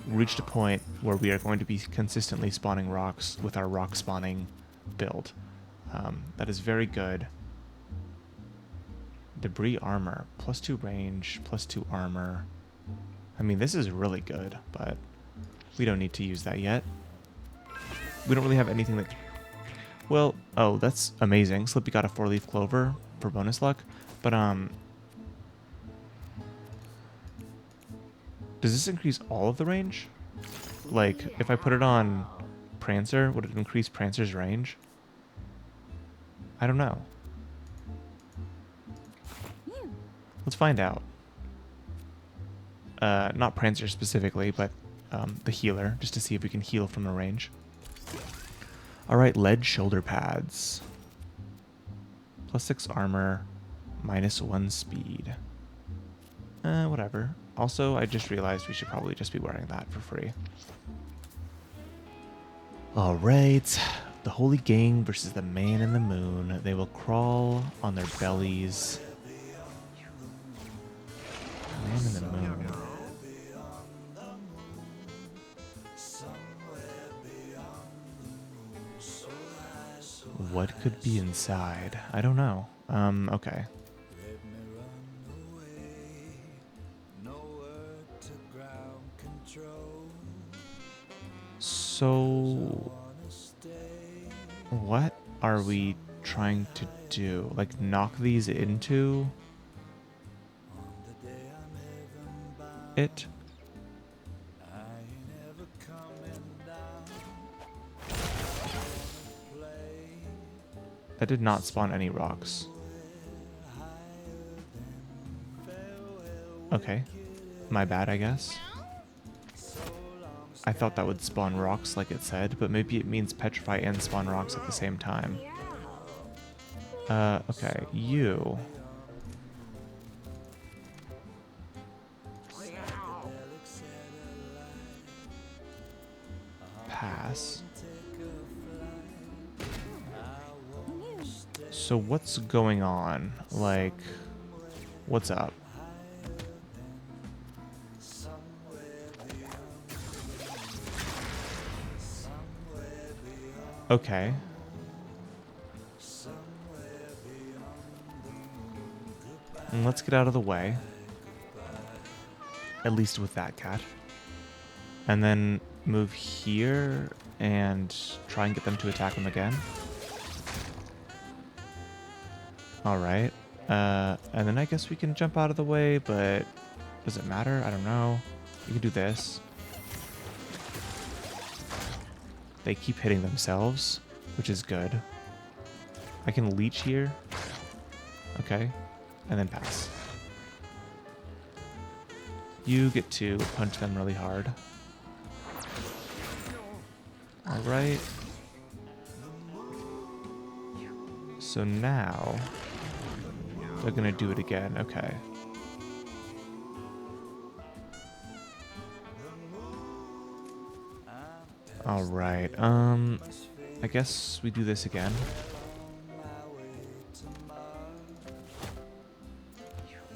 Speaker 1: reached a point where we are going to be consistently spawning rocks with our rock spawning build. That is very good. Debris armor, +2 range, +2 armor. I mean, this is really good, but we don't need to use that yet. We don't really have anything that... Well, oh, that's amazing. Slippy got a 4-leaf clover for bonus luck, but does this increase all of the range? Like, if I put it on Prancer, would it increase Prancer's range? I don't know. Let's find out. Not Prancer specifically, but the healer, just to see if we can heal from a range. All right, lead shoulder pads. +6 armor, -1 speed. Whatever. Also, I just realized we should probably just be wearing that for free. All right, the Holy Gang versus the Man in the Moon. They will crawl on their bellies. Man in the Moon. What could be inside? I don't know. Okay. So, what are we trying to do? Like, knock these into it? That did not spawn any rocks. Okay. My bad, I guess. I thought that would spawn rocks like it said, but maybe it means petrify and spawn rocks at the same time. Okay, you. Pass. So what's going on? Like, what's up? Okay. And let's get out of the way. At least with that cat. And then move here and try and get them to attack him again. Alright. And then I guess we can jump out of the way, but does it matter? I don't know. We can do this. They keep hitting themselves, which is good. I can leech here. Okay. And then pass. You get to punch them really hard. Alright. So now they're gonna do it again. Okay. Alright, I guess we do this again.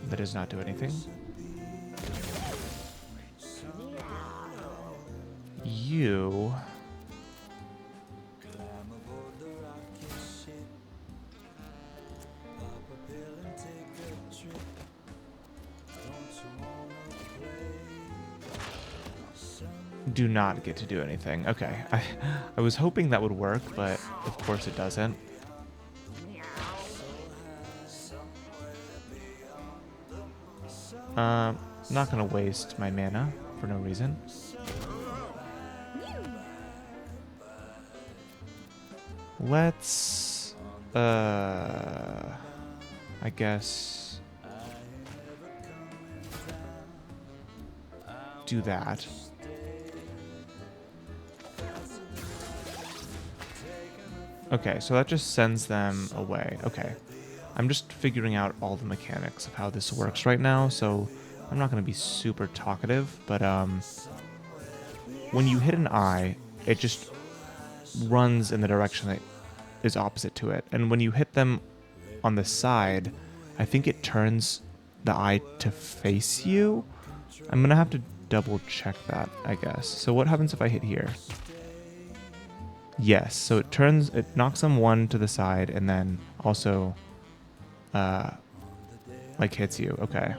Speaker 1: That does not do anything. You... do not get to do anything. Okay. I was hoping that would work, but of course it doesn't. Not gonna waste my mana for no reason. Let's I guess do that. Okay, so that just sends them away. Okay. I'm just figuring out all the mechanics of how this works right now, so I'm not going to be super talkative, but when you hit an eye, it just runs in the direction that is opposite to it. And when you hit them on the side, I think it turns the eye to face you. I'm going to have to double check that, I guess. So what happens if I hit here? Yes, so it knocks them one to the side and then also like hits you. Okay.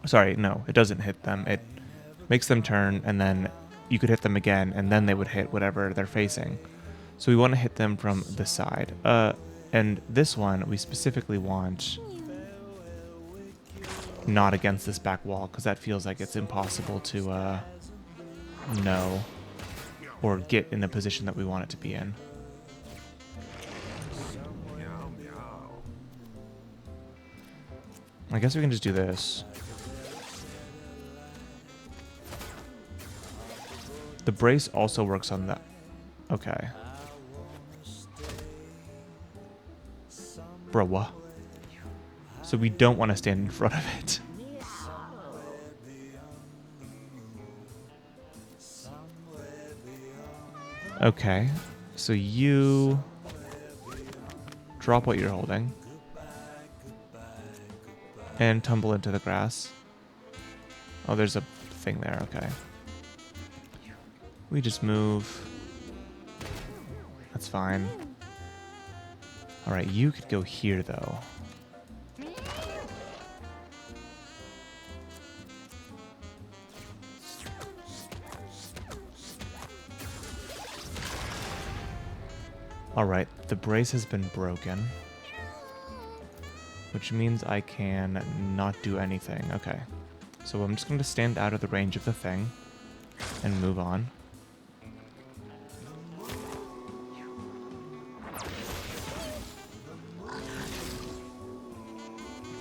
Speaker 1: Sorry, no, it doesn't hit them. It makes them turn and then you could hit them again and then they would hit whatever they're facing. So we want to hit them from the side. And this one we specifically want not against this back wall because that feels like it's impossible to know or get in the position that we want it to be in. I guess we can just do this. The brace also works on that. Okay. Bro, what? So we don't want to stand in front of it. Okay. So you drop what you're holding and tumble into the grass. Oh, there's a thing there. Okay. We just move. That's fine. All right, you could go here though. All right, the brace has been broken, which means I can not do anything. Okay, so I'm just going to stand out of the range of the thing and move on.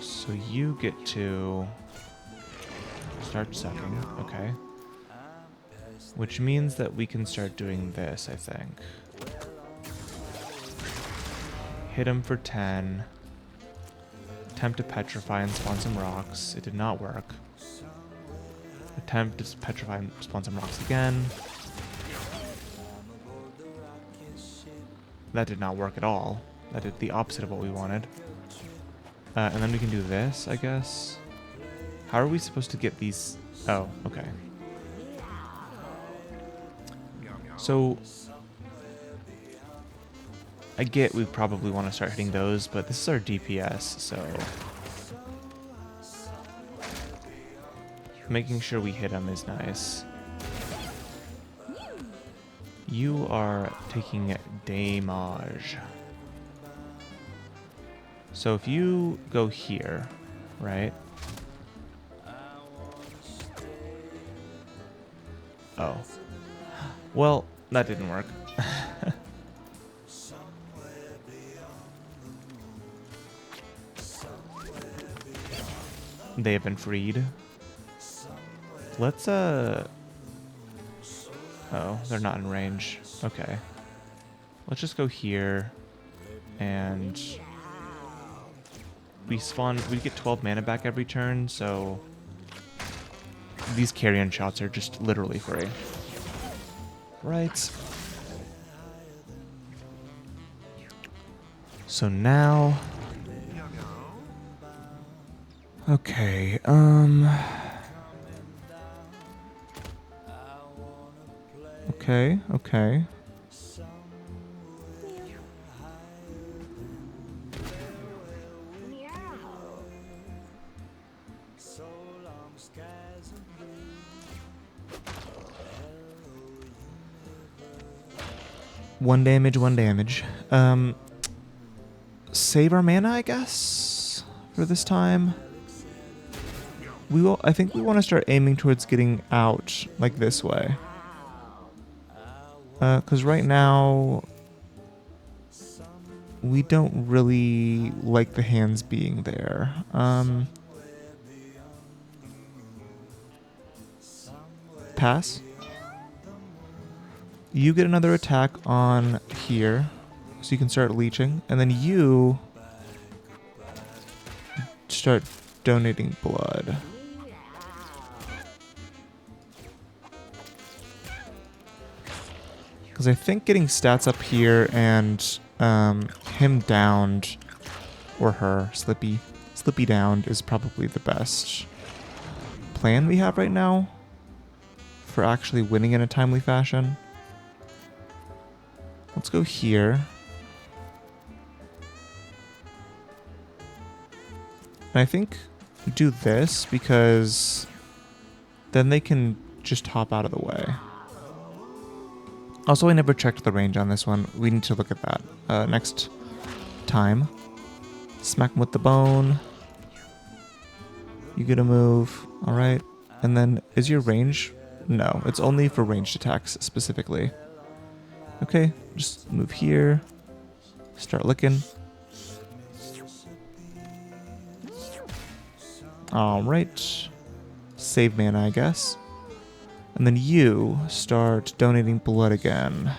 Speaker 1: So you get to start sucking, okay. Which means that we can start doing this, I think. Hit him for 10. Attempt to petrify and spawn some rocks. It did not work. Attempt to petrify and spawn some rocks again. That did not work at all. That did the opposite of what we wanted. And then we can do this, I guess. How are we supposed to get these? Oh, okay. So I get we probably want to start hitting those, but this is our DPS, so making sure we hit them is nice. You are taking damage. So if you go here, right? Oh. Well, that didn't work. They have been freed. Let's, oh, they're not in range. Okay. Let's just go here. And we spawn, we get 12 mana back every turn, so these carrion shots are just literally free. Right. So now... Okay, Okay. One damage. Save our mana, I guess, for this time. I think we want to start aiming towards getting out, like this way. Because right now, we don't really like the hands being there. Pass. You get another attack on here, so you can start leeching, and then you start donating blood. Because I think getting stats up here and him downed, or her, Slippy downed, is probably the best plan we have right now for actually winning in a timely fashion. Let's go here. And I think do this because then they can just hop out of the way. Also, I never checked the range on this one. We need to look at that next time. Smack him with the bone. You get a move. All right. And then is your range? No, it's only for ranged attacks specifically. Okay, just move here. Start licking. All right. Save mana, I guess. And then you start donating blood again.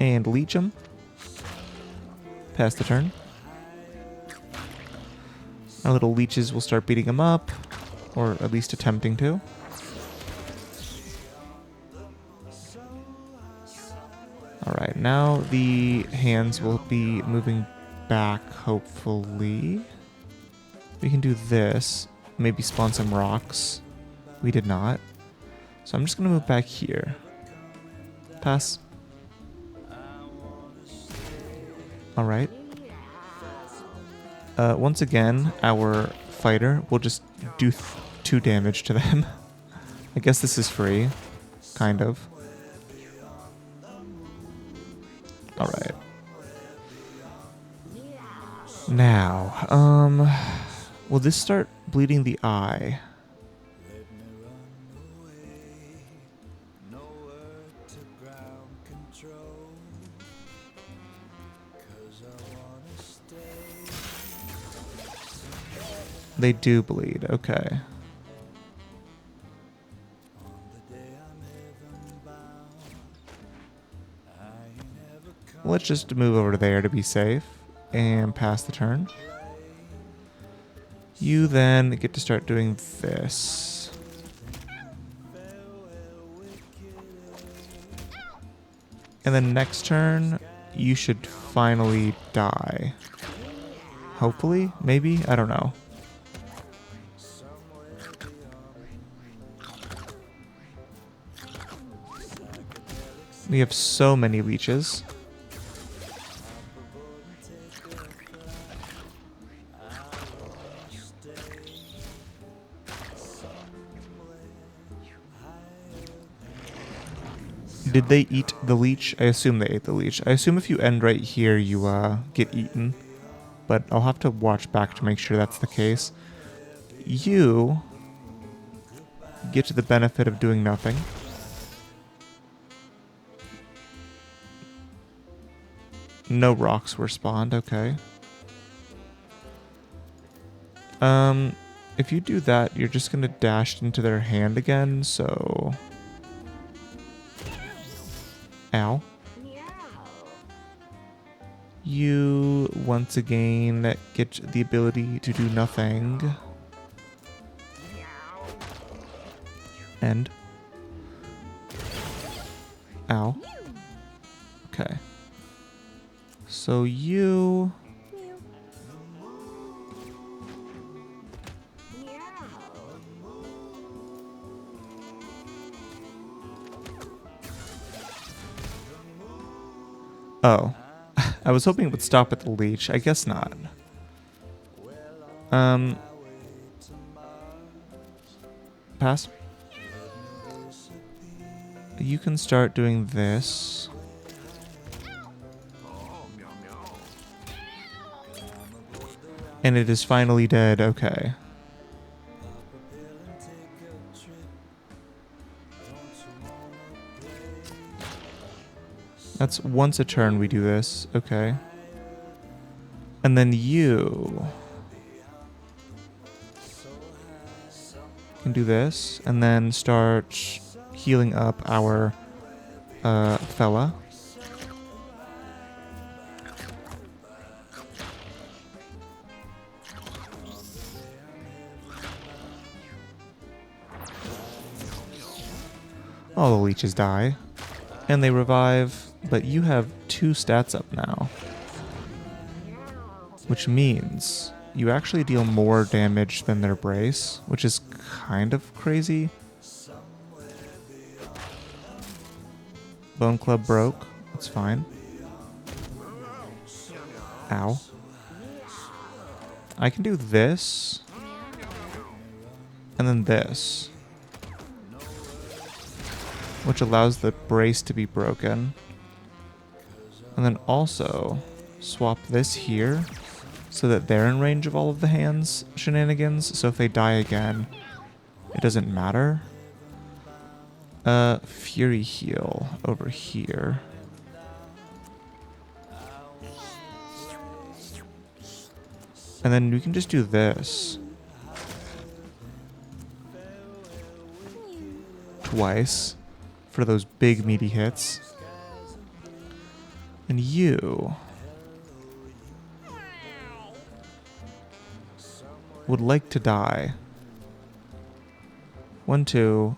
Speaker 1: And leech him. Pass the turn. Our little leeches will start beating him up, or at least attempting to. Alright, now the hands will be moving back, hopefully. We can do this. Maybe spawn some rocks. We did not. So I'm just going to move back here. Pass. Alright. Once again, our fighter will just do 2 damage to them. I guess this is free. Kind of. Alright. Now, will this start bleeding the eye? They do bleed, okay. Let's just move over to there to be safe and pass the turn. You then get to start doing this. And then next turn, you should finally die. Hopefully? Maybe? I don't know. We have so many leeches. Did they eat the leech? I assume they ate the leech. I assume if you end right here, you get eaten. But I'll have to watch back to make sure that's the case. You get to the benefit of doing nothing. No rocks were spawned, okay. If you do that, you're just gonna dash into their hand again, so... Ow. You, once again, get the ability to do nothing. End. Ow. Okay. So you... Oh. I was hoping it would stop at the leech. I guess not. Pass. You can start doing this. And it is finally dead. Okay. That's once a turn we do this. Okay. And then you can do this. And then start healing up our fella. All the leeches die. And they revive. But you have 2 stats up now. Which means you actually deal more damage than their brace, which is kind of crazy. Bone Club broke. That's fine. Ow. I can do this. And then this. Which allows the brace to be broken. And then also swap this here so that they're in range of all of the hands shenanigans. So if they die again, it doesn't matter. Fury heal over here. And then we can just do this. Twice. For those big meaty hits. And you would like to die. 1, 2.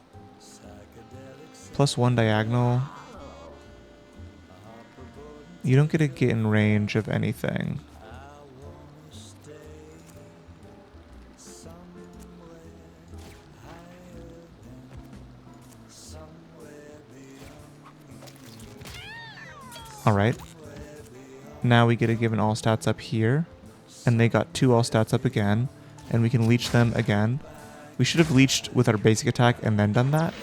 Speaker 1: +1 diagonal. You don't get to get in range of anything. Alright. Now we get to give an all stats up here. And they got 2 all stats up again. And we can leech them again. We should have leeched with our basic attack and then done that.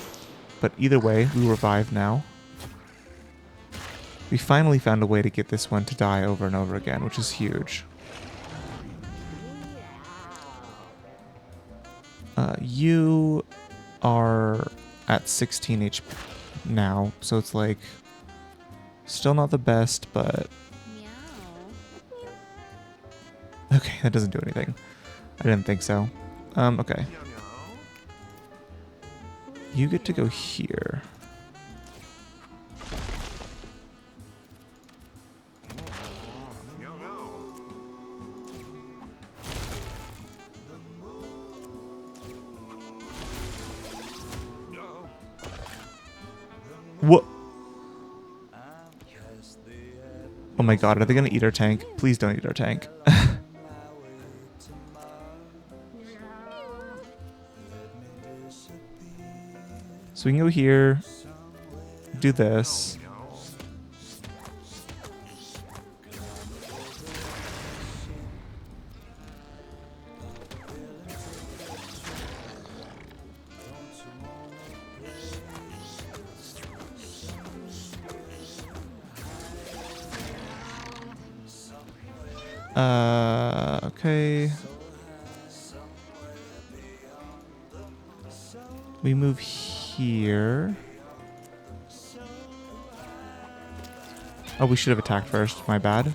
Speaker 1: But either way, we revive now. We finally found a way to get this one to die over and over again, which is huge. You are at 16 HP now, so it's like still not the best, but okay, that doesn't do anything. I didn't think so. Okay. You get to go here. What? Oh my god, are they gonna eat our tank? Please don't eat our tank. So we can go here, do this. Okay. We move here. Oh, we should have attacked first. My bad.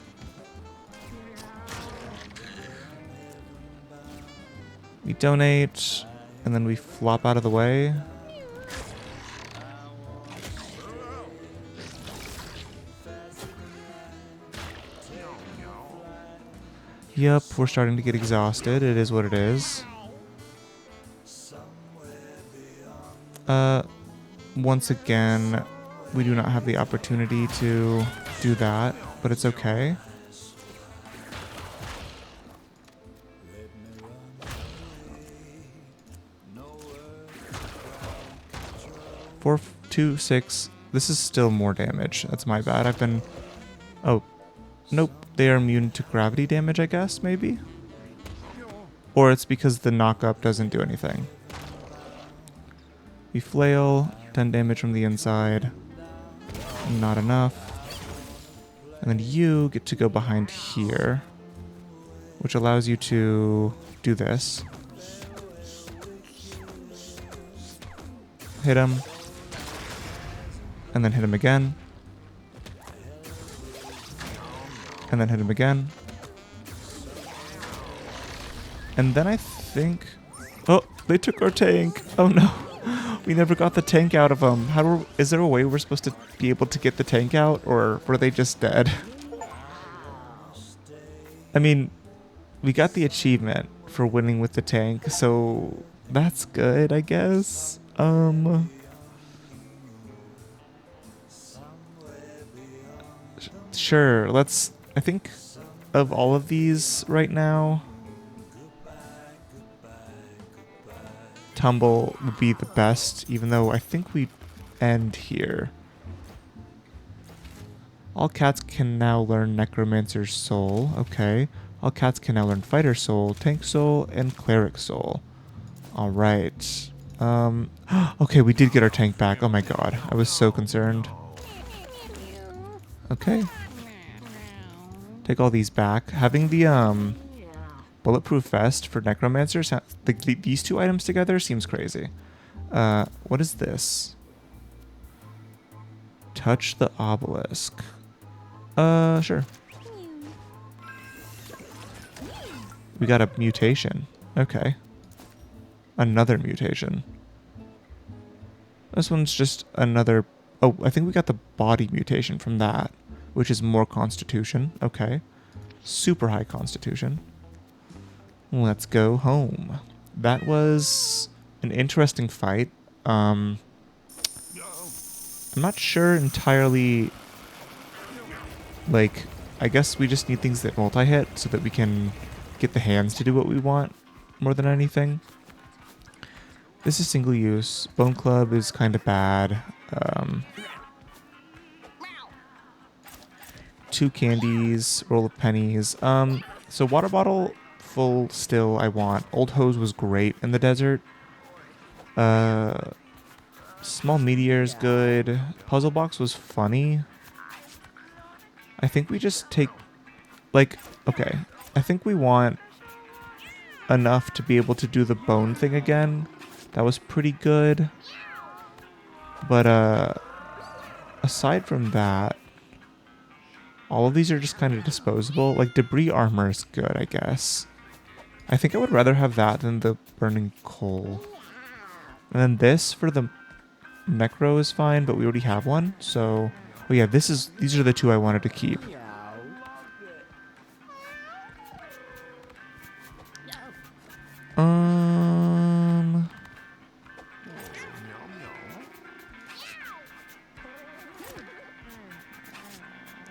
Speaker 1: We donate, and then we flop out of the way. Yep, we're starting to get exhausted. It is what it is. Once again, we do not have the opportunity to do that, but it's okay. Four, 2, 6. This is still more damage. That's my bad. I've been... Oh. Nope. They are immune to gravity damage, I guess, maybe? Or it's because the knock-up doesn't do anything. We flail. 10 damage from the inside. Not enough. And then you get to go behind here, which allows you to do this. Hit him. And then hit him again. And then hit him again. And then I think... Oh, they took our tank. Oh no. We never got the tank out of them. Is there a way we're supposed to be able to get the tank out? Or were they just dead? I mean, we got the achievement for winning with the tank, so that's good, I guess. Sure, let's... I think of all of these right now, Tumble would be the best, even though I think we end here. All cats can now learn Necromancer's Soul. Okay. All cats can now learn Fighter Soul, Tank Soul, and Cleric Soul. Alright. Okay, we did get our tank back. Oh my god. I was so concerned. Okay. Take all these back. Having the bulletproof vest for Necromancers, these two items together seems crazy. What is this? Touch the obelisk. Sure. We got a mutation. Okay. Another mutation. This one's just another... Oh, I think we got the body mutation from that, which is more constitution. Okay. Super high constitution. Let's go home. That was an interesting fight. I'm not sure entirely... Like, I guess we just need things that multi-hit so that we can get the hands to do what we want more than anything. This is single use. Bone Club is kind of bad. 2 candies, roll of pennies. So water bottle full still I want. Old hose was great in the desert. Small meteor's good. Puzzle box was funny. I think we just take, like, okay. I think we want enough to be able to do the bone thing again. That was pretty good. But, aside from that, all of these are just kind of disposable. Like, debris armor is good, I guess. I think I would rather have that than the burning coal. And then this for the necro is fine, but we already have one, so... Oh yeah, these are the 2 I wanted to keep.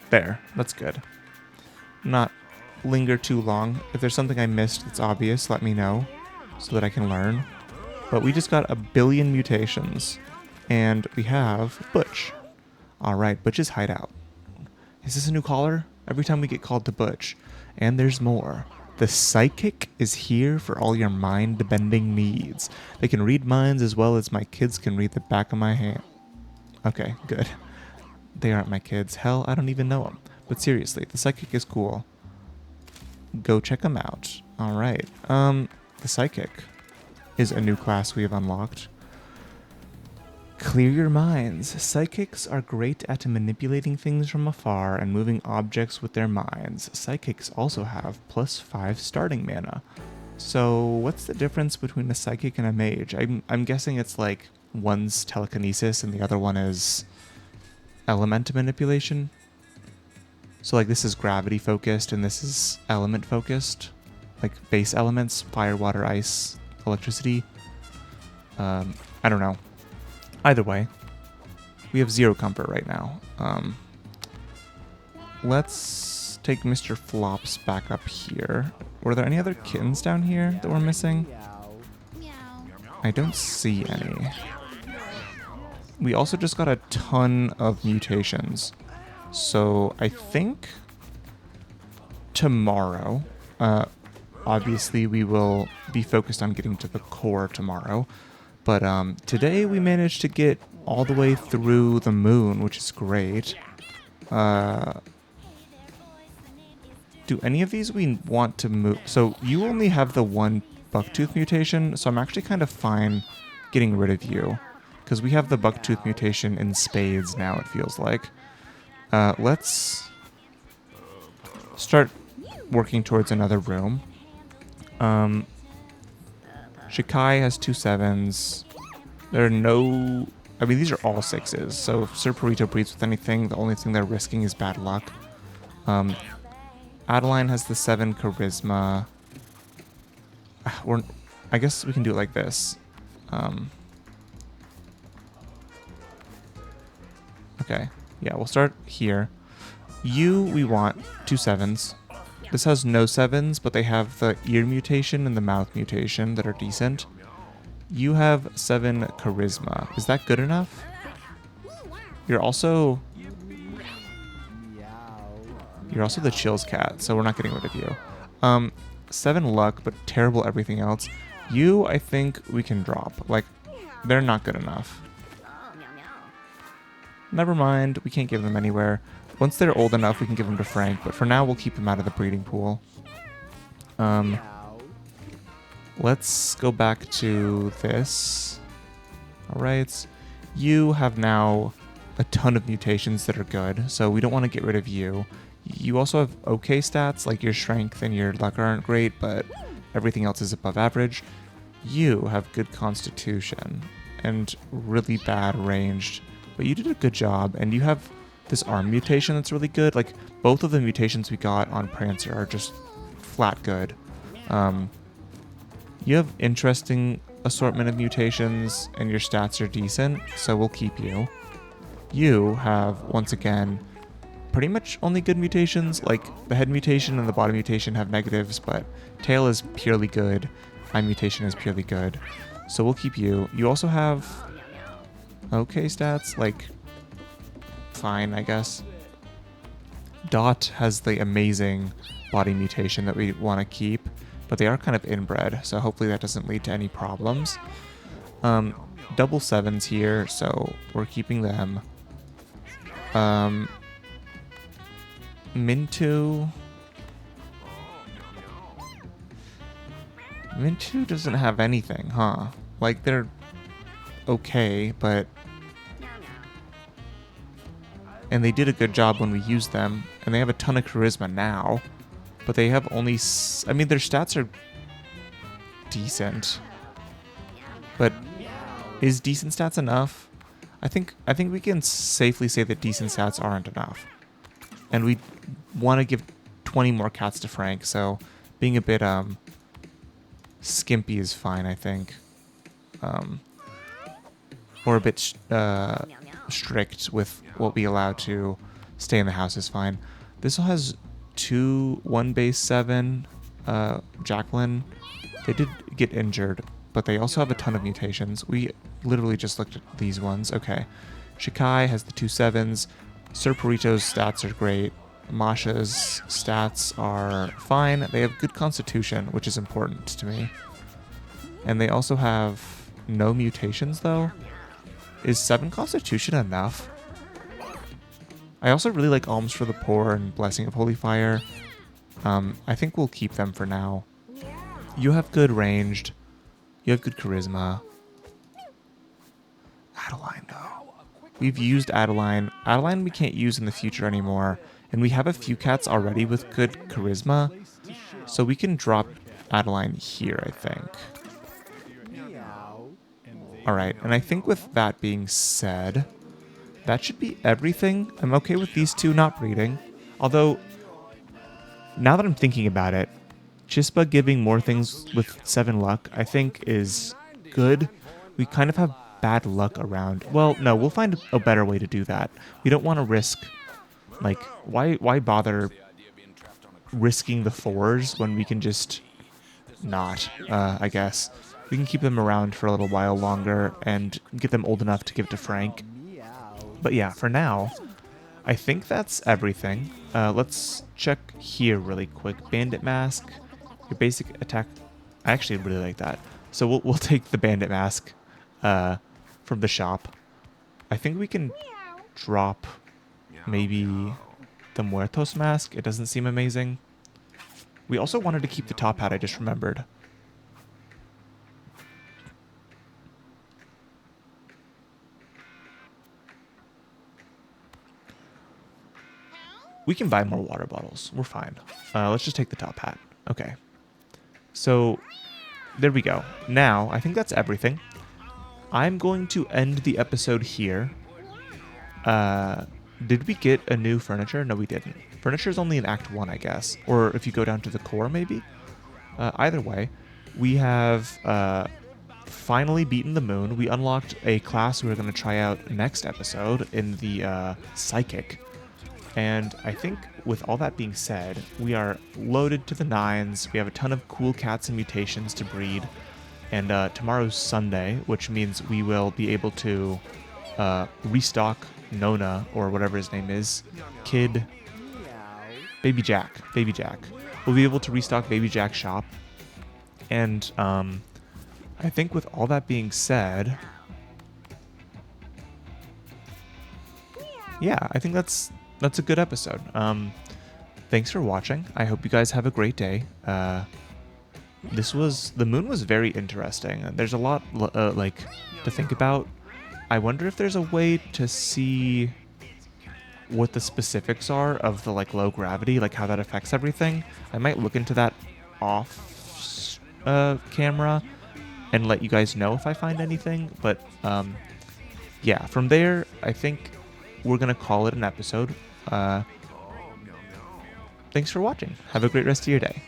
Speaker 1: There, that's good. Not linger too long. If there's something I missed that's obvious, let me know so that I can learn. But we just got 1 billion mutations, and we have Butch. Alright, Butch's hideout. Is this a new caller? Every time we get called to Butch. And there's more. The Psychic is here for all your mind-bending needs. They can read minds as well as my kids can read the back of my hand. Okay, good. They aren't my kids. Hell, I don't even know them. But seriously, the Psychic is cool. Go check them out. Alright. The Psychic is a new class we have unlocked. Clear your minds. Psychics are great at manipulating things from afar and moving objects with their minds. Psychics also have +5 starting mana. So what's the difference between a psychic and a mage? I'm guessing it's like one's telekinesis and the other one is element manipulation. So like this is gravity focused and this is element focused. Like base elements, fire, water, ice, electricity. I don't know. Either way, we have 0 comfort right now. Let's take Mr. Flops back up here. Were there any other kittens down here that we're missing? I don't see any. We also just got a ton of mutations. So I think tomorrow, obviously we will be focused on getting to the core tomorrow. But today we managed to get all the way through the moon, which is great. Do any of these we want to move? So you only have the 1 bucktooth mutation, so I'm actually kind of fine getting rid of you. Because we have the bucktooth mutation in spades now, it feels like. Let's start working towards another room. Shikai has 2 7s. There are no... I mean, these are all 6s. So if Sir Burrito breeds with anything, the only thing they're risking is bad luck. Adeline has the 7 charisma. I guess we can do it like this. Okay. Yeah, we'll start here. We want 2 7s. This has no 7s, but they have the ear mutation and the mouth mutation that are decent. You have 7 charisma. Is that good enough? You're also the chills cat, so we're not getting rid of you. 7 luck, but terrible everything else. I think we can drop. Like, they're not good enough. Never mind, we can't give them anywhere. Once they're old enough, we can give them to Frank, but for now, we'll keep them out of the breeding pool. Let's go back to this. Alright. You have now a ton of mutations that are good, so we don't want to get rid of you. You also have okay stats, like your strength and your luck aren't great, but everything else is above average. You have good constitution and really bad ranged, but you did a good job, and you have this arm mutation that's really good. Like, both of the mutations we got on Prancer are just flat good. You have interesting assortment of mutations, and your stats are decent, so we'll keep you. You have, once again, pretty much only good mutations. Like, the head mutation and the body mutation have negatives, but tail is purely good. Eye mutation is purely good. So we'll keep you. You also have okay stats, like fine, I guess. Dot has the amazing body mutation that we want to keep, but they are kind of inbred, so hopefully that doesn't lead to any problems. Double sevens here, so we're keeping them. Mintu doesn't have anything, huh? Like, they're okay, but... And they did a good job when we used them, and they have a ton of charisma now, but they have only... I mean, their stats are decent, but is decent stats enough? I think we can safely say that decent stats aren't enough. And we want to give 20 more cats to Frank, so being a bit skimpy is fine, I think. Or a bit strict with what we allow to stay in the house is fine. This one has 1 base 7. Jacqueline, they did get injured, but they also have a ton of mutations. We literally just looked at these ones. Okay. Shikai has the 2 7s. Sir Purito's stats are great. Masha's stats are fine. They have good constitution, which is important to me. And they also have no mutations, though. Is 7 constitution enough? I also really like Alms for the Poor and Blessing of Holy Fire. I think we'll keep them for now. You have good ranged. You have good charisma. Adeline, though. We've used Adeline. Adeline we can't use in the future anymore. And we have a few cats already with good charisma. So we can drop Adeline here, I think. Alright, and I think with that being said, that should be everything. I'm okay with these two not breeding. Although, now that I'm thinking about it, Chispa giving more things with 7 luck, I think is good. We kind of have bad luck around. Well, no, we'll find a better way to do that. We don't want to risk, like, why bother risking the 4s when we can just not, I guess. We can keep them around for a little while longer and get them old enough to give to Frank. But yeah, for now, I think that's everything. Let's check here really quick. Bandit Mask, your basic attack. I actually really like that. So we'll take the Bandit Mask from the shop. I think we can drop maybe the Muertos Mask. It doesn't seem amazing. We also wanted to keep the top hat, I just remembered. We can buy more water bottles. We're fine. Let's just take the top hat. Okay. So, there we go. Now, I think that's everything. I'm going to end the episode here. Did we get a new furniture? No, we didn't. Furniture is only in Act 1, I guess. Or if you go down to the core, maybe? Either way, we have finally beaten the moon. We unlocked a class we're going to try out next episode in the Psychic. And I think with all that being said, we are loaded to the nines. We have a ton of cool cats and mutations to breed. And tomorrow's Sunday, which means we will be able to restock Nona, or whatever his name is. Baby Jack. We'll be able to restock Baby Jack's shop. And I think with all that being said, yeah, I think that's a good episode. Thanks for watching. I hope you guys have a great day. The moon was very interesting. There's a lot to think about. I wonder if there's a way to see what the specifics are of the like low gravity, like how that affects everything. I might look into that off camera and let you guys know if I find anything. But yeah, from there, I think we're gonna call it an episode. Thanks for watching. Have a great rest of your day.